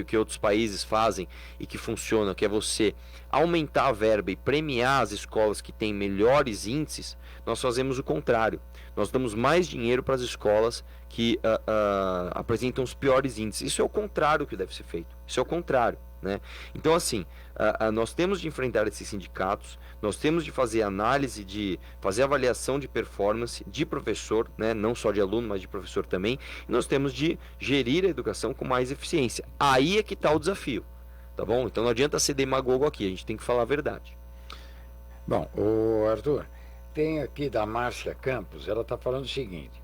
que outros países fazem e que funciona, que é você aumentar a verba e premiar as escolas que têm melhores índices, nós fazemos o contrário. Nós damos mais dinheiro para as escolas que apresentam os piores índices. Isso é o contrário que deve ser feito. Isso é o contrário, né? Então, assim, nós temos de enfrentar esses sindicatos, nós temos de fazer análise, de fazer avaliação de performance de professor, né? Não só de aluno, mas de professor também. E nós temos de gerir a educação com mais eficiência. Aí é que está o desafio, tá bom? Então não adianta ser demagogo aqui, a gente tem que falar a verdade. Bom, o Arthur, tem aqui da Márcia Campos, ela está falando o seguinte,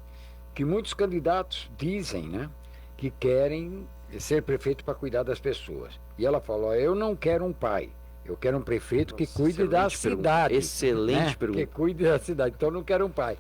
que muitos candidatos dizem, né, que querem ser prefeito para cuidar das pessoas. E ela falou, eu não quero um pai, eu quero um prefeito que cuide da cidade. Excelente, né? Pergunta. Que cuide da cidade, então eu não quero um pai.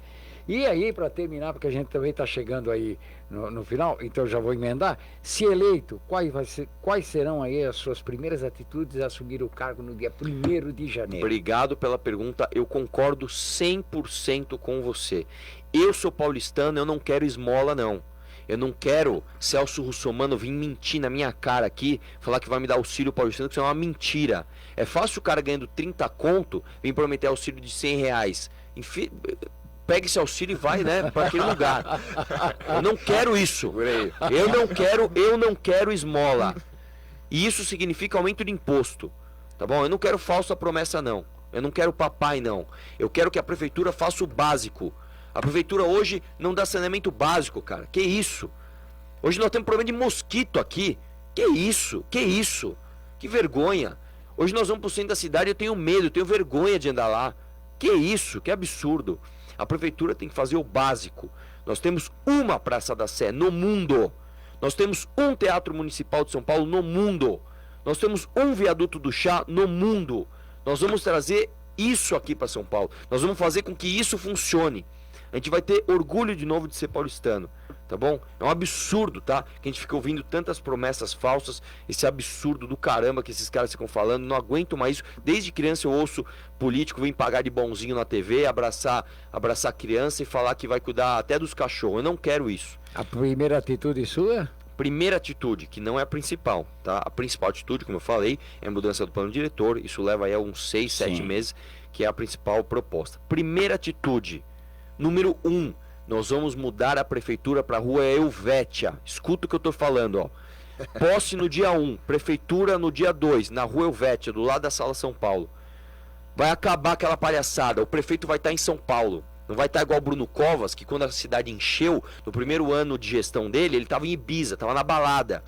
E aí, para terminar, porque a gente também está chegando aí no final, então eu já vou emendar, se eleito, quais serão aí as suas primeiras atitudes a assumir o cargo no dia 1º de janeiro? Obrigado pela pergunta, eu concordo 100% com você. Eu sou paulistano, eu não quero esmola não. Eu não quero Celso Russomano vir mentir na minha cara aqui, falar que vai me dar auxílio paulistano, que isso é uma mentira. É fácil o cara ganhando 30 conto, vir prometer auxílio de R$100. Enfim, pega esse auxílio e vai, né, para aquele lugar. Eu não quero isso. Eu não quero esmola. E isso significa aumento de imposto, tá bom? Eu não quero falsa promessa não. Eu não quero papai não. Eu quero que a prefeitura faça o básico. A prefeitura hoje não dá saneamento básico, cara. Que isso? Hoje nós temos problema de mosquito aqui. Que isso? Que isso? Que vergonha. Hoje nós vamos pro centro da cidade, eu tenho medo, eu tenho vergonha de andar lá. Que isso? Que absurdo. A prefeitura tem que fazer o básico. Nós temos uma Praça da Sé no mundo. Nós temos um Teatro Municipal de São Paulo no mundo. Nós temos um Viaduto do Chá no mundo. Nós vamos trazer isso aqui para São Paulo. Nós vamos fazer com que isso funcione. A gente vai ter orgulho de novo de ser paulistano, tá bom? É um absurdo, tá? Que a gente fica ouvindo tantas promessas falsas, esse absurdo do caramba que esses caras ficam falando, não aguento mais isso. Desde criança eu ouço político vir pagar de bonzinho na TV, abraçar criança e falar que vai cuidar até dos cachorros. Eu não quero isso. A primeira atitude sua? Primeira atitude, que não é a principal, tá? A principal atitude, como eu falei, é a mudança do plano diretor. Isso leva aí a uns 6, 7 meses, que é a principal proposta. Primeira atitude. Número 1, nós vamos mudar a prefeitura para a rua Helvétia. Escuta o que eu estou falando, ó. Posse no dia 1, prefeitura no dia 2, na rua Helvétia, do lado da Sala São Paulo. Vai acabar aquela palhaçada. O prefeito vai estar em São Paulo. Não vai estar igual o Bruno Covas, que quando a cidade encheu, no primeiro ano de gestão dele, ele estava em Ibiza, estava na balada.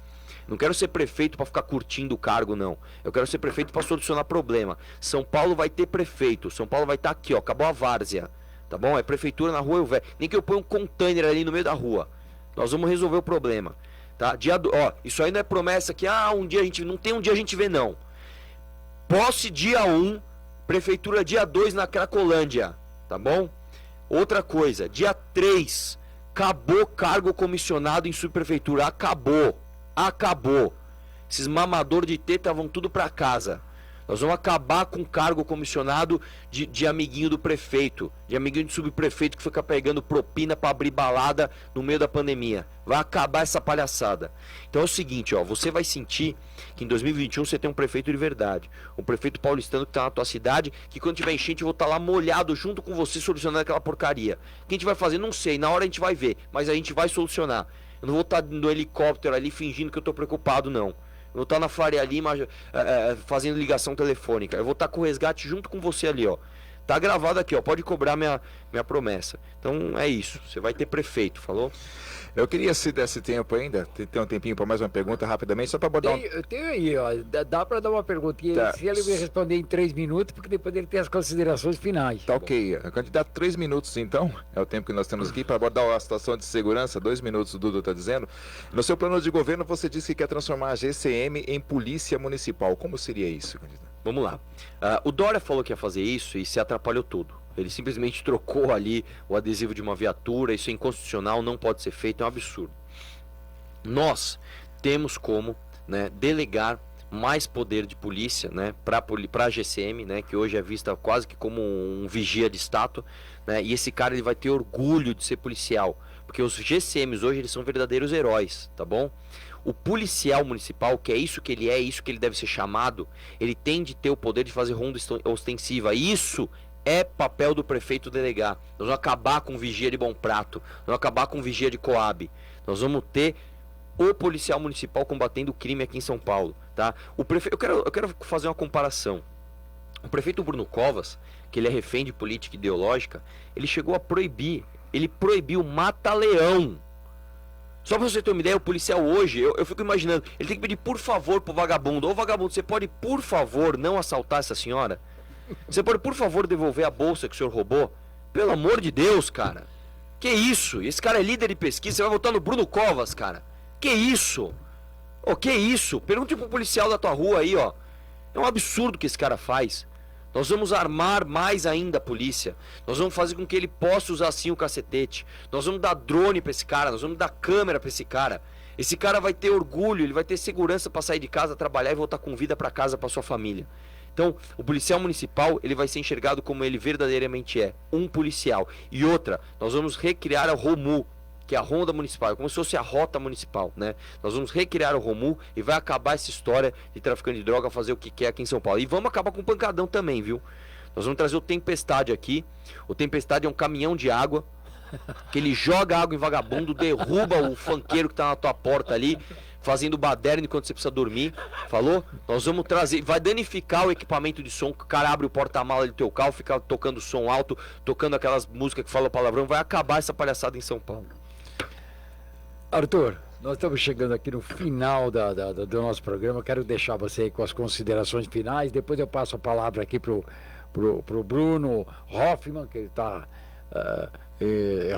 Não quero ser prefeito para ficar curtindo o cargo, não. Eu quero ser prefeito para solucionar problema. São Paulo vai ter prefeito. São Paulo vai estar aqui, ó. Acabou a várzea. Tá bom? É prefeitura na rua, nem que eu ponha um container ali no meio da rua. Nós vamos resolver o problema. Tá? Isso aí não é promessa que um dia a gente... Não tem um dia a gente vê, não. Posse dia 1, prefeitura dia 2 na Cracolândia. Tá bom? Outra coisa, dia 3, acabou cargo comissionado em subprefeitura. Acabou. Esses mamadores de teta vão tudo pra casa. Nós vamos acabar com o cargo comissionado de amiguinho do prefeito, de amiguinho de subprefeito que fica pegando propina para abrir balada no meio da pandemia. Vai acabar essa palhaçada. Então é o seguinte, ó, você vai sentir que em 2021 você tem um prefeito de verdade. Um prefeito paulistano que está na tua cidade, que quando tiver enchente eu vou estar lá molhado junto com você solucionando aquela porcaria. O que a gente vai fazer? Não sei, na hora a gente vai ver, mas a gente vai solucionar. Eu não vou estar no helicóptero ali fingindo que eu estou preocupado, não. Eu vou estar na Faria Lima fazendo ligação telefônica. Eu vou estar com o resgate junto com você ali, ó. Tá gravado aqui, ó. Pode cobrar minha promessa. Então é isso. Você vai ter prefeito, falou? Eu queria, se desse tempo ainda, ter um tempinho para mais uma pergunta rapidamente, só para botar Tem aí, ó. Dá para dar uma perguntinha. Tá. Se ele me responder em 3 minutos, porque depois ele tem as considerações finais. Tá ok. Candidato, 3 minutos então, é o tempo que nós temos aqui para abordar a situação de segurança. 2 minutos, o Dudu está dizendo. No seu plano de governo, você disse que quer transformar a GCM em polícia municipal. Como seria isso, candidato? Vamos lá. O Dória falou que ia fazer isso e se atrapalhou tudo. Ele simplesmente trocou ali o adesivo de uma viatura. Isso é inconstitucional, não pode ser feito, é um absurdo. Nós temos como, né, delegar mais poder de polícia, né, para a GCM, né, que hoje é vista quase que como um vigia de estátua, né, e esse cara ele vai ter orgulho de ser policial, porque os GCMs hoje eles são verdadeiros heróis, tá bom? O policial municipal, que é isso que ele é, isso que ele deve ser chamado, ele tem de ter o poder de fazer ronda ostensiva. Isso é papel do prefeito delegar. Nós vamos acabar com vigia de Bom Prato, nós vamos acabar com vigia de Coab. Nós vamos ter o policial municipal combatendo o crime aqui em São Paulo, tá? O prefeito, eu quero fazer uma comparação. O prefeito Bruno Covas, que ele é refém de política ideológica, ele chegou a proibir, ele proibiu mata-leão. Só pra você ter uma ideia, o policial hoje, eu fico imaginando, ele tem que pedir por favor pro vagabundo: ô vagabundo, você pode por favor não assaltar essa senhora? Você pode por favor devolver a bolsa que o senhor roubou? Pelo amor de Deus, cara. Que isso? Esse cara é líder de pesquisa, você vai votar no Bruno Covas, cara. Que isso? Ô, que isso? Pergunte pro policial da tua rua aí, ó. É um absurdo que esse cara faz. Nós vamos armar mais ainda a polícia. Nós vamos fazer com que ele possa usar assim o cacetete. Nós vamos dar drone pra esse cara. Nós vamos dar câmera pra esse cara. Esse cara vai ter orgulho, ele vai ter segurança pra sair de casa, trabalhar e voltar com vida pra casa, pra sua família. Então, o policial municipal, ele vai ser enxergado como ele verdadeiramente é, um policial. E outra, nós vamos recriar a ROMU, que é a Ronda Municipal, como se fosse a Rota Municipal, né? Nós vamos recriar o ROMU e vai acabar essa história de traficante de droga fazer o que quer aqui em São Paulo. E vamos acabar com o pancadão também, viu? Nós vamos trazer o Tempestade aqui. O Tempestade é um caminhão de água, que ele joga água em vagabundo, derruba o funkeiro que tá na tua porta ali, fazendo baderna enquanto você precisa dormir, falou? Nós vamos trazer, vai danificar o equipamento de som, que o cara abre o porta-mala do teu carro, fica tocando som alto, tocando aquelas músicas que falam palavrão, vai acabar essa palhaçada em São Paulo. Arthur, nós estamos chegando aqui no final do nosso programa. Quero deixar você aí com as considerações finais. Depois eu passo a palavra aqui pro Bruno Hoffman, que ele está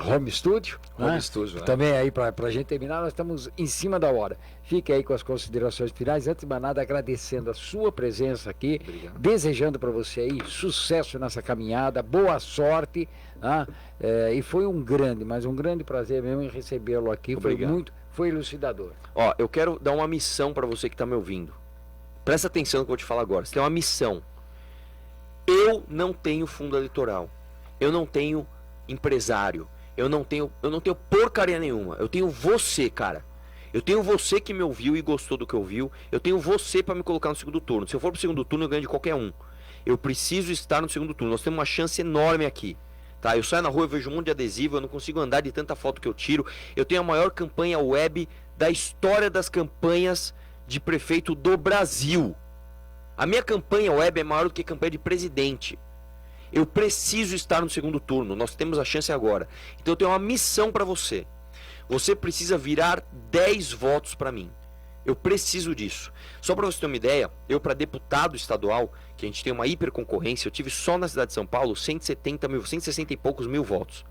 home studio. Home né? studio, né? Também aí para a gente terminar, nós estamos em cima da hora. Fique aí com as considerações finais. Antes de mais nada, agradecendo a sua presença aqui. Obrigado. Desejando para você aí sucesso nessa caminhada, boa sorte. Né? E foi um grande prazer mesmo em recebê-lo aqui. Obrigado. Foi elucidador. Ó, eu quero dar uma missão para você que está me ouvindo. Presta atenção no que eu vou te falar agora. Você tem uma missão. Eu não tenho fundo eleitoral. Eu não tenho empresário. Eu não tenho porcaria nenhuma. Eu tenho você, cara. Eu tenho você que me ouviu e gostou do que ouviu. Eu tenho você para me colocar no segundo turno. Se eu for pro segundo turno, eu ganho de qualquer um. Eu preciso estar no segundo turno. Nós temos uma chance enorme aqui. Tá? Eu saio na rua, eu vejo um monte de adesivo, eu não consigo andar de tanta foto que eu tiro. Eu tenho a maior campanha web da história das campanhas de prefeito do Brasil. A minha campanha web é maior do que a campanha de presidente. Eu preciso estar no segundo turno. Nós temos a chance agora. Então eu tenho uma missão para você. Você precisa virar 10 votos para mim. Eu preciso disso. Só para você ter uma ideia, eu para deputado estadual, que a gente tem uma hiperconcorrência, eu tive só na cidade de São Paulo 160 e poucos mil votos.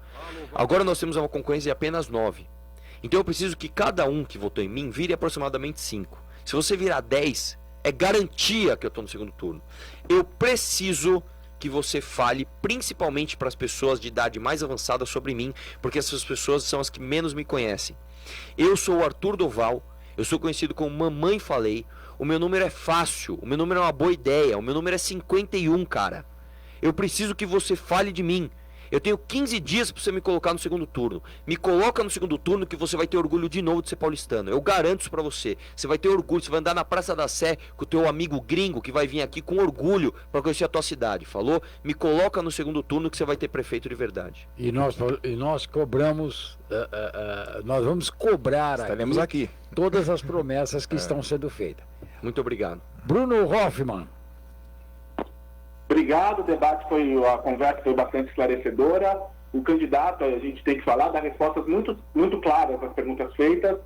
Agora nós temos uma concorrência de apenas 9. Então eu preciso que cada um que votou em mim vire aproximadamente 5. Se você virar 10, é garantia que eu estou no segundo turno. Eu preciso que você fale principalmente para as pessoas de idade mais avançada sobre mim, porque essas pessoas são as que menos me conhecem. Eu sou o Arthur Doval, eu sou conhecido como Mamãe Falei, o meu número é fácil, o meu número é uma boa ideia, o meu número é 51, cara. Eu preciso que você fale de mim. Eu tenho 15 dias para você me colocar no segundo turno. Me coloca no segundo turno que você vai ter orgulho de novo de ser paulistano. Eu garanto isso para você. Você vai ter orgulho, você vai andar na Praça da Sé com o teu amigo gringo que vai vir aqui com orgulho para conhecer a tua cidade. Falou? Me coloca no segundo turno que você vai ter prefeito de verdade. E nós cobramos, nós vamos cobrar aqui todas as promessas que estão sendo feitas. Muito obrigado. Bruno Hoffman. Obrigado, a conversa foi bastante esclarecedora. O candidato, a gente tem que falar, dá respostas muito claras às perguntas feitas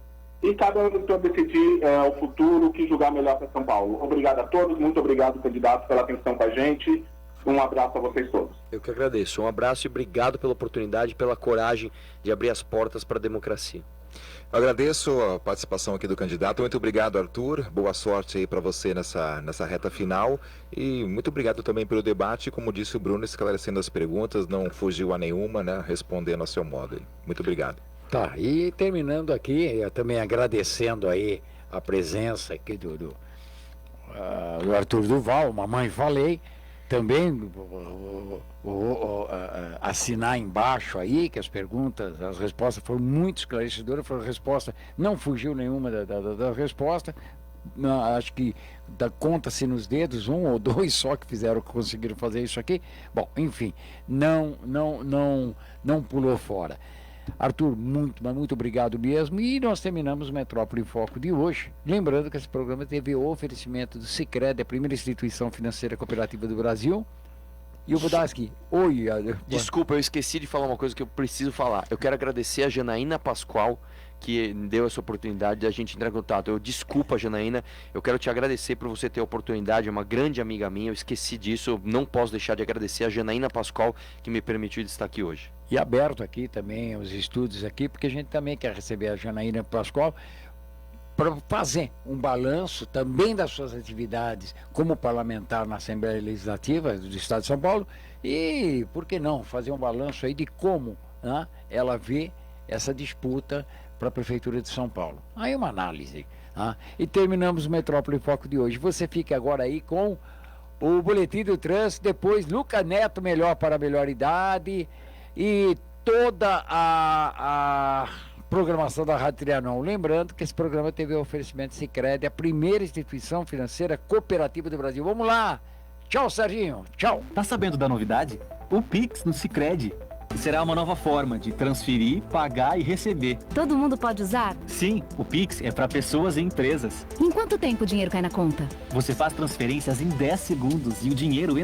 e cada um então decidir o futuro, o que julgar melhor para São Paulo. Obrigado a todos, muito obrigado, candidato, pela atenção com a gente. Um abraço a vocês todos. Eu que agradeço. Um abraço e obrigado pela oportunidade e pela coragem de abrir as portas para a democracia. Eu agradeço a participação aqui do candidato. Muito obrigado, Arthur. Boa sorte aí para você nessa reta final. E muito obrigado também pelo debate. Como disse o Bruno, esclarecendo as perguntas, não fugiu a nenhuma, né? Respondendo ao seu modo. Muito obrigado. Tá, e terminando aqui, eu também agradecendo aí a presença aqui do Arthur Duval, Mamãe Falei. Também assinar embaixo aí que as perguntas, as respostas foram muito esclarecedoras, foi a resposta, não fugiu nenhuma da resposta. Não, acho que conta-se nos dedos, 1 ou 2 só que conseguiram fazer isso aqui. Bom, enfim, não pulou fora. Arthur, muito obrigado mesmo. E nós terminamos o Metrópole em Foco de hoje. Lembrando que esse programa teve o oferecimento do Sicredi, a primeira instituição financeira cooperativa do Brasil. E o Budaschi, oi. Desculpa, eu esqueci de falar uma coisa que eu preciso falar. Eu quero agradecer a Janaína Pascoal, que deu essa oportunidade de a gente entrar em contato. Desculpa, Janaína, eu quero te agradecer por você ter a oportunidade, é uma grande amiga minha, eu esqueci disso, eu não posso deixar de agradecer a Janaína Pascoal, que me permitiu estar aqui hoje. E aberto aqui também os estúdios aqui, porque a gente também quer receber a Janaína Pascoal para fazer um balanço também das suas atividades como parlamentar na Assembleia Legislativa do Estado de São Paulo e, por que não, fazer um balanço aí de como, né, ela vê essa disputa para a Prefeitura de São Paulo. Aí uma análise. E terminamos o Metrópole em Foco de hoje. Você fica agora aí com o Boletim do Trânsito, depois Luca Neto, Melhor para a Melhor Idade e toda a programação da Rádio Trianon. Lembrando que esse programa teve o oferecimento Sicredi, a primeira instituição financeira cooperativa do Brasil. Vamos lá! Tchau, Serginho! Tchau! Tá sabendo da novidade? O Pix no Sicredi. Será uma nova forma de transferir, pagar e receber. Todo mundo pode usar? Sim, o Pix é para pessoas e empresas. Em quanto tempo o dinheiro cai na conta? Você faz transferências em 10 segundos e o dinheiro entra